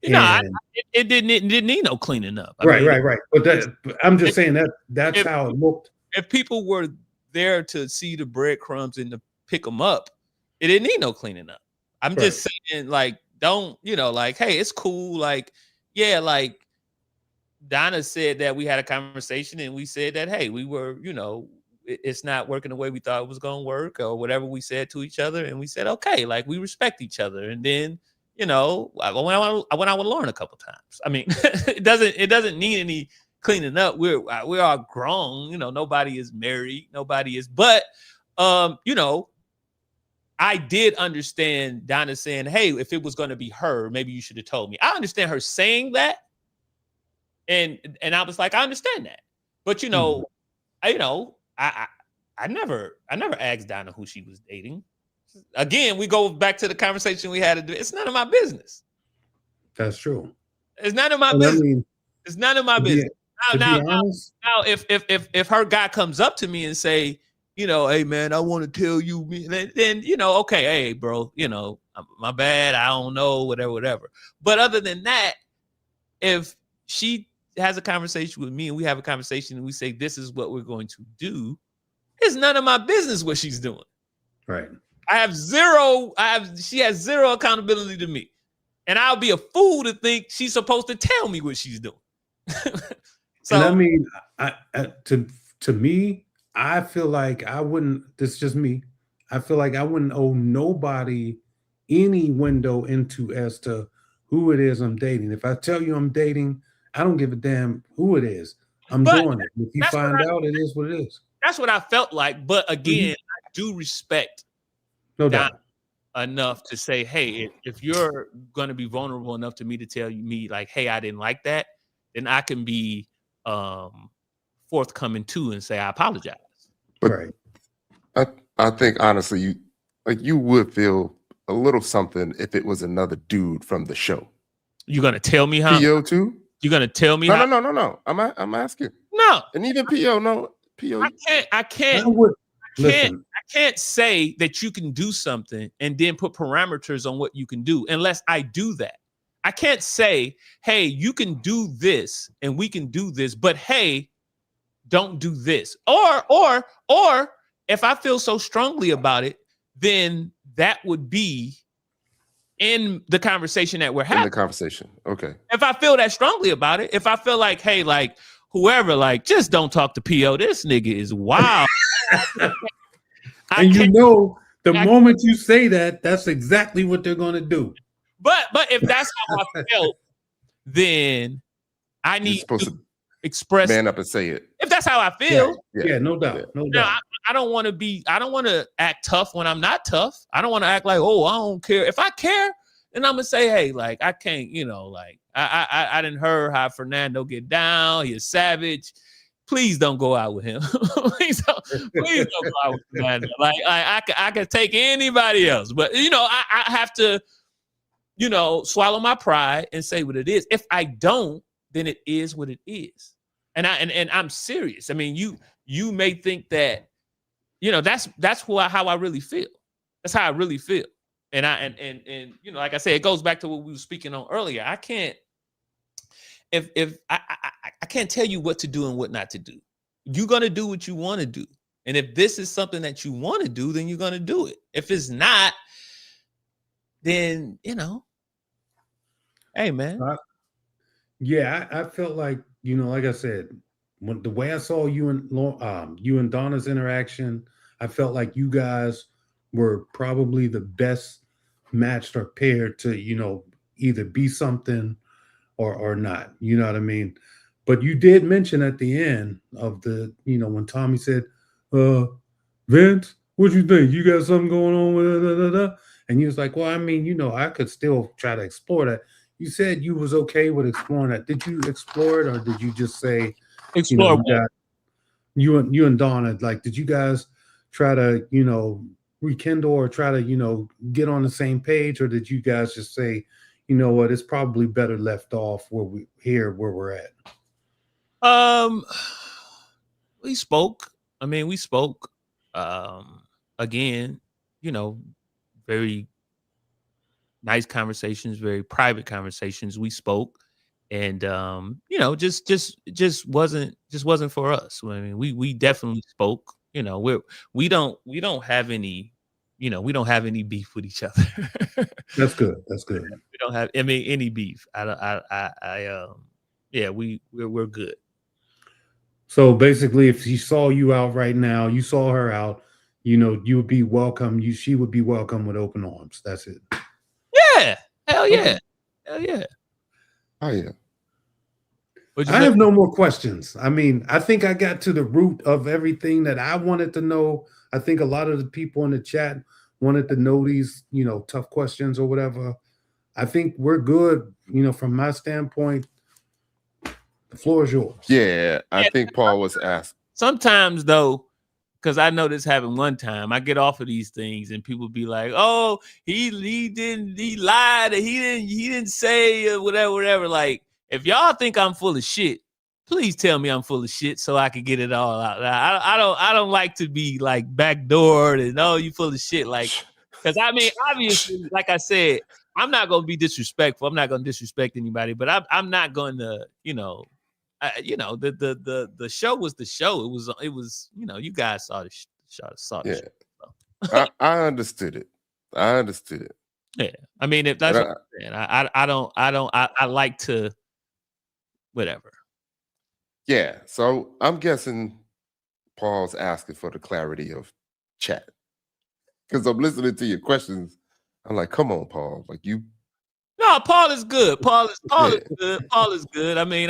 You know, And, it didn't need no cleaning up. I right, mean, right. But I'm just saying that's if, how it looked. If people were there to see the breadcrumbs and to pick them up, it didn't need no cleaning up. I'm just saying, like, don't, you know, like, hey, it's cool. Like, yeah, like Donna said that we had a conversation and we said that, hey, we were, you know, it's not working the way we thought it was going to work or whatever we said to each other. And we said, okay, like we respect each other. And then, you know, I went out with Lauren a couple times. I mean, it doesn't need any cleaning up. We're all grown, you know, nobody is married, nobody is, but, you know, I did understand Donna saying, hey, if it was going to be her, maybe you should have told me. I understand her saying that. And I was like, I understand that. But, you know, I never asked Donna who she was dating. Again, we go back to the conversation we had. It's none of my business. That's true. It's none of my business. I mean, it's none of my business. Now, if her guy comes up to me and say, you know, hey man, I want to tell you, then you know, okay, hey bro, you know, my bad, I don't know, whatever. But other than that, if she has a conversation with me and we have a conversation and we say this is what we're going to do, it's none of my business what she's doing. Right. She has zero accountability to me. And I'll be a fool to think she's supposed to tell me what she's doing. So, and I mean, to me, I feel like I wouldn't, this is just me. I feel like I wouldn't owe nobody any window into as to who it is I'm dating. If I tell you I'm dating, I don't give a damn who it is. I'm doing it. If you find out, it is what it is. That's what I felt like. But again, I do respect no doubt enough to say, hey, if you're going to be vulnerable enough to me to tell me like, hey, I didn't like that, then I can be forthcoming too and say I apologize. But right. I think honestly, you would feel a little something if it was another dude from the show. You're gonna tell me how? PO too? You're gonna tell me? No. I'm asking. No, and even PO. No, PO. I can't. I can't say that you can do something and then put parameters on what you can do unless I do that. I can't say, hey, you can do this and we can do this, but hey, don't do this. Or if I feel so strongly about it, then that would be in the conversation that we're having. In the conversation. Okay. If I feel that strongly about it, if I feel like, hey, like whoever, like just don't talk to PO. This nigga is wild. And you know, the moment you say that, that's exactly what they're going to do. But if that's how I felt, then I need to express, man up and say it. If that's how I feel, yeah, no doubt, no doubt. I don't want to act tough when I'm not tough. I don't want to act like, oh, I don't care. If I care, then I'm gonna say, hey, like I can't, you know, like I didn't hear how Fernando get down. He's savage. Please don't go out with him. please don't go out with Fernando. Like I could take anybody else, but you know, I have to, you know, swallow my pride and say what it is. If I don't, then it is what it is. And I'm serious. I mean, you may think that, you know, that's how I really feel. That's how I really feel. And you know, like I said, it goes back to what we were speaking on earlier. I can't, if I can't tell you what to do and what not to do. You're gonna do what you want to do. And if this is something that you want to do, then you're gonna do it. If it's not, then, you know, hey man. Yeah, I felt like, you know, like I said, when the way I saw you and Donna's interaction, I felt like you guys were probably the best matched or paired to, you know, either be something or not. You know what I mean? But you did mention at the end of the, you know, when Tommy said, Vince, what you think? You got something going on with it? And he was like, well, I mean, you know, I could still try to explore that. You said you was okay with exploring that. Did you explore it, or did you just say, explore? You and Donna, like, did you guys try to, you know, rekindle or try to, you know, get on the same page, or did you guys just say, you know what, it's probably better left off where we're at? We spoke. I mean, we spoke. Again, you know, very nice conversations, very private conversations. We spoke, and just wasn't for us. I mean, we definitely spoke. We don't have any, we don't have any beef with each other. That's good. That's good. We don't have, I mean, any beef. We're good. So basically, if she saw you out right now, you saw her out, you would be welcome. She would be welcome with open arms. That's it. Yeah. Hell yeah. Okay. Hell yeah. Oh yeah. I have no more questions. I mean, I think I got to the root of everything that I wanted to know. I think a lot of the people in the chat wanted to know these, tough questions or whatever. I think we're good, from my standpoint. The floor is yours. Yeah, I think Paul was asked. Sometimes though, because I know this happened one time, I get off of these things and people be like, "Oh, he lied, he didn't say whatever." Like, if y'all think I'm full of shit, please tell me I'm full of shit so I can get it all out. I don't like to be like backdoored and you full of shit, like, because I mean, obviously, like I said, I'm not gonna be disrespectful. I'm not gonna disrespect anybody, but I'm not gonna, the show was the show. It was you guys saw the show. Yeah, So. I understood it. Yeah, I mean, if that's what I'm saying, I like to whatever. Yeah, so I'm guessing Paul's asking for the clarity of chat because I'm listening to your questions. I'm like, come on, Paul, like you. No, Paul is good. Paul is good. Paul is good. I mean,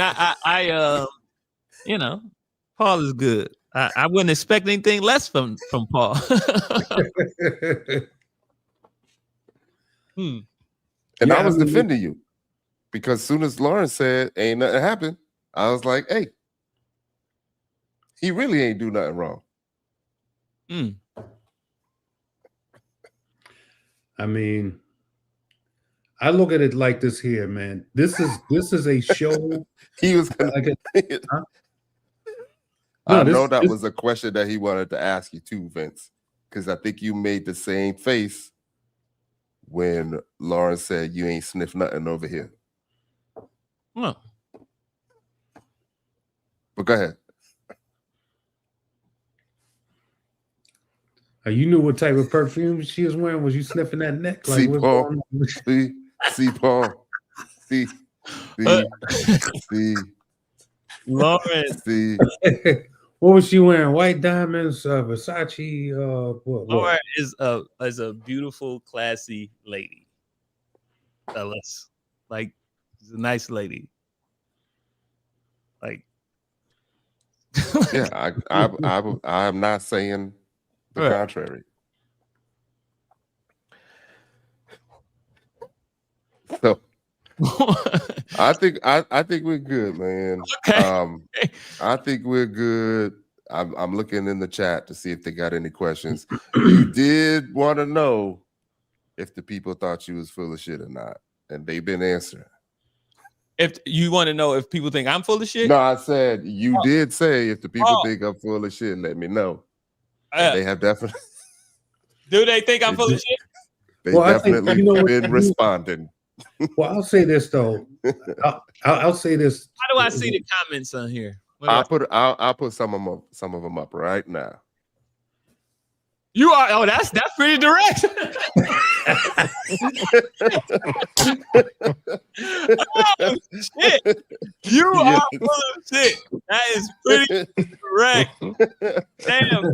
Paul is good. I wouldn't expect anything less from Paul. And I was defending you because as soon as Lauren said ain't nothing happened, I was like, hey, he really ain't do nothing wrong. I mean, I look at it like this here, man. This is a show. He was gonna, huh? I know that was a question that he wanted to ask you too, Vince, because I think you made the same face when Lauren said you ain't sniff nothing over here. Oh. But go ahead. You knew what type of perfume she was wearing. Was you sniffing that neck? Like, see, Paul. See, Paul. See. Lauren. See. What was she wearing? White diamonds, Versace. What? Lauren is a beautiful, classy lady. Fellas, like, she's a nice lady. Like, yeah, I'm not saying the contrary. So I think we're good, man. Okay. I think we're good. I'm looking in the chat to see if they got any questions. You did want to know if the people thought you was full of shit or not, and they've been answering. If you want to know if people think I'm full of shit? No, I said you did say if the people think I'm full of shit, let me know. They have definitely. Do they think I'm full of shit? They definitely been responding. Well, I'll say this though. I'll say this. How do I see the comments on here? I'll put some of them up right now. You are. Oh, that's pretty direct. Oh, shit. You are full of shit. That is pretty direct. Damn.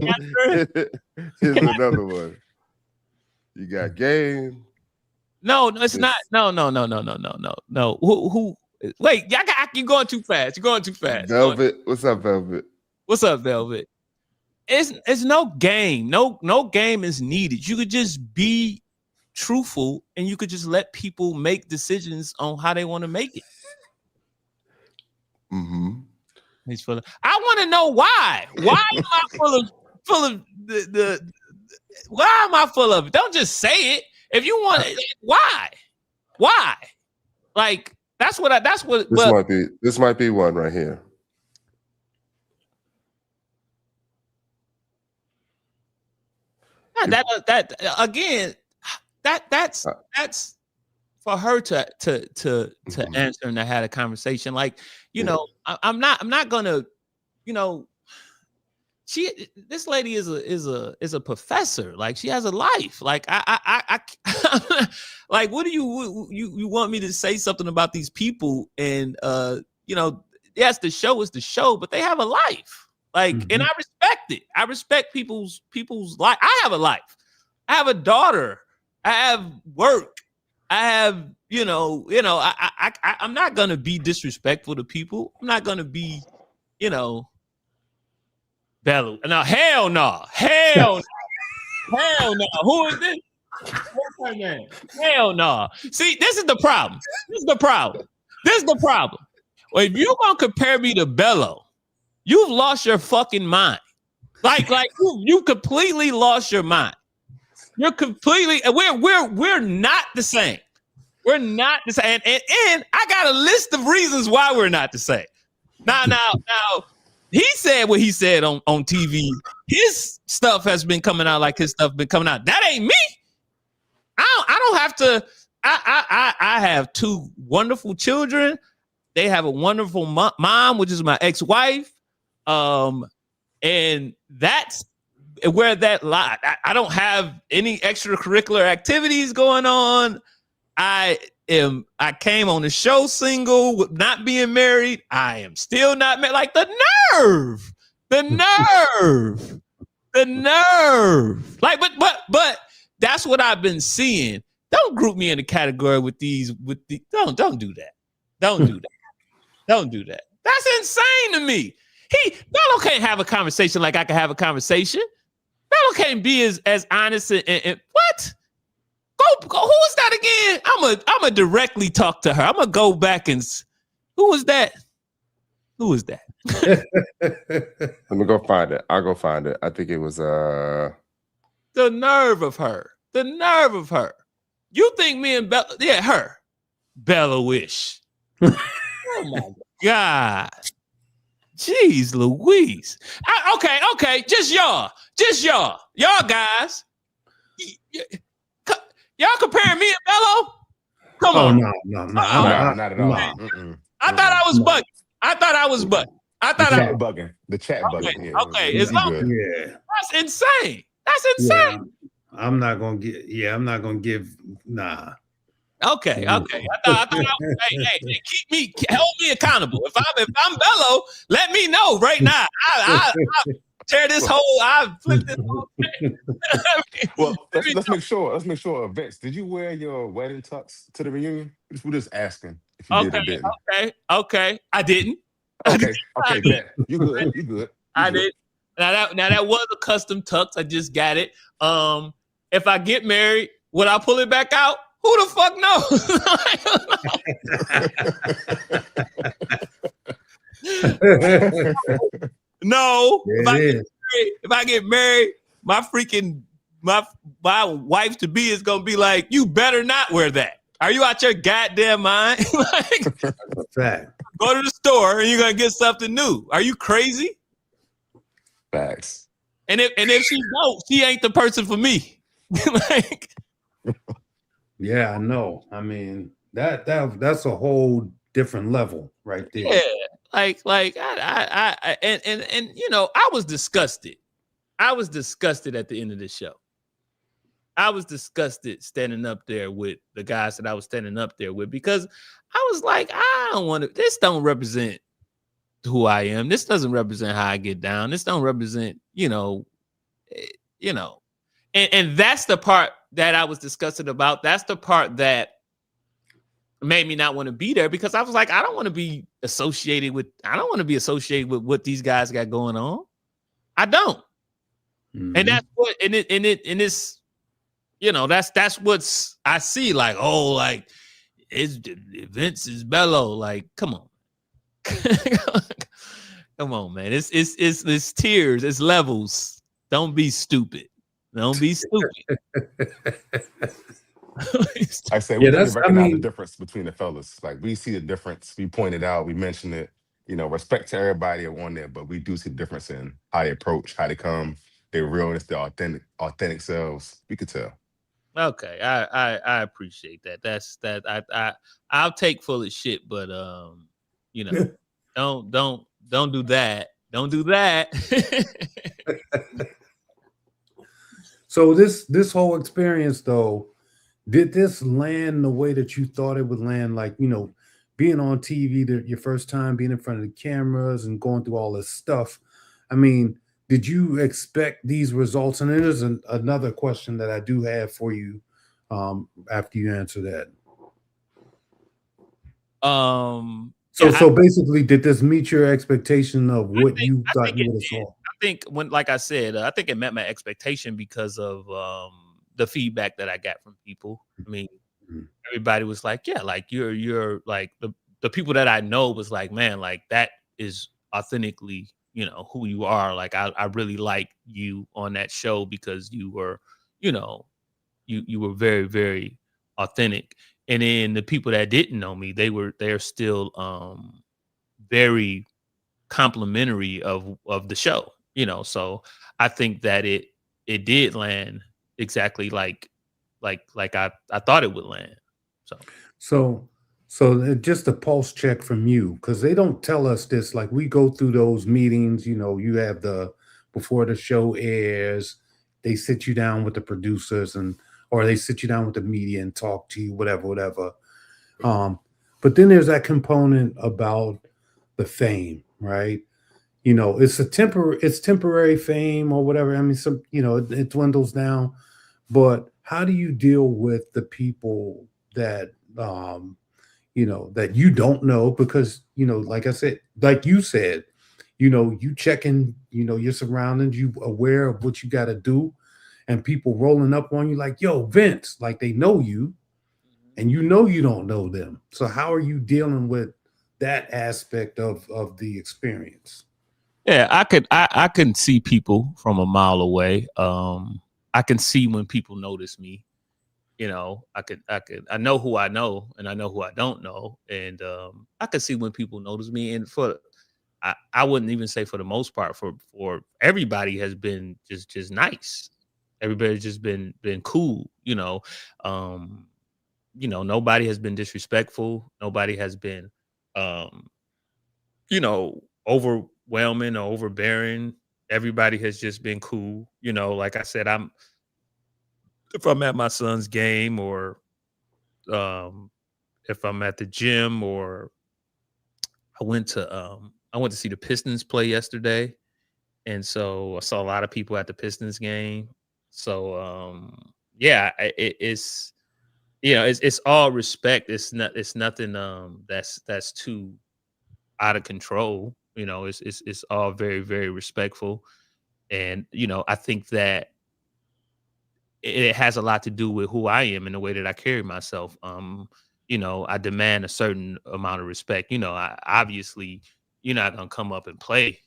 Here's another one. You got game. No, it's not. No. Who? Wait, you're going too fast. You're going too fast. Velvet. What's up, Velvet? What's up, Velvet? It's no game. No game is needed. You could just be truthful and you could just let people make decisions on how they want to make it. Mm-hmm. He's full of. I want to know why. Why am I full of the why am I full of it? Don't just say it. If you want it, why? Like that's what this might be one right here. That again, that's for her to answer and to have a conversation. Like, I'm not gonna, this lady is a professor. Like, she has a life. Like, I like, what do you want me to say something about these people? And yes, the show is the show, but they have a life. Like, and I respect it. I respect people's life. I have a life. I have a daughter. I have work. I have, I'm not gonna be disrespectful to people. I'm not gonna be, bellow. No, hell no. Hell no. Hell no. Who is this? What's her name? Hell no. See, this is the problem. Well, if you're gonna compare me to Bello, you've lost your fucking mind. Like you completely lost your mind. You're completely, we're not the same. We're not the same. And I got a list of reasons why we're not the same. Now, he said what he said on TV. His stuff has been coming out like his stuff been coming out. That ain't me. I don't have to. I have two wonderful children. They have a wonderful mom, which is my ex-wife. And that's where that lie. I don't have any extracurricular activities going on. I came on the show single with not being married. I am still not married. Like, the nerve. Like, but that's what I've been seeing. Don't group me in a category with these. Don't do that. Don't do that. That's insane to me. Bello can't have a conversation like I can have a conversation. Bello can't be as honest and what? Go. Who is that again? I'm a directly talk to her. I'm gonna go back and who is that? Let me go find it. I'll go find it. I think it was the nerve of her. You think me and Bello? Yeah, her. Bello-ish. Oh my God. Jeez Louise. Okay. Just y'all guys. Y'all comparing me and Bello? Come on. No, not at all. I thought I was bugging. The chat bugging. Yeah, okay. It's yeah. That's insane. Yeah, I'm not gonna give. Nah. Okay. I thought hey, hold me accountable. If I'm Bello, let me know right now. I tear this whole. I flip this whole thing. Well, let's make sure. Vince, did you wear your wedding tux to the reunion? We're just asking if you did or didn't. Okay. I didn't. Okay. Bet. You good. I did. Now that was a custom tux. I just got it. If I get married, would I pull it back out? Who the fuck knows? No. If I get married, my wife to be is gonna be like, you better not wear that. Are you out your goddamn mind? Like, That's a fact. Go to the store and you're gonna get something new. Are you crazy? Facts. And if she don't, she ain't the person for me. Like, yeah, I know. I mean, that's a whole different level right there. Yeah, like I I was disgusted. I was disgusted at the end of the show. I was disgusted standing up there with the guys that I was standing up there with, because I was like, I don't want to. This don't represent who I am. This doesn't represent how I get down. This don't represent, and that's the part that I was disgusted about. That's the part that made me not want to be there, because I was like, I don't want to be associated with what these guys got going on. I don't. Mm-hmm. And that's what, and it's, that's what's I see, like, oh, like, it's Vince is Bello. Like, come on. Come on, man. It's tiers, it's levels. Don't be stupid. Don't be stupid. I say we recognize the difference between the fellas. Like, we see the difference. We pointed out, we mentioned it. Respect to everybody on there, but we do see the difference in how they approach, how they come, their realness, their authentic selves. We could tell. Okay, I appreciate that. That's that. I'll take full of shit, but you know, don't do that. Don't do that. So this whole experience though, did this land the way that you thought it would land? Like, being on TV, your first time being in front of the cameras and going through all this stuff. I mean, did you expect these results? And there's another question that I do have for you after you answer that. So basically, did this meet your expectation of what you thought you would have saw? I think like I said, I think it met my expectation because of the feedback that I got from people. I mean, everybody was like, yeah, like you're like the people that I know was like, man, like that is authentically, who you are. Like I really like you on that show because you were, you were very, very authentic. And then the people that didn't know me, they're still very complimentary of the show, so I think that it did land exactly like I thought it would land. So just a pulse check from you, because they don't tell us this. Like, we go through those meetings, you have before the show airs, they sit you down with the producers or they sit you down with the media and talk to you, whatever. But then there's that component about the fame, right? It's temporary fame or whatever. I mean, it dwindles down. But how do you deal with the people that that you don't know? Because like I said, like you said, you checking, your surroundings, you aware of what you got to do, and people rolling up on you like, yo, Vince, like they know you, and you don't know them. So how are you dealing with that aspect of the experience? Yeah, I can see people from a mile away. I can see when people notice me. I know who I know and I know who I don't know. And I can see when people notice me. And I wouldn't even say for the most part, for everybody has been just nice. Everybody's just been cool, nobody has been disrespectful. Nobody has been um, overwhelming or overbearing. Everybody has just been cool. Like I said, if I'm at my son's game or if I'm at the gym or I went to see the Pistons play yesterday. And so I saw a lot of people at the Pistons game. So yeah, it's all respect. It's nothing that's too out of control. It's all very, very respectful. And I think that it has a lot to do with who I am and the way that I carry myself. I demand a certain amount of respect. Obviously you're not gonna come up and play,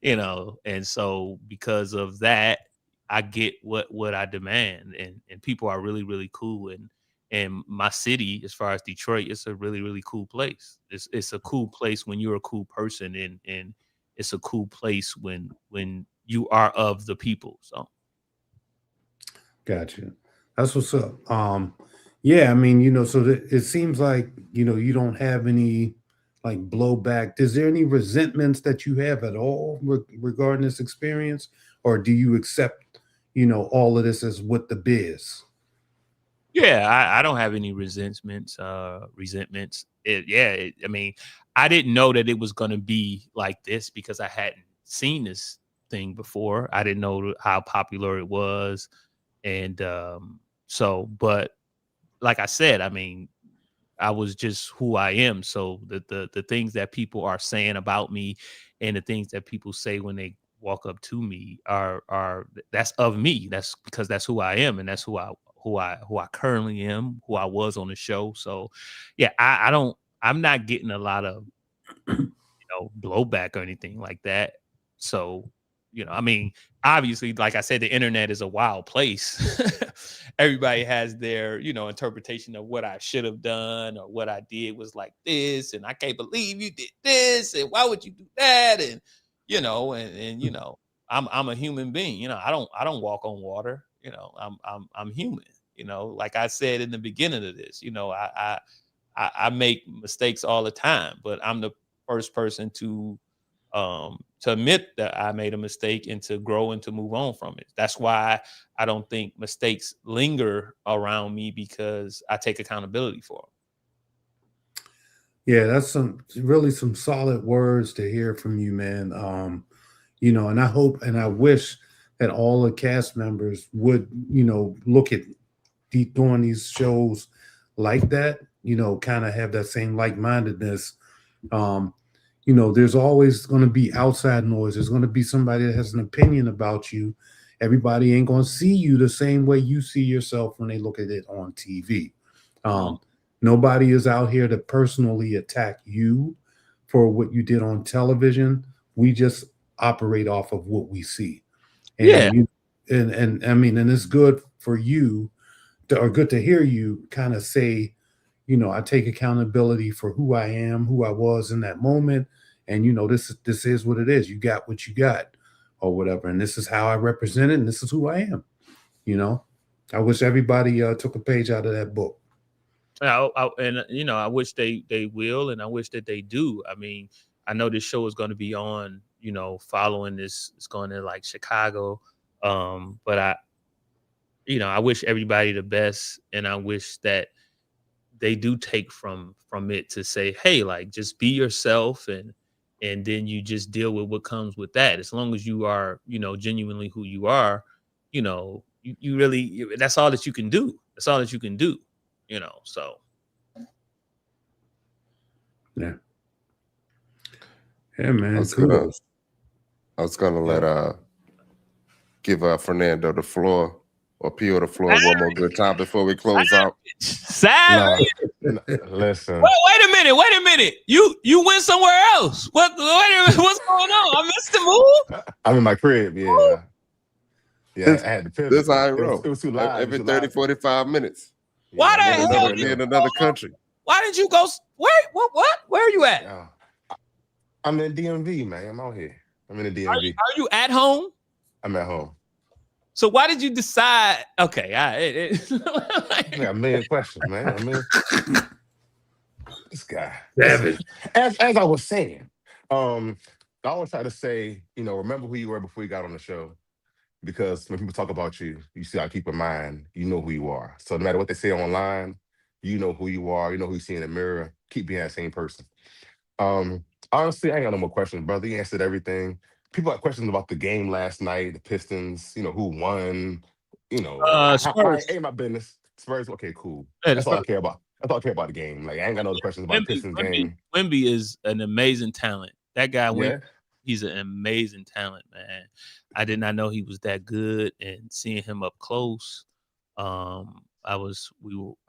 you know, and so because of that, I get what I demand, and people are really, really cool. And my city, as far as Detroit, it's a really, really cool place. It's a cool place when you're a cool person, and it's a cool place when you are of the people. So Gotcha. That's what's up. Yeah, I mean, so it seems like, you don't have any like blowback. Is there any resentments that you have at all regarding this experience? Or do you accept, all of this as what the biz? yeah, I don't have any resentments. I mean, I didn't know that it was going to be like this because I hadn't seen this thing before. I didn't know how popular it was. And but like I said, I mean, I was just who I am. So the things that people are saying about me and the things that people say when they walk up to me are that's of me. That's because that's who I am, and that's who I currently am, who I was on the show. So yeah, I'm not getting a lot of blowback or anything like that. So, I mean, obviously, like I said, the internet is a wild place. Everybody has their, interpretation of what I should have done or what I did was like this, and I can't believe you did this, and why would you do that? And I'm a human being. I don't walk on water. You know, I'm human. You know, like I said in the beginning of this, you know, I make mistakes all the time, but I'm the first person to admit that I made a mistake and to grow and to move on from it. That's why I don't think mistakes linger around me, because I take accountability for them. Yeah, that's really some solid words to hear from you, man. You know, and I hope and I wish that all the cast members would, you know, look at doing these shows like that, you know, kind of have that same like-mindedness. You know, there's always going to be outside noise. There's going to be somebody that has an opinion about you. Everybody ain't going to see you the same way you see yourself when they look at it on TV. Nobody is out here to personally attack you for what you did on television. We just operate off of what we see. And and I mean, and it's good for you or good to hear you kind of say, you know, I take accountability for who I am, who I was in that moment. And, you know, this is what it is. You got what you got or whatever. And this is how I represent it. And this is who I am. You know, I wish everybody took a page out of that book. And you know, I wish they will, and I wish that they do. I mean, I know this show is going to be on, you know, following this. It's going to like Chicago, but I wish everybody the best, and I wish that they do take from it to say, hey, like, just be yourself, and then you just deal with what comes with that. As long as you are, you know, genuinely who you are, you know, you really, that's all that you can do. That's all that you can do. You know, so yeah, man. I was gonna let give Fernando the floor or Pio the floor one more good time before we close out. Savage. Listen. Wait a minute. You went somewhere else. What's going on? I missed the move. I'm in my crib. Yeah. Yeah, I had to pivot. This how I roll. It was too loud. Every 30, 45 minutes. Why the hell? In another country. Why did you go? What? Where are you at? I'm in DMV, man. I'm out here. I'm in the DMV. Are you at home? I'm at home. So why did you decide? Okay, I got a million questions, man. This guy. As I was saying, I always try to say, you know, remember who you were before you got on the show. Because when people talk about you, you see, I keep in mind, you know who you are. So no matter what they say online, you know who you are. You know who you see in the mirror. Keep being that same person. Honestly, I ain't got no more questions, brother. You answered everything. People have questions about the game last night, the Pistons, you know, who won. You know, Spurs. Ain't my business. Spurs, okay, cool. Yeah, That's all I care about. That's all I care about the game. Like, I ain't got no other questions about the Pistons game. Wemby is an amazing talent. That guy, he's an amazing talent, man. I did not know he was that good, and seeing him up close, I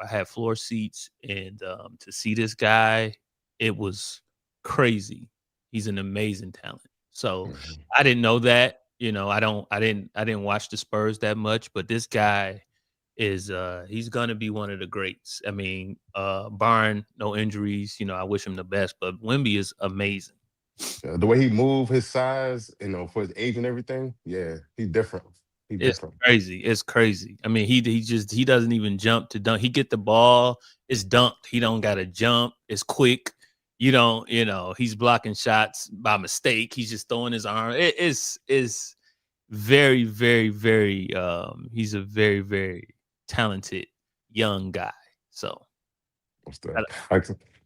had floor seats, and to see this guy, it was crazy. He's an amazing talent. So I didn't know that. You know, I didn't watch the Spurs that much, but this guy is he's gonna be one of the greats. I mean, barring no injuries, you know, I wish him the best, but Wemby is amazing. The way he moved, his size, you know, for his age and everything, yeah, he's different. It's crazy. It's crazy. I mean, he doesn't even jump to dunk. He get the ball, it's dunked. He don't gotta jump. It's quick. You know, he's blocking shots by mistake. He's just throwing his arm. It's very, very, very. He's a very, very talented young guy. So,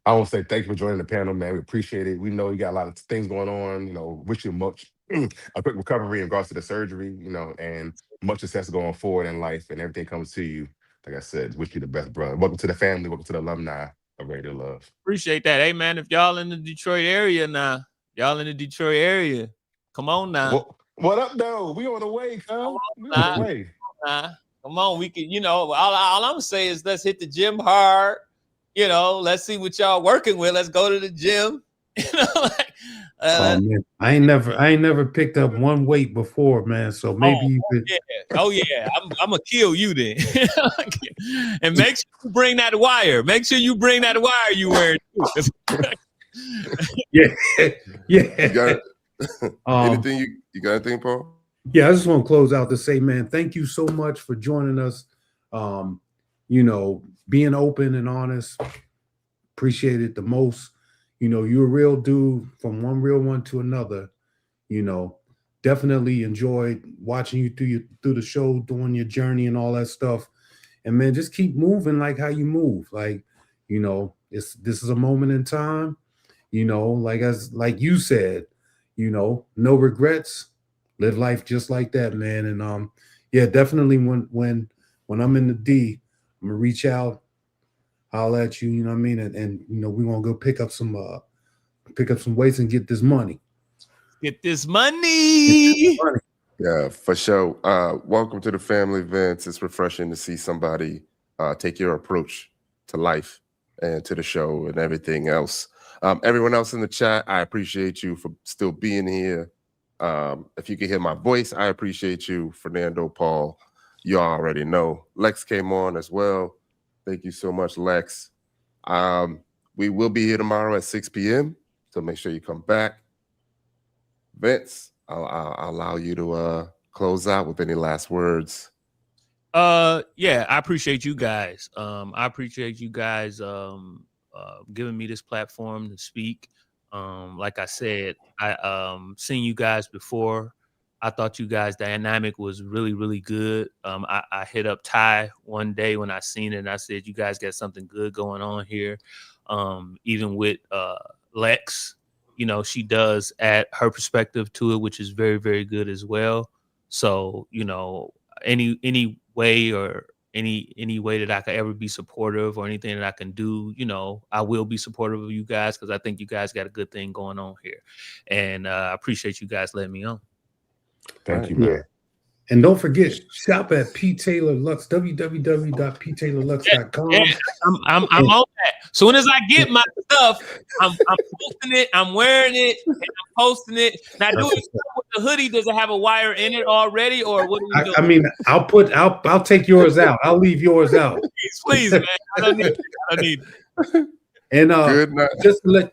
I want to say thank you for joining the panel, man. We appreciate it. We know you got a lot of things going on. You know, wish you much a quick recovery in regards to the surgery. You know, and much success going forward in life, and everything comes to you. Like I said, wish you the best, brother. Welcome to the family. Welcome to the alumni of Radio Love. Appreciate that. Hey, man, if y'all in the Detroit area now, come on now. What up, though? We on the way, cuz. We on the way. Come on, we can. You know, all I'm saying is let's hit the gym hard. You know, let's see what y'all working with. Let's go to the gym. You know, like, man. I ain't never picked up one weight before, man. So maybe you could. Yeah. I'm gonna kill you then. And make sure you bring that wire. Make sure you bring that wire you wearing too. Yeah. You got anything, Paul? Yeah, I just want to close out to say, man, thank you so much for joining us. You know, being open and honest, appreciate it the most. You know, you're a real dude from one real one to another. You know, definitely enjoyed watching you through the show, doing your journey and all that stuff. And man, just keep moving like how you move. Like, you know, this is a moment in time. You know, like you said, you know, no regrets. Live life just like that, man. And yeah, definitely when I'm in the D, I'm gonna reach out, holler at you, you know what I mean? And you know, we want to go pick up some weights and get this money. Get this money. Yeah, for sure. Welcome to the family, Vince. It's refreshing to see somebody take your approach to life and to the show and everything else. Everyone else in the chat, I appreciate you for still being here. If you can hear my voice, I appreciate you. Fernando, Paul, you already know. Lex came on as well. Thank you so much, Lex. We will be here tomorrow at 6 p.m., so make sure you come back. Vince, I'll allow you to close out with any last words. Yeah, I appreciate you guys. I appreciate you guys giving me this platform to speak. Like I said, I seen you guys before. I thought you guys' dynamic was really, really good. I hit up Ty one day when I seen it, and I said, you guys got something good going on here. Even with Lex, you know, she does add her perspective to it, which is very, very good as well. So, you know, any way or any way that I could ever be supportive or anything that I can do, you know, I will be supportive of you guys because I think you guys got a good thing going on here. And I appreciate you guys letting me on. Thank Right. you, man. Yeah. And don't forget, shop at P. Taylor Lux, www.ptaylorlux.com. Yeah, I'm on that. Soon as I get my stuff, I'm posting it, I'm wearing it, and I'm posting it. Now, do it with the hoodie? Does it have a wire in it already, or what do we do? I mean, I'll take yours out. I'll leave yours out. Please, man. I don't need it. And Good night.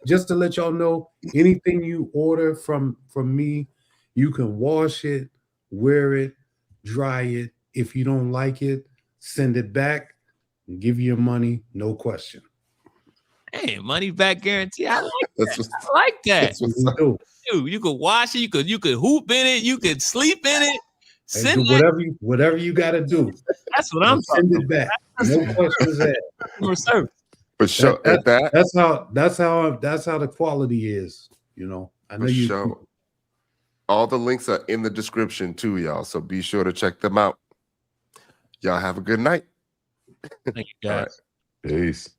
just to let y'all know, anything you order from me, you can wash it, wear it, dry it. If you don't like it, send it back and give you your money, no question. Hey, money back guarantee. I like That's that. I like that. That's what's We up. do. Dude, you could wash it. You could hoop in it. You could sleep in it. And do whatever you got to do. That's what I'm Send talking it back. No questions asked. about. For sure. That's how the quality is. You know, I know For you. sure. All the links are in the description too, y'all. So be sure to check them out. Y'all have a good night. Thank you, guys. All right. Peace.